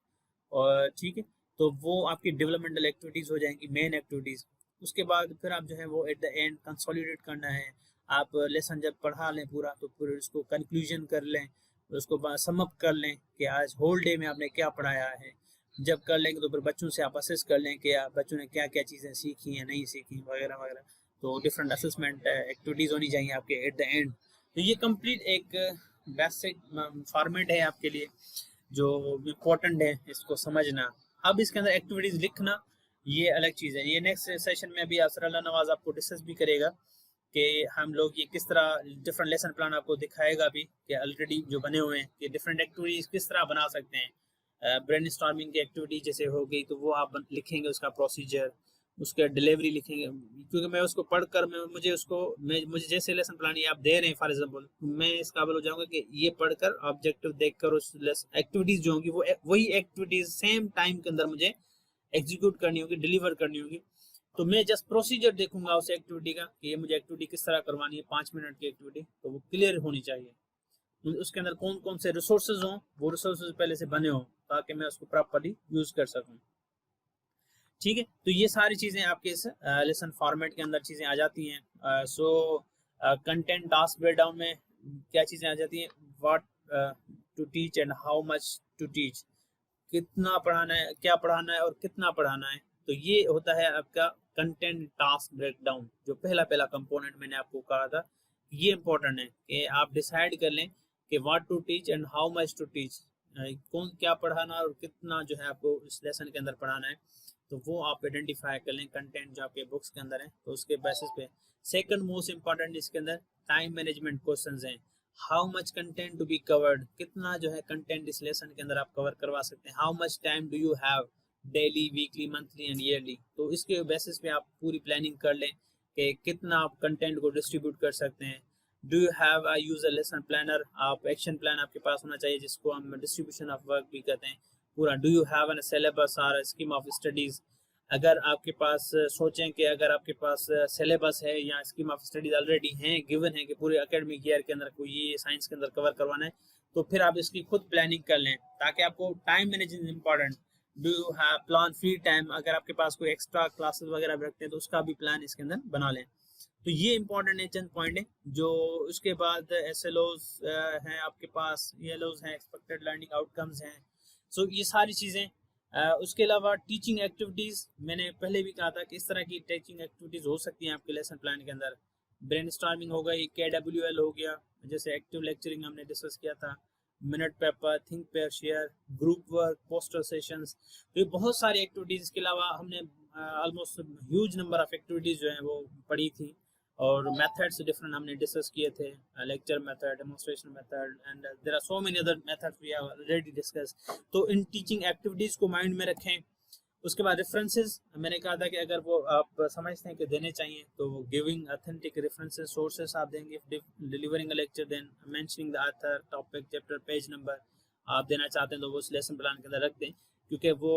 और ठीक है, तो वो आपकी डेवलपमेंटल एक्टिविटीज़ हो जाएंगी, मेन एक्टिविटीज़। उसके बाद फिर आप जो है वो एट द एंड कंसोलिडेट करना है। आप लेसन जब पढ़ा लें पूरा तो फिर उसको कंक्लूजन कर लें, उसको सम अप कर लें कि आज होल डे में आपने क्या पढ़ाया है। जब कर लेंगे तो फिर बच्चों से आप असेस कर लें कि बच्चों ने क्या क्या चीज़ें सीखी हैं, नहीं सीखी वगैरह वगैरह। तो डिफरेंट असेसमेंट एक्टिविटीज़ होनी चाहिए आपके एट द एंड। तो ये कंप्लीट एक बेसिक फॉर्मेट है आपके लिए जो इम्पोर्टेंट है इसको समझना। अब इसके अंदर एक्टिविटीज़ लिखना ये अलग चीज़ है। ये नेक्स्ट सेशन में अभी असर अल्लाह नवाज आपको डिस्कस भी करेगा कि हम लोग ये किस तरह डिफरेंट लेसन प्लान आपको दिखाएगा भी कि ऑलरेडी जो बने हुए हैं कि डिफरेंट एक्टिविटीज़ किस तरह बना सकते हैं। ब्रेन स्टॉर्मिंग की एक्टिविटी जैसे हो गई तो वो आप लिखेंगे, उसका प्रोसीजर, उसका डिलीवरी लिखेंगे, क्योंकि मैं उसको पढ़कर मुझे जैसे लेसन प्लान ये आप दे रहे हैं फॉर एग्जांपल, मैं इस काबिल हो जाऊंगा कि ये पढ़कर ऑब्जेक्टिव देखकर उस एक्टिविटीज़ जो होंगी वो वही एक्टिविटीज़ सेम टाइम के अंदर मुझे एग्जीक्यूट करनी होगी, डिलीवर करनी होगी। तो मैं जस्ट प्रोसीजर देखूंगा उस एक्टिविटी का कि ये मुझे एक्टिविटी किस तरह करवानी है, 5 मिनट की एक्टिविटी, तो वो क्लियर होनी चाहिए। उसके अंदर कौन कौन से रिसोर्सेज हों, वो रिसोर्सेज पहले से बने हों ताकि मैं उसको प्रॉपर्ली यूज कर सकूं। ठीक है, तो ये सारी चीजें आपके इस लेसन फॉर्मेट के अंदर चीजें आ जाती हैं। सो कंटेंट टास्क ब्रेकडाउन में क्या चीजें आ जाती हैं, what to teach and how much to teach, कितना पढ़ाना है, क्या पढ़ाना है और कितना पढ़ाना है। तो ये होता है आपका कंटेंट टास्क ब्रेकडाउन, जो पहला कंपोनेंट मैंने आपको कहा था। ये इंपॉर्टेंट है कि आप डिसाइड कर लें कि what to teach and how much to teach, कौन क्या पढ़ाना और कितना जो है आपको इस लेसन के अंदर पढ़ाना है। तो वो आप आइडेंटिफाई कर लें कंटेंट जो आपके बुक्स के अंदर है, तो उसके बेसिस पे। सेकंड मोस्ट इंपॉर्टेंट इसके अंदर टाइम मैनेजमेंट क्वेश्चंस हैं। How much content to be covered, कितना जो है कंटेंट इस लेसन के अंदर आप कवर करवा सकते हैं। How much time do you have, daily, weekly, monthly and yearly. तो इसके बेसिस पे आप पूरी प्लानिंग कर लें कि कितना आप कंटेंट को डिस्ट्रीब्यूट कर सकते हैं। Do you have a user lesson planner, आप एक्शन प्लान आपके पास होना चाहिए जिसको हम डिस्ट्रीब्यूशन ऑफ वर्क भी कहते हैं पूरा। Do you have an syllabus और स्कीम ऑफ स्टडीज, अगर आपके पास सोचें कि अगर आपके पास सिलेबस है या स्कीम ऑफ स्टडीज ऑलरेडी हैं, गिवन है कि पूरे एकेडमिक ईयर के अंदर कोई ये साइंस के अंदर कवर करवाना है, तो फिर आप इसकी खुद प्लानिंग कर लें ताकि आपको time management important. Do you have plan free time, अगर आपके पास कोई एक्स्ट्रा क्लासेस वगैरह भी रखते हैं तो उसका भी प्लान इसके अंदर बना लें। तो ये इंपॉर्टेंट है, चंद पॉइंट है। जो उसके बाद SLOs हैं आपके पास, ELOs हैं, एक्सपेक्टेड लर्निंग आउटकम्स हैं। सो ये सारी चीज़ें। उसके अलावा टीचिंग एक्टिविटीज़, मैंने पहले भी कहा था कि इस तरह की टीचिंग एक्टिविटीज़ हो सकती हैं आपके लेसन प्लान के अंदर। ब्रेनस्टॉर्मिंग हो गई, KWL हो गया, जैसे एक्टिव लेक्चरिंग हमने डिस्कस किया था, minute paper, think pair share, group work, poster sessions. तो ये बहुत सारी एक्टिविटीज़। इसके अलावा हमने almost huge number of activities जो हैं वो पढ़ी थी, और मेथड्स डिफरेंट हमने डिस्कस किए थे, lecture method, demonstration method, and there are so many other methods we have already discuss. तो इन टीचिंग एक्टिविटीज़ को माइंड में रखें। उसके बाद रेफरेंसेस, मैंने कहा था कि अगर वो आप समझते हैं कि देने चाहिए तो वो गिविंग ऑथेंटिक रेफरेंसेस, सोर्सेस आप देंगे। Delivering a lecture, then mentioning the author, topic, chapter, page number आप देना चाहते हैं तो वो उस लेसन प्लान के अंदर रख दें, क्योंकि वो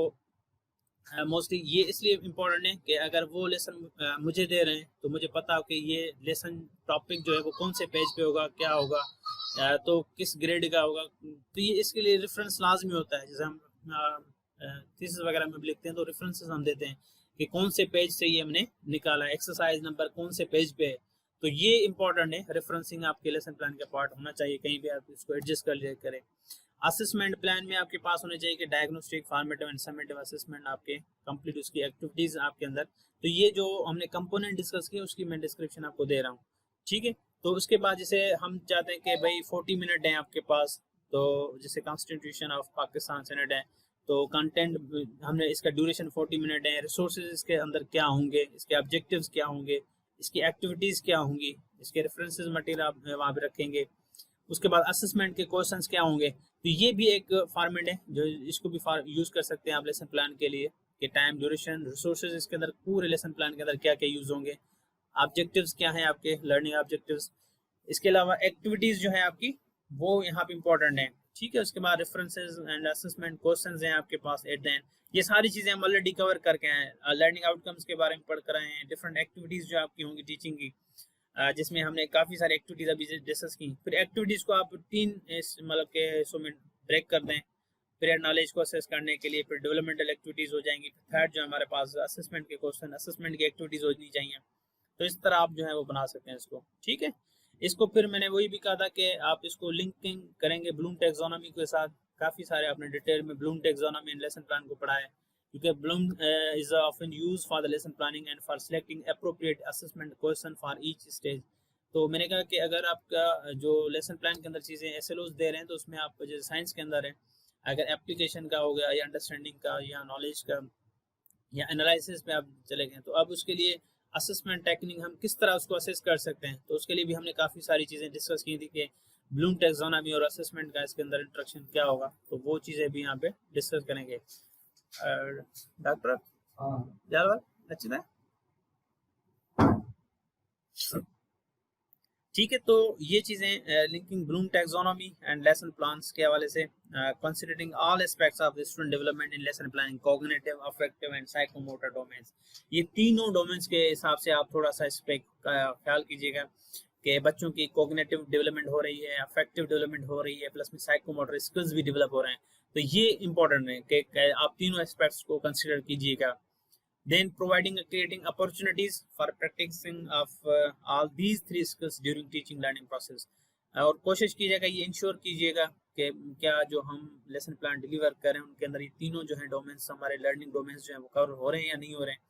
मोस्टली ये इसलिए इम्पोर्टेंट है कि अगर वो लेसन मुझे दे रहे हैं तो मुझे पता हो कि ये लेसन टॉपिक जो है वो कौन से पेज पे होगा, क्या होगा, तो किस ग्रेड का होगा। तो ये इसके लिए रेफरेंस लाजमी होता है। जैसे हम थीसिस वगैरह में लिखते हैं तो रेफरेंसेस हम देते हैं कि कौन से पेज से ये हमने निकाला, एक्सरसाइज नंबर कौन से पेज पे है। तो ये इंपॉर्टेंट है, रेफरेंसिंग आपके लेसन प्लान का पार्ट होना चाहिए, कहीं भी आप इसको एडजस्ट कर लिया करें। असेसमेंट प्लान में आपके पास होने चाहिए कि diagnostic, formative and summative assessment आपके कंप्लीट, उसकी एक्टिविटीज आपके अंदर। तो ये जो हमने कंपोनेंट डिस्कस किए उसकी मैं डिस्क्रिप्शन आपको दे रहा हूँ, ठीक है। तो उसके बाद जैसे हम चाहते हैं कि भाई 40 मिनट है आपके पास, तो जैसे कॉन्स्टिट्यूशन ऑफ पाकिस्तान सेनेट है, तो कंटेंट हमने इसका ड्यूरेशन 40 मिनट है। रिसोर्सेज इसके अंदर क्या होंगे, इसके ऑब्जेक्टिव्स क्या होंगे, इसकी एक्टिविटीज़ क्या होंगी, इसके रेफरेंसेस मटेरियल आप वहाँ पे रखेंगे। उसके बाद असेसमेंट के क्वेश्चंस क्या होंगे। तो ये भी एक फॉर्मेट है जो इसको भी यूज़ कर सकते हैं आप लेसन प्लान के लिए, कि टाइम, ड्यूरेशन, रिसोर्सेज इसके अंदर पूरे लेसन प्लान के अंदर क्या क्या यूज़ होंगे, ऑब्जेक्टिव्स क्या हैं आपके लर्निंग ऑब्जेक्टिव्स। इसके अलावा एक्टिविटीज़ जो है आपकी वो यहाँ पे इंपॉर्टेंट है, ठीक है। उसके बाद रेफरेंसेस एंड असेसमेंट क्वेश्चंस हैं आपके पास एट द एंड। ये सारी चीज़ें हम ऑलरेडी कवर करके आए हैं, लर्निंग आउटकम्स के बारे में पढ़ कर आए हैं, डिफरेंट एक्टिविटीज़ जो आपकी होंगी टीचिंग की, जिसमें हमने काफ़ी सारी एक्टिविटीज़ अभी डिस्कस की। फिर एक्टिविटीज़ को आप 3 मतलब के हिस्सों में ब्रेक कर दें, पीरियड नॉलेज को असेस करने के लिए, फिर डेवलपमेंटल एक्टिविटीज़ हो जाएंगी, थर्ड जो हमारे पास असेसमेंट के क्वेश्चन, असेसमेंट की एक्टिविटीज़ होनी चाहिए। तो इस तरह आप जो है वो बना सकते हैं इसको, ठीक है। इसको फिर मैंने वही भी कहा था कि आप इसको लिंकिंग करेंगे ब्लूम टैक्सोनॉमी के साथ। काफ़ी सारे आपने डिटेल में Bloom taxonomy and lesson plan को पढ़ा है, क्योंकि Bloom is often use for the lesson planning and for selecting appropriate assessment question for each stage. तो मैंने कहा कि अगर आपका जो लेसन प्लान के अंदर चीज़ें SLOs दे रहे हैं, तो उसमें आप जैसे साइंस के अंदर है, अगर एप्लीकेशन का हो गया या अंडरस्टैंडिंग का या नॉलेज का या एनालिसिस पे आप चले गए, तो अब उसके लिए असेसमेंट टेक्निक हम किस तरह उसको असेस कर सकते हैं, तो उसके लिए भी हमने काफ़ी सारी चीज़ें डिस्कस की थी कि ब्लूम टैक्सोनॉमी और असेसमेंट का इसके अंदर इंटरेक्शन क्या होगा। तो वो चीज़ें भी यहाँ पे डिस्कस करेंगे। डॉक्टर जालवाल अच्छी तरह, ठीक है। तो ये चीज़ें linking Bloom taxonomy and lesson plans के हवाले से, considering all aspects of the student development in lesson planning, cognitive, affective and psychomotor domains. ये तीनों डोमेन्स के हिसाब से आप थोड़ा सा इस पर ख्याल कीजिएगा कि बच्चों की कॉग्निटिव डेवलपमेंट हो रही है, अफेक्टिव डेवलपमेंट हो रही है, प्लस में साइकोमोटर स्किल्स भी डेवलप हो रहे हैं। तो ये इंपॉर्टेंट है कि आप तीनों एस्पेक्ट्स को कंसिडर कीजिएगा। Then providing creating opportunities for practicing of all these three skills during teaching learning process। और कोशिश कीजिएगा, ये इंश्योर कीजिएगा कि क्या जो हम लेसन प्लान डिलीवर कर रहे हैं उनके अंदर ये तीनों जो है डोमेन्स, हमारे लर्निंग डोमेन्स जो है वो कवर हो रहे हैं या नहीं हो रहे हैं।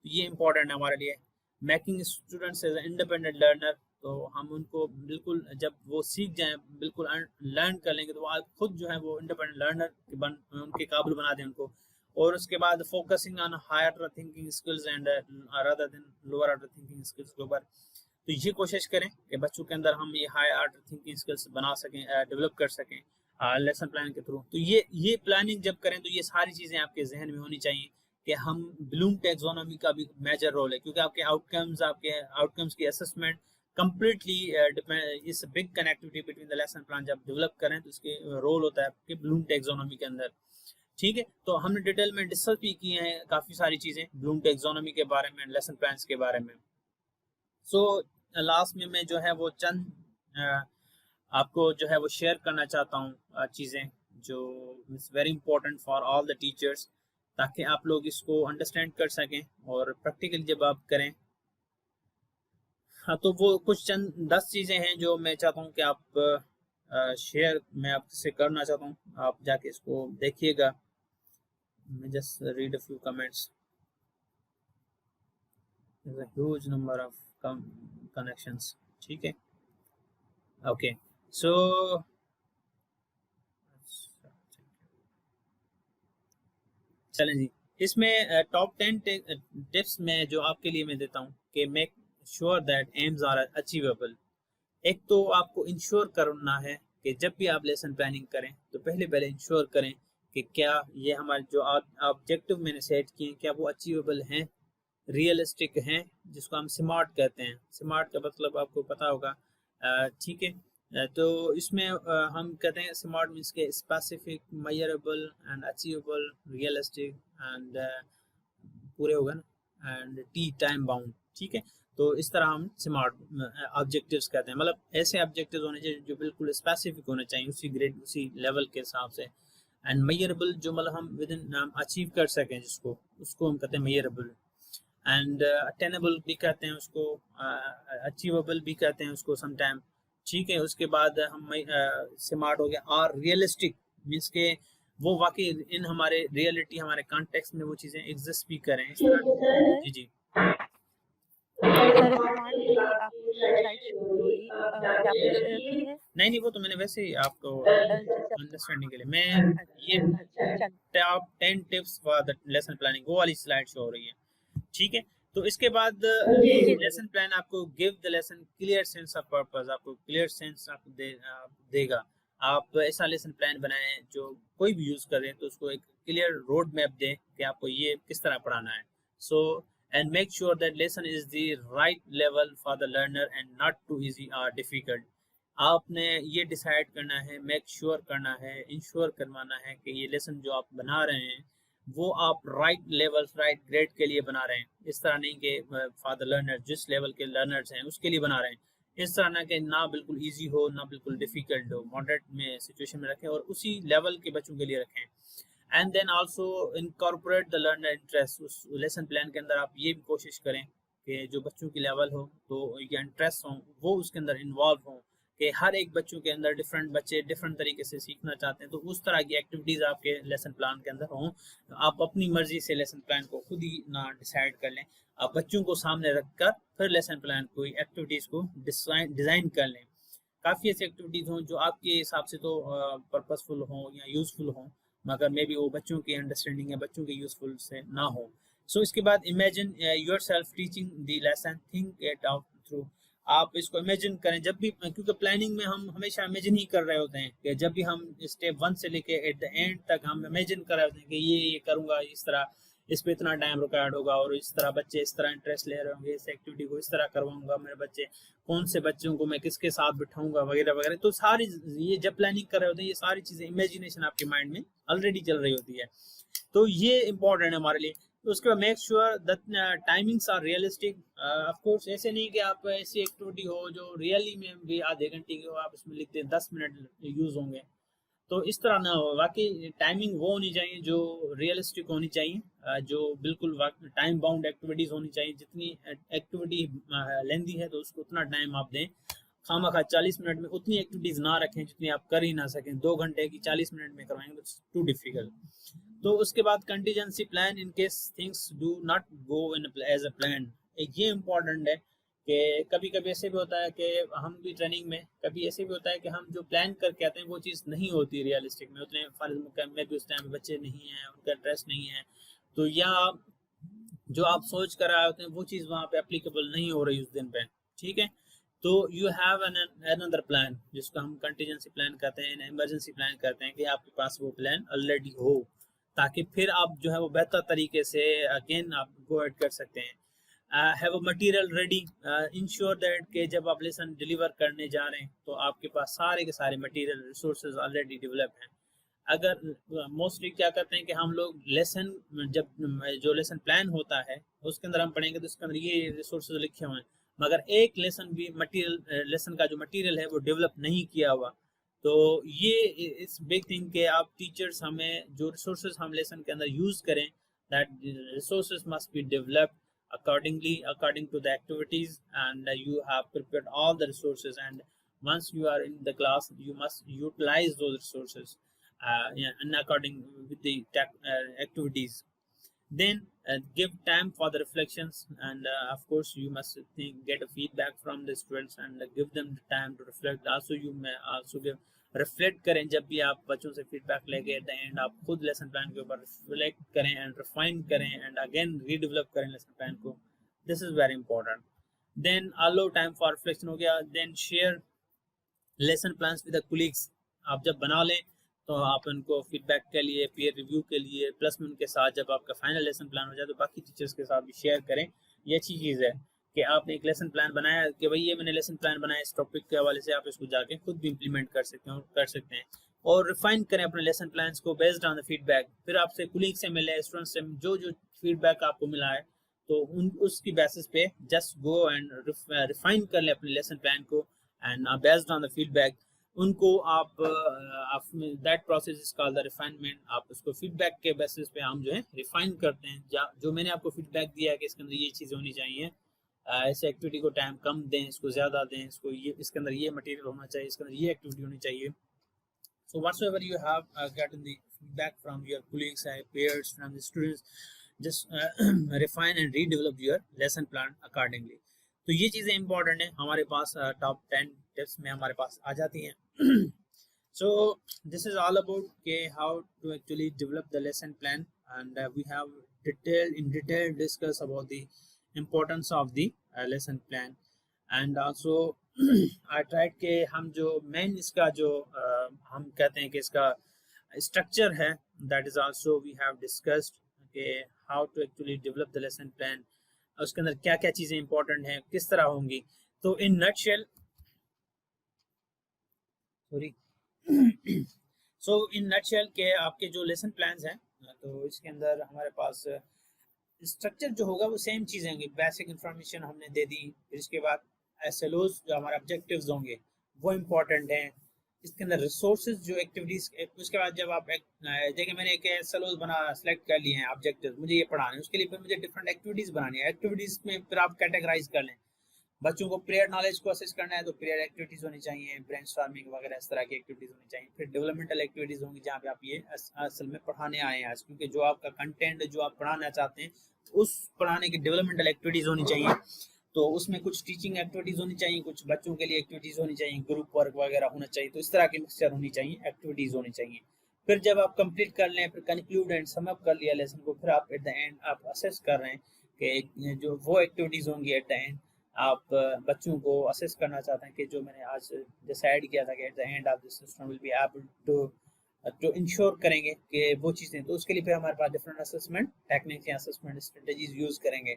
तो ये इंपॉर्टेंट है हमारे लिए। Making students as independent learner, तो हम उनको बिल्कुल जब वो सीख जाएं, बिल्कुल लर्न कर लेंगे, तो वो खुद जो है वो इंडिपेंडेंट लर्नर उनके काबिल बना दें उनको। और उसके बाद focusing on higher order thinking skills and rather than lower order thinking skills के ऊपर। तो ये कोशिश करें कि बच्चों के अंदर हम ये हाई ऑर्डर थिंकिंग स्किल्स बना सकें, डेवलप कर सकें लेसन प्लानिंग के थ्रू। तो ये प्लानिंग जब करें तो ये सारी चीज़ें आपके जहन में होनी चाहिए कि हम ब्लूम टैक्सोनॉमी का भी मेजर रोल है, क्योंकि आपके आउटकम्स की असेसमेंट कम्प्लीटली इस big connectivity between the lesson plan जब डेवलप करें तो इसके रोल होता है आपके ब्लूम टैक्सोनॉमी के अंदर, ठीक है। तो हमने डिटेल में डिस्कस भी की हैं काफ़ी सारी चीज़ें ब्लूम टैक्सोनॉमी के बारे में, लेसन प्लान्स के बारे में। सो लास्ट में मैं जो है वो चंद आपको जो है वो शेयर करना चाहता हूँ चीज़ें जो is very important for all the teachers, ताकि आप लोग इसको अंडरस्टैंड कर सकें और प्रैक्टिकली जब आप करें। हाँ, तो वो कुछ चंद 10 चीज़ें हैं जो मैं चाहता हूँ कि आप शेयर मैं आपसे करना चाहता हूँ। आप जाके इसको देखिएगा। मैं just read a few comments. There's a huge number of connections. ठीक है, okay. So चलें जी, इसमें टॉप 10 टिप्स में जो आपके लिए मैं देता हूँ कि make sure that aims are achievable. एक तो आपको इंश्योर करना है कि जब भी आप लेसन प्लानिंग करें तो पहले इंश्योर करें कि क्या ये हमारे जो ऑब्जेक्टिव मैंने सेट किए क्या वो अचीवेबल हैं, रियलिस्टिक हैं, जिसको हम स्मार्ट कहते हैं। स्मार्ट का मतलब आपको पता होगा, ठीक है। तो इसमें हम कहते हैं स्मार्ट मीन्स के specific, measurable and achievable, realistic and पूरे होगा ना, एंड टाइम बाउंड, ठीक है। तो इस तरह हम स्मार्ट ऑब्जेक्टिव्स कहते हैं, मतलब ऐसे ऑब्जेक्टिव्स होने चाहिए जो बिल्कुल स्पेसिफिक होने चाहिए, उसी ग्रेड उसी लेवल के हिसाब से। एंड मेजरेबल जो मतलब हम विद इन अचीव कर सकें, उसको हम कहते हैं मेजरेबल। एंड अटेनेबल भी कहते हैं उसको, अचीवेबल भी कहते हैं उसको समटाइम, ठीक है। उसके बाद हम स्मार्ट हो गया। और रियलिस्टिक मीन्स के वो वाकई इन हमारे रियलिटी, हमारे कॉन्टेक्स्ट में वो चीज़ें एग्जिस्ट भी करें। इस तरह जी जी नहीं, वो तो मैंने वैसे ही आपको अंडरस्टैंडिंग के लिए मैं ये top 10 tips for the lesson planning वो वाली स्लाइड शो हो रही है, ठीक है। तो इसके बाद लेसन प्लान आपको give the lesson clear sense of purpose, आपको क्लियर सेंस आपको देगा। आप ऐसा लेसन प्लान बनाएं जो कोई भी यूज करें तो उसको एक क्लियर रोड मैप दें कि आपको ये किस तरह पढ़ाना है। सो and make sure that lesson is the right level for the learner and not too easy or difficult। आपने ये डिसाइड करना है, मेक श्योर करना है, इंश्योर करवाना है कि ये लेसन जो आप बना रहे हैं वो आप राइट लेवल, राइट ग्रेड के लिए बना रहे हैं। इस तरह नहीं कि फॉर द लर्नर, जिस लेवल के लर्नर्स हैं उसके लिए बना रहे हैं। इस तरह ना कि ना बिल्कुल इजी हो ना बिल्कुल डिफिकल्ट हो, मॉडरेट में सिचुएशन में रखें और उसी लेवल के बच्चों के लिए रखें। And then also incorporate the learner interest, उस लेसन प्लान के अंदर आप ये भी कोशिश करें कि जो बच्चों की लेवल हो तो या इंटरेस्ट हो वो उसके अंदर इन्वॉल्व हो, कि हर एक बच्चों के अंदर डिफरेंट बच्चे डिफरेंट तरीके से सीखना चाहते हैं, तो उस तरह की एक्टिविटीज़ आपके लेसन प्लान के अंदर हों। आप अपनी मर्जी से लेसन प्लान को खुद ही ना डिसाइड कर लें, आप बच्चों को सामने रखकर फिर लेसन प्लान को एक्टिविटीज़ को डिज़ाइन कर लें। काफ़ी ऐसी एक्टिविटीज़ हों जो आपके हिसाब से तो पर्पसफुल हों या यूज़फुल हों, मगर मे बी वो बच्चों की अंडरस्टैंडिंग या बच्चों के यूज़फुल से ना हो। सो इसके बाद imagine your self teaching the lesson, think it out through. आप इसको इमेजिन करें जब भी, क्योंकि प्लानिंग में हम हमेशा इमेजिन ही कर रहे होते हैं कि जब भी हम स्टेप 1 से लेके एट द एंड तक हम इमेजिन कर रहे होते हैं कि ये करूँगा, इस तरह इस पे इतना टाइम रिक्वायर्ड होगा और इस तरह बच्चे इस तरह इंटरेस्ट ले रहे होंगे, इस एक्टिविटी को इस तरह करवाऊंगा, मेरे बच्चे कौन से बच्चों को मैं किसके साथ बिठाऊंगा वगैरह वगैरह। तो सारी ये जब प्लानिंग कर रहे होते हैं ये सारी चीज़ें इमेजिनेशन आपके माइंड में ऑलरेडी चल रही होती है, तो ये इंपॉर्टेंट है हमारे लिए। तो उसके बाद make sure that timings are realistic. Of course ऐसे नहीं कि आप ऐसी एक्टिविटी हो जो रियली में भी आधे घंटे की हो, आप इसमें लिखते हैं 10 मिनट यूज़ होंगे, तो इस तरह ना हो। वाकई टाइमिंग वो होनी चाहिए जो रियलिस्टिक होनी चाहिए, जो बिल्कुल टाइम बाउंड एक्टिविटीज़ होनी चाहिए। जितनी एक्टिविटी लेंदी है तो उसको उतना टाइम आप दें, खामखा 40 मिनट में उतनी एक्टिविटीज़ ना रखें जितनी आप कर ही ना सकें। 2 घंटे की 40 मिनट में करवाएंगे तो टू डिफिकल्ट। तो उसके बाद contingency plan in case things do not go in as a plan. ये इम्पोर्टेंट है कि कभी कभी ऐसे भी होता है कि हम भी ट्रेनिंग में कभी ऐसे भी होता है कि हम जो प्लान करके आते हैं वो चीज़ नहीं होती रियलिस्टिक में, उतने फॉर में भी उस टाइम बच्चे नहीं हैं, उनका इंटरेस्ट नहीं है, तो या जो आप सोच कर आए होते हैं वो चीज़ वहाँ पे एप्लीकेबल नहीं हो रही उस दिन पे, ठीक है। तो यू हैव अनदर प्लान जिसको हम कंटीजेंसी प्लान करते हैं, इमरजेंसी प्लान करते हैं, कि आपके पास वो प्लान ऑलरेडी हो ताकि फिर आप जो है वो बेहतर तरीके से अगेन आप गो एड कर सकते हैं। Have a material ready, ensure that कि जब आप लेसन डिलीवर करने जा रहे हैं तो आपके पास सारे के सारे मटेरियल रिसोर्सेज ऑलरेडी डेवलप हैं। अगर मोस्टली क्या करते हैं कि हम लोग लेसन जब जो लेसन प्लान होता है उसके अंदर हम पढ़ेंगे तो उसके अंदर ये रिसोर्सेज लिखे हुए हैं, मगर एक लेसन भी मटेरियल लेसन का जो मटेरियल है वो डेवलप नहीं किया हुआ। तो ये इस बिग थिंग के आप टीचर्स हमें जो रिसोर्सेज हम लेसन के अंदर यूज़ करें, that resources must be developed accordingly according to the activities, and you have prepared all the resources, and once you are in the class you must utilize those resources and according with the activities. Then give time for the reflections, and of course you must get a feedback from the students and give them the time to reflect. Also you may also give reflect करें जब भी आप बच्चों से feedback लेके eight the and आप खुद lesson plan के ऊपर रिफ्लेक्ट करें एंड रिफाइन करें एंड अगेन रीडेवलप करें लेसन प्लान को। This is very important. Then allow time for reflection हो गया। Then share lesson plans with the colleagues. आप जब बना लें तो आप उनको फीडबैक के लिए, पीयर रिव्यू के लिए, प्लस में उनके साथ जब आपका फाइनल लेसन प्लान हो जाए तो बाकी टीचर्स के साथ भी शेयर करें। ये अच्छी चीज़ है कि आपने एक लेसन प्लान बनाया कि भाई ये मैंने लेसन प्लान बनाया, इस टॉपिक के हवाले से आप इसको जाके खुद भी इम्प्लीमेंट कर सकते हैं और रिफाइन करें अपने लेसन प्लान्स को बेस्ड ऑन द फीडबैक। फिर आपसे कुलीग से मिले, स्टूडेंट से जो फीडबैक आपको मिला है तो उसकी बेसिस पे जस्ट गो एंड रिफाइन कर ले अपने लेसन प्लान को and based on the feedback उनको आप that process is called the refinement. आप उसको फीडबैक के बेसिस पे हम जो है रिफाइन करते हैं। जो मैंने आपको फीडबैक दिया है कि इसके अंदर ये चीज़ होनी चाहिए, ऐसे एक्टिविटी को टाइम कम दें, इसको ज़्यादा दें, इसको ये इसके अंदर ये मटेरियल होना चाहिए, इसके अंदर ये एक्टिविटी होनी चाहिए। So whatsoever you have gotten the feedback from your colleagues, peers, from the students, just refine and redevelop your lesson plan accordingly. तो ये चीज़ें इंपॉर्टेंट है, हमारे पास टॉप 10 टिप्स में हमारे पास आ जाती हैं। So this is all about how to actually develop the lesson plan, and we have in detail discuss about the importance of the lesson plan, and also I tried के हम जो main इसका जो हम कहते हैं कि इसका स्ट्रक्चर है, that is also we have discussed कि how to actually develop the lesson plan, उसके अंदर क्या क्या चीज़ें इंपॉर्टेंट हैं, किस तरह होंगी। तो इन नटशेल के आपके जो लेसन प्लान्स हैं तो इसके अंदर हमारे पास स्ट्रक्चर जो होगा वो सेम चीज़ें होंगी। बेसिक इन्फॉर्मेशन हमने दे दी, फिर इसके बाद SLOs जो हमारे ऑब्जेक्टिव्स होंगे वो इम्पोर्टेंट हैं। इसके अंदर रिसोर्सेज जो एक्टिविटीज, उसके बाद जब आप देखिए मैंने एक SLOs बना सेलेक्ट कर लिए हैं ऑब्जेक्टिव्स, मुझे ये पढ़ाने हैं, उसके लिए फिर मुझे डिफरेंट एक्टिविटीज बनानी है। एक्टिविटीज में फिर आप कैटेगराइज कर लें। बच्चों को प्रेयर नॉलेज को असेस करना है तो प्रेयर एक्टिविटीज होनी चाहिए, ब्रेनस्टॉर्मिंग वगैरह इस तरह की एक्टिविटीज होनी चाहिए। फिर डेवलपमेंटल एक्टिविटीज होंगी जहाँ पे आप ये असल में पढ़ाने आए हैं आज, क्योंकि जो आपका कंटेंट जो आप पढ़ाना चाहते हैं उस पढ़ाने की डेवलपमेंटल एक्टिविटीज होनी चाहिए। तो उसमें कुछ टीचिंग एक्टिविटीज होनी चाहिए, कुछ बच्चों के लिए एक्टिविटीज होनी चाहिए, ग्रुप वर्क वगैरह होना चाहिए। तो इस तरह की मिक्सचर होनी चाहिए, एक्टिविटीज होनी चाहिए। फिर जब आप कंप्लीट कर लें, फिर कंक्लूड एंड सम अप कर लिया लेसन को, फिर आप एट द एंड आप असेस कर रहे हैं कि जो वो एक्टिविटीज होंगी एट द एंड आप बच्चों को असेस करना चाहते हैं कि जो मैंने आज डिसाइड किया था कि at the end of this system will be able to ensure करेंगे कि वो चीज़ें। तो उसके लिए फिर हमारे पास डिफरेंट असेसमेंट टेक्निक्स या असेसमेंट स्ट्रेटजीज यूज़ करेंगे।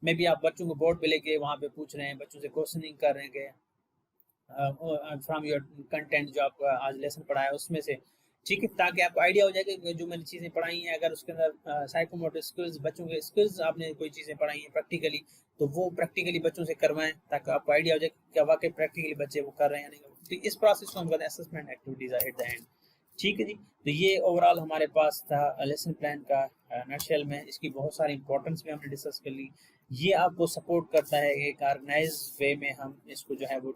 मे बी आप बच्चों को बोर्ड पे लेके वहाँ पे पूछ रहे हैं, बच्चों से क्वेश्चनिंग कर रहे हैं फ्रॉम योर कंटेंट जो आप आज लेसन पढ़ाया उसमें से, ठीक है, ताकि आपको आइडिया हो जाए कि जो मैंने चीज़ें पढ़ाई हैं अगर उसके अंदर साइकोमोटर स्किल्स, बच्चों के स्किल्स आपने कोई चीज़ें पढ़ाई हैं प्रैक्टिकली, तो वो प्रैक्टिकली बच्चों से करवाएं ताकि आपको आइडिया हो जाए कि क्या वाकई प्रैक्टिकली बच्चे वो कर रहे हैं या नहीं। तो इस प्रोसेस को हम कहते हैं assessment activities eight the and. ठीक है जी, तो ये ओवरऑल हमारे पास था लेसन प्लान का नटशेल में। इसकी बहुत सारी इंपॉर्टेंस भी हमने डिस्कस कर ली। ये आपको सपोर्ट करता है एक ऑर्गेनाइज वे में हम इसको जो है वो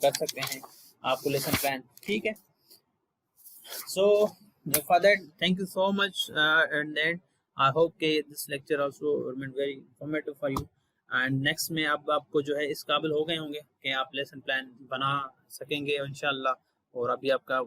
कर सकते हैं आपको लेसन प्लान। ठीक है, so for that thank you so much and then I hope कि this lecture also remained very informative for you and next में अब आपको जो है इस काबिल हो गए होंगे कि आप लेसन प्लान बना सकेंगे इंशाल्लाह। और अभी आपका